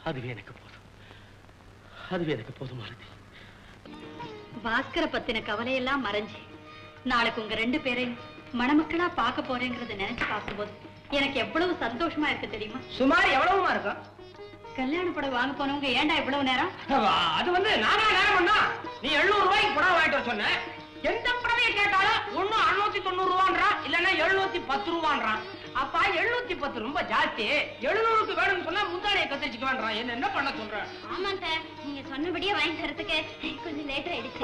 அதுவே எனக்கு போதும். அதுவே எனக்கு போதும் மாலதி. பாஸ்கர பத்தின கவலையெல்லாம் மறைஞ்சு நாளைக்கு உங்க 2 பேரையும் மணமக்களா பார்க்க போறேங்கிறத நினைச்சு பார்க்கும்போது எனக்கு எவ்வளவு சந்தோஷமா இருக்கு தெரியுமா? சுமார் எவ்வளவுமா இருக்கும்? கல்யாண புடவை வாங்க போனவங்க ஏன்டா இவ்வளவு நேரம்? அது நானா நேரம் பண்ணா? நீ 700 ரூபாய்க்கு புடவை வாங்கிட்டு வர சொன்ன. எந்த புடவையை கேட்டாலும் ஒண்ணு 690 ரூபான்றான், இல்லன்னா 710 ரூபான்றான். அப்பா 710 ரொம்ப ஜாஸ்தி. 700க்கு வேணும்னு சொன்னா முந்தானையை கத்திரிச்சுக்க வேண்டாம். என்ன பண்ண சொல்ற? ஆமா சார், நீங்க சொன்னபடியே வாங்கி தரதுக்கு கொஞ்சம் லேட் ஆயிடுச்சு.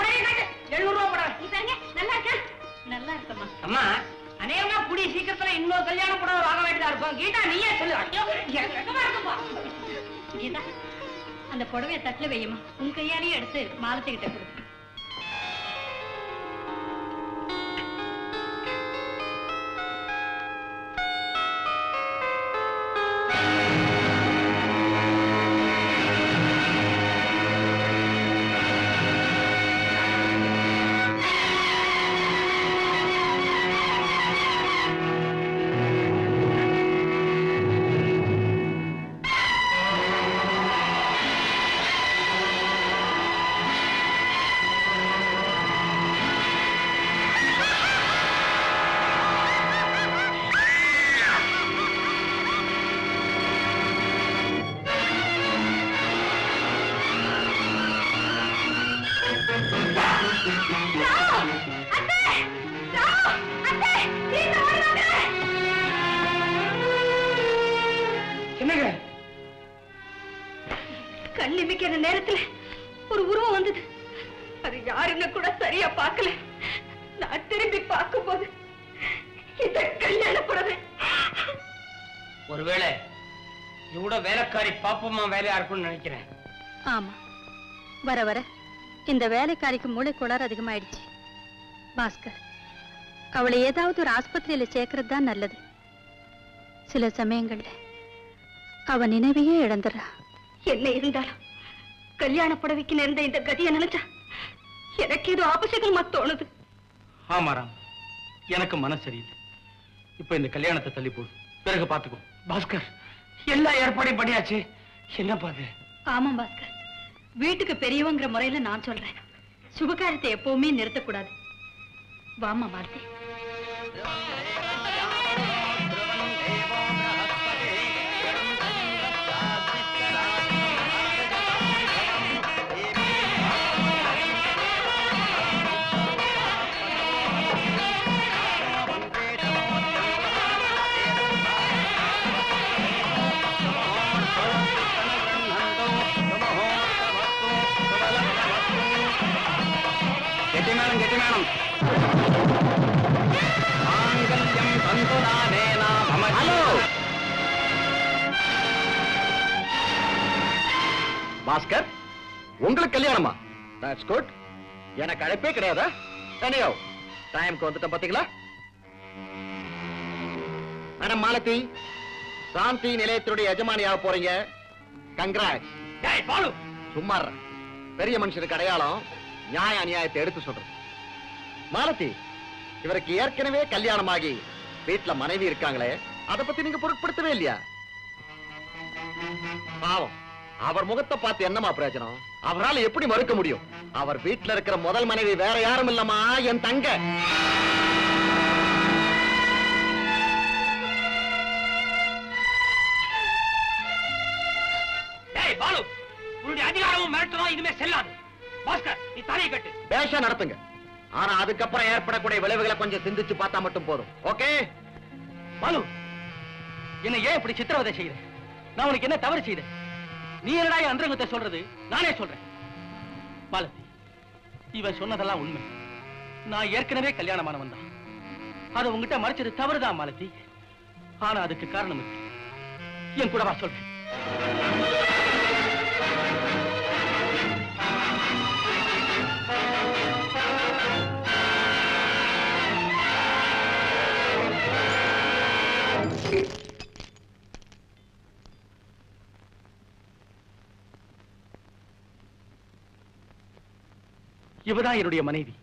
700 ரூபாய் புடவை. நீ பாருங்க, நல்லா இருக்கா? நல்லா இருக்கம்மா. அம்மா, அநேகமா கூடிய சீக்கிரத்துல இன்னொரு கல்யாண புடவை வாங்க வேண்டியதா இருக்கும். கீதா நீயே சொல்லு. ஐயோ, எனக்கு இருக்குப்பா. கீதா, அந்த புடவைய தட்டுல வையுமா. உன் கையாலேயே எடுத்து மாலத்துக்கிட்ட கொடு. கண்ணிமிக்கிற நேரத்துல ஒரு உருவம் வந்தது. அது யாருன்னு கூட சரியா பார்க்கல. நான் திரும்பி பார்க்கும்போது இந்த கல்யாண புடவை. ஒருவேளை இவ்வளவு வேலைக்காரி பாப்பமா வேலையா இருக்கும்னு நினைக்கிறேன். ஆமா, வர வர இந்த வேலைக்காரிக்கு மூளை கோளாறு அதிகமாயிடுச்சு. பாஸ்கர், அவளை ஏதாவது ஒரு ஆஸ்பத்திரியில சேர்க்கறது தான் நல்லது. சில சமயங்கள்ல அவ நினைவையே இழந்துடுறா. என்ன இருந்தாலும் கல்யாண புடவைக்கு நேர்ந்த இந்த கதியை நினைச்சா எனக்கு ஏதோ ஆபசகமா தோணுது. ஆமாராம், எனக்கு மனசு சரியில்லை. இப்ப இந்த கல்யாணத்தை தள்ளி போடு, பிறகு பாத்துக்கோ. பாஸ்கர், எல்லா ஏற்பாடையும் பண்ணியாச்சு. என்ன பாது? ஆமா பாஸ்கர், வீட்டுக்கு பெரியவங்கிற முறையில நான் சொல்றேன், சுபகாரியத்தை எப்பவுமே நிறுத்தக்கூடாது. வாமா மாலதி. கெட்டிமேளம் மாங்கல்யம் தந்துநானேன மம. ஹலோ பாஸ்கர், உங்களுக்கு கல்யாணமா? That's good. எனக்கு அழைப்பே கிடையாதா? anyhow டைம்க்கு வந்துட்டேன் பாத்தீங்களா? மேடம் மாலதி, சாந்தி நிலையத்தினுடைய எஜமானியாக போறீங்க. கங்க்ராட்ஸ். டேய் பாலு, சும்மா இருடா. பெரிய மனுஷனுக்கு அடையாளம் நியாய அநியாயத்தை எடுத்து சொல்றது. மாலதி, இவருக்கு ஏற்கனவே கல்யாணமாகி வீட்டுல மனைவி இருக்காங்களே, அதை பத்தி நீங்க பொருட்படுத்தவே இல்லையா? பாவம், அவர் முகத்தை பார்த்து என்னமா பிரயோஜனம்? அவரால் எப்படி மறுக்க முடியும்? அவர் வீட்டுல இருக்கிற முதல் மனைவி வேற யாரும் இல்லமா, என் தங்க. டேய் பாலு, உன்னுடைய அதிகாரமும் மிரட்டலும் இனிமே செல்லாது. பாஸ்கர், நீ தலையை கட்டு. பேஷா நடத்துங்க, ஆனா அதுக்கப்புறம் ஏற்படக்கூடிய விளைவுகளை கொஞ்சம் சிந்திச்சு பார்த்தா மட்டும் போதும். ஓகே? பாலு, என்ன ஏன் இப்படி சித்திரவதை செய்யற? நான் உனக்கு என்ன தவறு செய்தேன்? நீ என்னடா என் அந்தரங்கத்தை சொல்றது? நானே சொல்றேன். மாலதி, இவன் சொன்னதெல்லாம் உண்மை. நான் ஏற்கனவே கல்யாணமானவன் தான். அதை உங்ககிட்ட மறைச்சது தவறுதான் மாலதி. ஆனா அதுக்கு காரணம் இருக்கு. என் கூட வா சொல்றேன். இவதான் என்னுடைய மனைவி.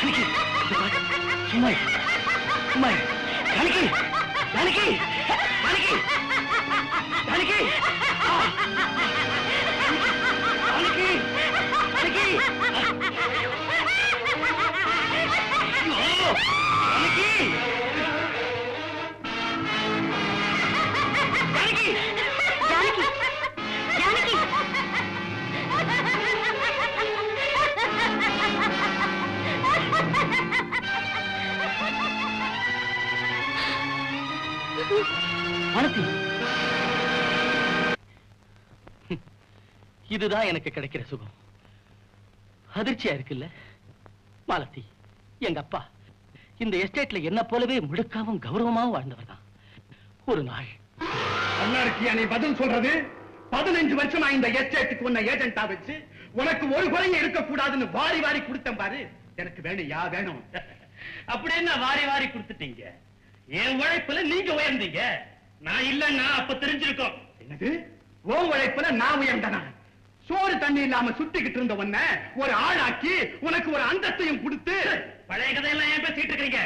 ஜானகி, ஜானகி, ஜானகி, ஜானகி, ஜானகி, ஜானகி, மாலதி, இதுதான் எனக்கு கிடைக்கிற சுகம். அதிர்ச்சியா இருக்குல்ல மாலதி? எங்க அப்பா இந்த எஸ்டேட்ல என்ன போலவே முழுக்காவும் கௌரவமாவும் வாழ்ந்தவர் தான். ஒரு நாள் அண்ணாருக்கியா நீ பதில் சொல்றது? 15 வருஷமா இந்த எஸ்டேட்டுக்கு உன்னை ஏஜென்டா வச்சு உனக்கு ஒரு குறையும் இருக்கக்கூடாதுன்னு வாரி வாரி கொடுத்தேன் பாரு. எனக்கு வேணும், யா வேணும். அப்படி என்ன வாரி வாரி கொடுத்துட்டீங்க? என் உழைப்புல நீங்க உயர்ந்தீங்க, நான் இல்லன்னா அப்ப தெரிஞ்சிருக்கோம். என்னது? உன் உழைப்புல நான் உயர்ந்தனா? சோறு தண்ணி இல்லாம சுத்திக்கிட்டு இருந்த உன்னை ஒரு ஆளாக்கி உனக்கு ஒரு அந்தத்தையும் கொடுத்து பழைய கதையெல்லாம் ஏன் பேசிட்டு இருக்கீங்க?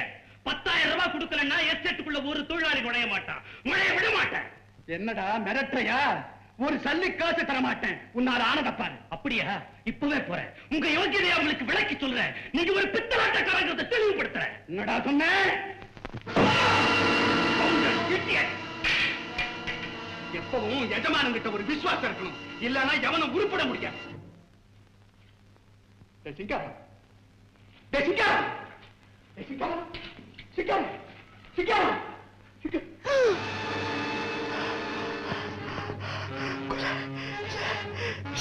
10,000 ரூபாய் கொடுக்கலன்னா எஸ்டேட்டுக்குள்ள ஒரு தொழிலாளி நுழைய மாட்டான், நுழைய விட மாட்டேன். என்னடா மிரட்டையா? ஒரு சல்லி காசு தர மாட்டேன், உன்னால ஆனத பாரு. அப்படியா? இப்பவே போறேன், உங்க யோகியதையை உங்களுக்கு விளக்கி சொல்றேன். நீங்க ஒரு பித்தலாட்டக்காரங்கிறத தெளிவுபடுத்துறேன். என்னடா சொன்ன? எப்பவும் எஜமானங்கிட்ட ஒரு விசுவாசம் இருக்கணும், இல்லன்னா எவனும் உருப்பட முடியாது. சிங்காரம், சிங்காரம், சிங்காரம், சிங்காரம், சிங்காரம்.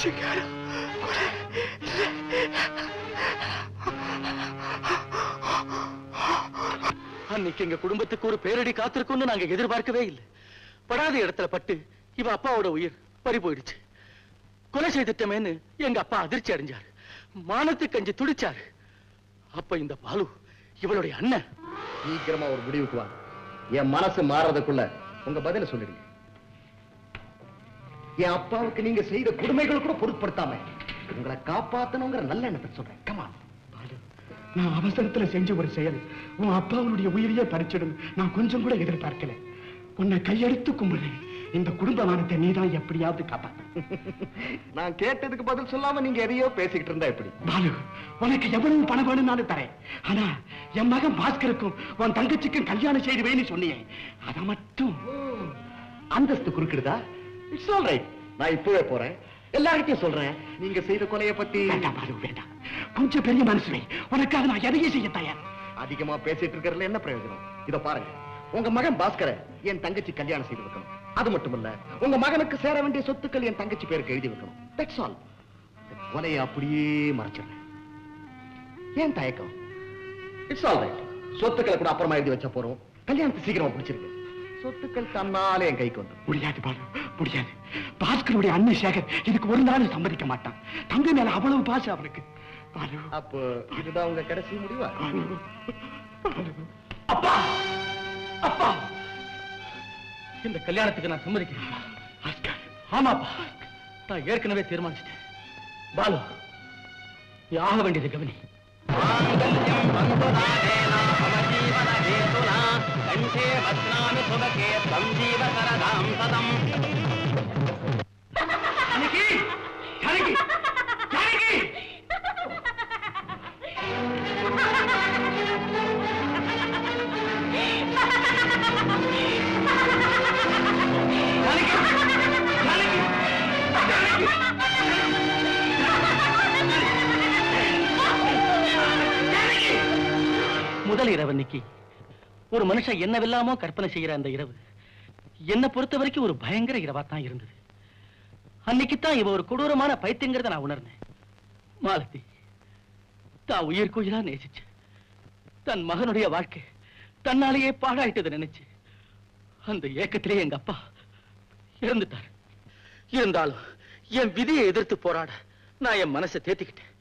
சிங்காரம் அன்னைக்கு எங்க குடும்பத்துக்கு ஒரு பேரடி காத்திருக்கும்னு நாங்க எதிர்பார்க்கவே இல்லை. படாத இடத்துல பட்டு இவ அப்பாவோட உயிர் பறி போயிடுச்சு. கொலை செய்துட்டமேன்னு எங்க அப்பா அதிர்ச்சி அடைஞ்சாரு, மானத்து கஞ்சி துடிச்சாரு. அப்ப இந்த பாலு இவளுடைய அண்ணன். சீக்கிரமா ஒரு முடிவுக்கு வா. என் மனசு மாறதுக்குள்ள உங்க பதில சொல்லிடுங்க. என் அப்பாவுக்கு நீங்க செய்த கொடுமைகள் கூட பொருட்படுத்தாம உங்களை காப்பாத்தணுங்கிற நல்ல எண்ணத்தை சொல்றேன். கமான். நான் அவசரத்துல செஞ்ச ஒரு செயல் உன் அப்பாவுடைய உயிரையே பறிச்சிடும் நான் கொஞ்சம் கூட எதிர்பார்க்கல. உன்னை கையெடுத்து கும்பிடுறேன். இந்த குடும்பமானத்தை நீதான் எப்படியாவது காப்பாத்து. நான் கேட்டதுக்கு பதில் சொல்லாம நீங்க எதையோ பேசிக்கிட்டு இருந்தா எப்படி? பாலு, உனக்கு எவ்வளவு பணம் வேணும்னாலும் தரேன். ஆனா என் மகன் பாஸ்கருக்கும் உன் தங்கச்சிக்கும் கல்யாணம் செய்து வேணும்னு சொன்னீங்க. அத மட்டும் அந்தஸ்து குறுக்கிடுதா? It's all right. நான் இப்பவே போறேன், எல்லார்கிட்டையும் சொல்றேன். நீங்க செய்த கொலையை பத்தி. வேண்டாம் பாலு, வேண்டாம். கொஞ்சம் பெரிய மனசுவை, உனக்காக நான் எதையும் செய்ய தயார். அதிகமா பேசிட்டு இருக்கிறதுல என்ன பிரயோஜனம்? இத பாருங்க, உங்க மகன் பாஸ்கரை என் தங்கச்சி கல்யாணம் செய்து வைக்கணும். அது மட்டுமல்ல, உங்க மகனுக்கு சேர வேண்டிய சொத்துக்கள் என் தங்கச்சி பேருக்கு எழுதி வைக்கணும். That's all. கொலையை அப்படியே மறைச்சிடுறேன். ஏன் தயக்கம்? It's all right. சொத்துக்களை கூட அப்புறமா எழுதி வச்ச போறோம். கல்யாணத்தை சீக்கிரமா பிடிச்சிருக்கு. சொத்துக்கள் தன்னாலே என் கைக்கு வந்து. முடியாது பாலு, முடியாது. பாஸ்கருடைய அண்ணன் சேகர் இதுக்கு ஒரு நாள் சம்மதிக்க மாட்டான். தம்பி மேல அவ்வளவு பாசம் அவனுக்கு. பாலு, அப்போ இதுதான் உங்க கடைசி முடிவா? அப்பா, அப்பா, இந்த கல்யாணத்துக்கு நான் சம்மதிக்கிறேன். ஆமாப்பா, நான் ஏற்கனவே தீர்மானிச்சிட்டேன். பாலு, நீ ஆக வேண்டியது கவனி. முதல் இரவு அன்னைக்கு ஒரு மனுஷன் என்னவெல்லாமோ கற்பனை செய்யற அந்த இரவு என்ன பொறுத்த வரைக்கும் ஒரு பயங்கர இரவா தான் இருந்தது. அன்னைக்குத்தான் இவ ஒரு கொடூரமான பைத்தியங்கிறத நான் உணர்ந்தேன். மாலதி தான் உயிர்க்குயிரா நேசிச்சு தன் மகனுடைய வாழ்க்கை தன்னாலேயே பாழாயிட்டதை நினைச்சு அந்த ஏக்கத்திலே எங்க அப்பா இறந்துட்டார். இருந்தாலும் என் விதியை எதிர்த்து போராட நான் என் மனசை தேத்திக்கிட்டேன்.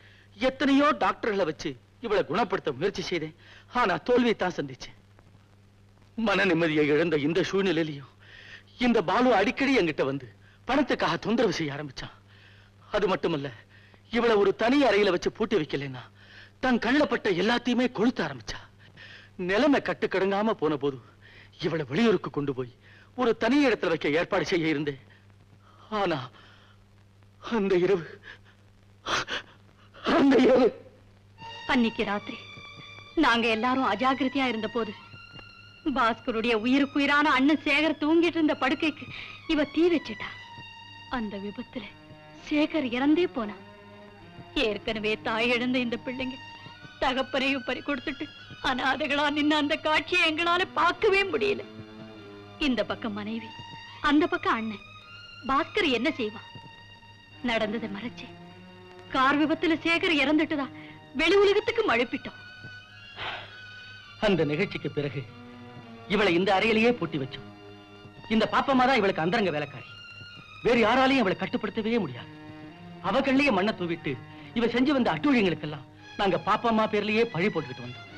எத்தனையோ டாக்டர்களை வச்சு இவளை குணப்படுத்த முயற்சி செய்தேன். ஆனா தோல்வியை தான் சந்திச்சேன். மன நிம்மதியை இழந்த இந்த சூழ்நிலையிலையும் இந்த பாலு அடிக்கடி என்கிட்ட வந்து பணத்துக்காக தொந்தரவு செய்ய ஆரம்பிச்சான். அது மட்டுமல்ல, இவளை ஒரு தனி அறையில வச்சு பூட்டி வைக்கலன்னா தன் கண்ணப்பட்ட எல்லாத்தையுமே கொளுத்த ஆரம்பிச்சா. நிலைமை கட்டுக்கடுங்காம போன போது இவளை வெளியூருக்கு கொண்டு போய் ஒரு தனி இடத்துல வைக்க ஏற்பாடு செய்ய இருந்தேன். ஆனா அந்த இரவு அன்னைக்கு ராத்திரி நாங்க எல்லாரும் அஜாக்கிரதையா இருந்த போது பாஸ்கருடைய உயிருக்குயிரான அண்ணன் சேகர் தூங்கிட்டு இருந்த படுக்கைக்கு இவ தீ வச்சிட்டா. அந்த விபத்துல சேகர் இறந்தே போனான். ஏற்கனவே தாய் இழந்த இந்த பிள்ளைங்க தகப்பனையும் பறி கொடுத்துட்டு அநாதைகளா நின்ன அந்த காட்சியை எங்களால பார்க்கவே முடியல. இந்த பக்கம் மனைவி, அந்த பக்கம் அண்ணன். பாஸ்கர் என்ன செய்வான்? நடந்ததை மறைச்சு கார் விபத்துல சேகர் இறந்துட்டுதான் வெளி உலகத்துக்கு மழுப்பிட்டோம். அந்த நிகழ்ச்சிக்கு பிறகு இவளை இந்த அறையிலேயே பூட்டி வச்சோம். இந்த பாப்பம்மா தான் இவளுக்கு அந்தரங்க வேலைக்காரி. வேறு யாராலையும் இவளை கட்டுப்படுத்தவே முடியாது. அவகள்லயே மண்ணை தூவிட்டு இவ செஞ்சு வந்த அட்டூழியங்களுக்கெல்லாம் நாங்க பாப்பம்மா பேர்லயே பழி போட்டுக்கிட்டு வந்தோம்.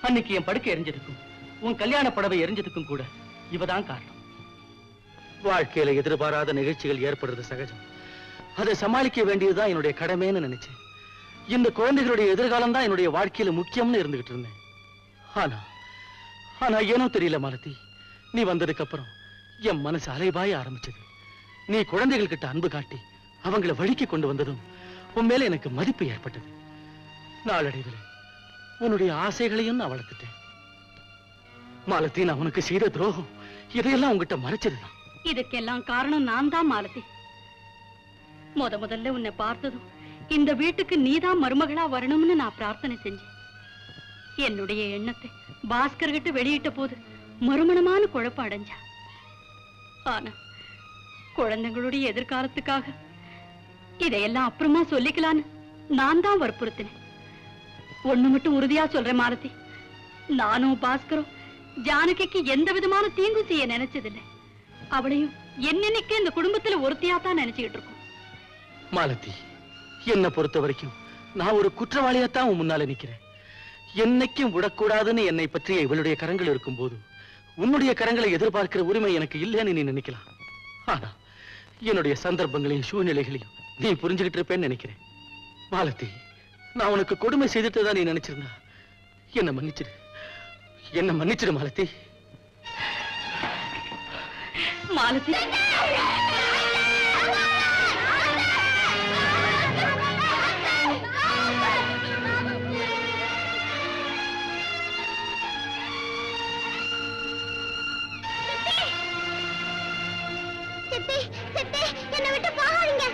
அன்னைக்கு என் படுக்கை எரிஞ்சதுக்கும் உன் கல்யாண புடவை எரிஞ்சதுக்கும் கூட இவதான் காரணம். வாழ்க்கையில எதிர்பாராத நிகழ்ச்சிகள் ஏற்படுறது சகஜம். அதை சமாளிக்க வேண்டியதுதான் என்னுடைய கடமைன்னு நினைச்சேன். இந்த குழந்தைகளுடைய எதிர்காலம் தான் என்னுடைய வாழ்க்கையில முக்கியம்னு இருந்துகிட்டு இருந்தேன். ஆனா ஏனோ தெரியல மாலதி, நீ வந்ததுக்கு அப்புறம் என் மனசு அலைபாய ஆரம்பிச்சது. நீ குழந்தைகள் கிட்ட அன்பு காட்டி அவங்களை வழிக்கு கொண்டு வந்ததும் உன் மேல எனக்கு மதிப்பு ஏற்பட்டது. நாளடைவில் உன்னுடைய ஆசைகளையும் நான் வளர்த்துட்டேன். மாலதி, நான் உனக்கு செய்த துரோகம் இதையெல்லாம் உங்ககிட்ட மறைச்சதுதான். இதுக்கெல்லாம் காரணம் நான் தான் மாலதி. முதல்ல உன்னை பார்த்ததும் இந்த வீட்டுக்கு நீதான் மருமகளா வரணும்னு நான் பிரார்த்தனை செஞ்சேன். என்னுடைய எண்ணத்தை பாஸ்கர் கிட்ட வெளியிட்ட போது மறுமணமான குழப்பம் அடைஞ்சா. ஆனா குழந்தைங்களுடைய எதிர்காலத்துக்காக இதையெல்லாம் அப்புறமா சொல்லிக்கலான்னு நான் தான் வற்புறுத்தினேன். ஒண்ணு மட்டும் உறுதியா சொல்றேன் மாலதி, நானும் பாஸ்கரும் ஜானகிக்கு எந்த விதமான தீங்கு செய்ய நினைச்சதில்லை. அவளையும் என்னன்னைக்கு இந்த குடும்பத்துல ஒருத்தியாத்தான் நினைச்சுக்கிட்டு இருக்கோம். மாலதி, என்னை பொறுத்த வரைக்கும் நான் ஒரு குற்றவாளியாத்தான் உன் முன்னால நிக்கிறேன். என்னைக்கும் விடக்கூடாதுன்னு என்னை பற்றிய இவளுடைய கரங்கள் இருக்கும் போது உன்னுடைய கரங்களை எதிர்பார்க்கிற உரிமை எனக்கு இல்லைன்னு நீ நினைக்கலாம். ஆனா என்னுடைய சந்தர்ப்பங்களையும் சூழ்நிலைகளையும் நீ புரிஞ்சுக்கிட்டு இருப்பேன்னு நினைக்கிறேன். மாலதி, நான் உனக்கு கொடுமை செய்துட்டு தான் நீ நினைச்சிருந்தா என்ன மன்னிச்சிடு, என்ன மன்னிச்சிடு மாலதி. மாலதி, சித்தி சித்தி என்னை விட்டு போகாதீங்க.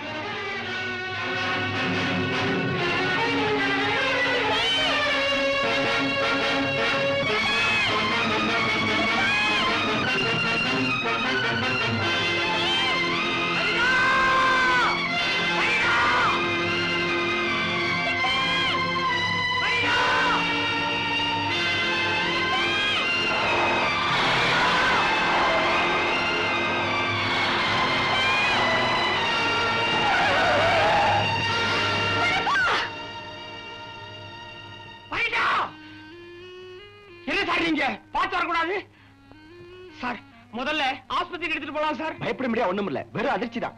சார், முதல்ல ஆஸ்பத்திரிக்கு எடுத்துட்டு போலாம் சார். பயப்பட முடியாது, ஒண்ணும் இல்ல, வெறும் அதிர்ச்சி தான்.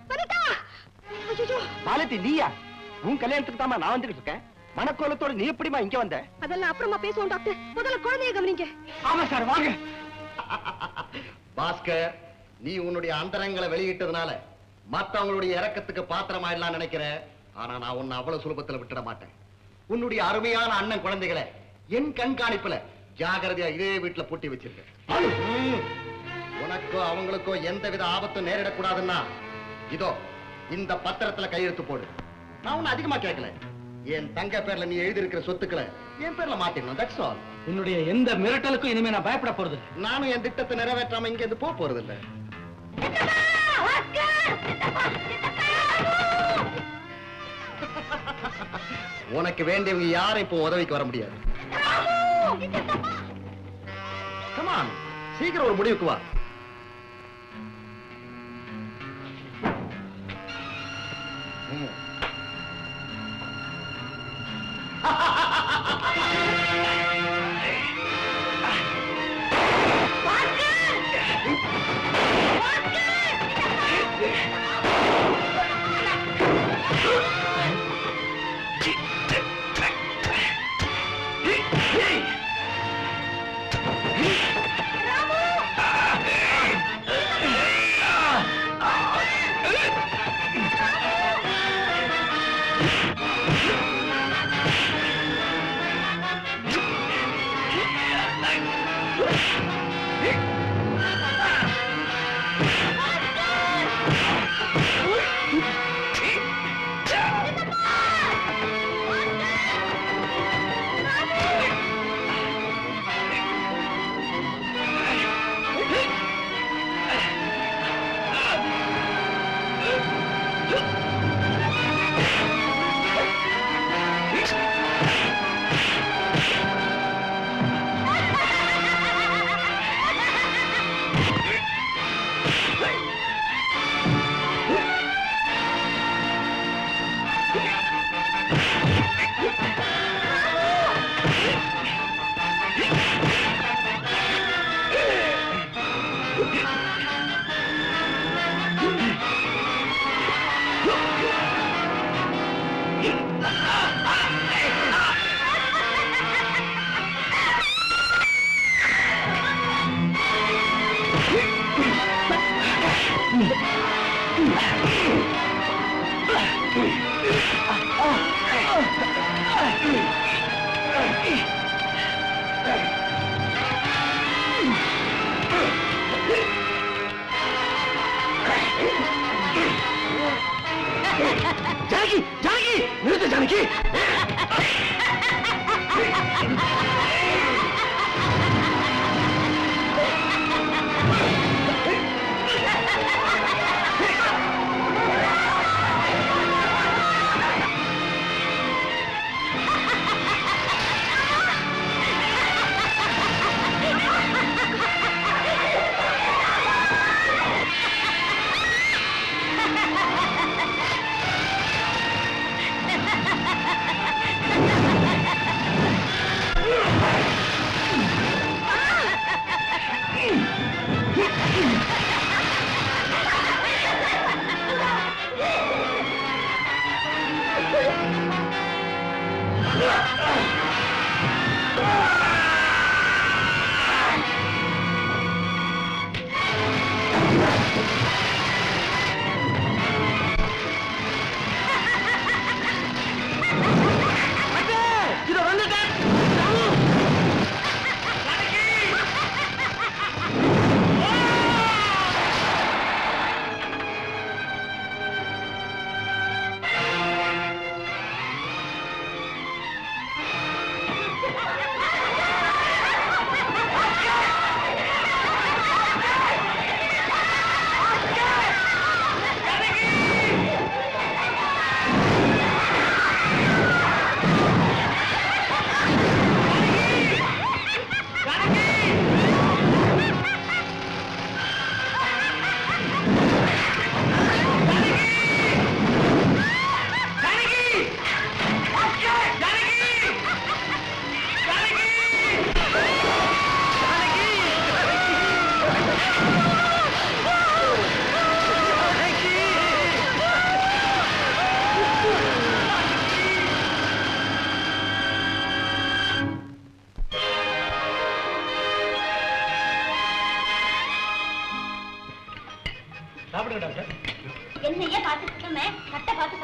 மாலதி, நீயா? உன் கல்யாணத்துக்கு தான் நான் வந்துட்டு இருக்கேன். மனக்கோலத்தோட நீ எப்படிமா இங்க வந்த? அதெல்லாம் அப்புறமா பேசுவோம் டாக்டர், முதல்ல குழந்தைய கவனிங்க. ஆமா சார், வாங்க. பாஸ்கர், நீ உன்னுடைய அந்தரங்களை வெளியிட்டதுனால மத்தவங்களுடைய இறக்கத்துக்கு பாத்திரமாயிடலாம் நினைக்கிற. ஆனா நான் உன்னை அவ்வளவு சுலபத்துல விட்டுட மாட்டேன். உன்னுடைய அருமையான அண்ணன் குழந்தைகளை என் கண்காணிப்புல ஜாகிரதையா இதே வீட்டுல பூட்டி வச்சிருக்கேன். உனக்கோ அவங்களுக்கோ எந்தவித ஆபத்தும் நேரிடக்கூடாதுன்னா இதோ இந்த பத்திரத்துல கையெழுத்து போடு. நான் உன்னை அதிகமா கேட்கல. என் தங்க பேர்ல நீ எழுதி இருக்கிற சொத்துக்களை என் பேர்ல மாத்திடணும். That's all. உன்னுடைய எந்த மிரட்டலுக்கும் இனிமே நான் பயப்பட போறது. நானும் என் திட்டத்தை நிறைவேற்றாம இங்க இருந்து போறது இல்ல. உனக்கு வேண்டியவங்க யாரும் இப்போ உதவிக்கு வர முடியாது. Come on, சீக்கிரம் ஒரு முடிவுக்கு வா. ஜானகி, ஜானகி, நிறுத்து ஜானகி.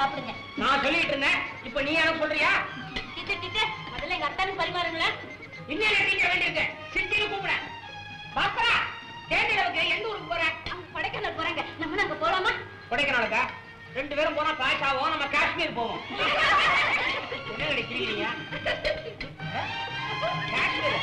சாப்பிடுங்க. நான் சொல்லிட்டு இருந்தேன், இப்ப நீ எனக்கு சொல்றியா? டீச்சர் முதல்ல எங்க அத்தானுக்கு பரிமாறுங்களேன். இன்னும் டீச்சர் வேண்டியிருக்கு, சிட்டின்னு கூப்பிட. பாஸ்கரா, கேண்டிடவுக்கு எந்த ஊருக்கு போற? கொடைக்கானல் போறாங்க. நம்ம அங்க போலாமா? கொடைக்கானலுக்கா? 2 பேரும் போனா காசு ஆகும், நம்ம காஷ்மீர் போவோம். என்ன கிடைக்கிறீங்க? காஷ்மீர்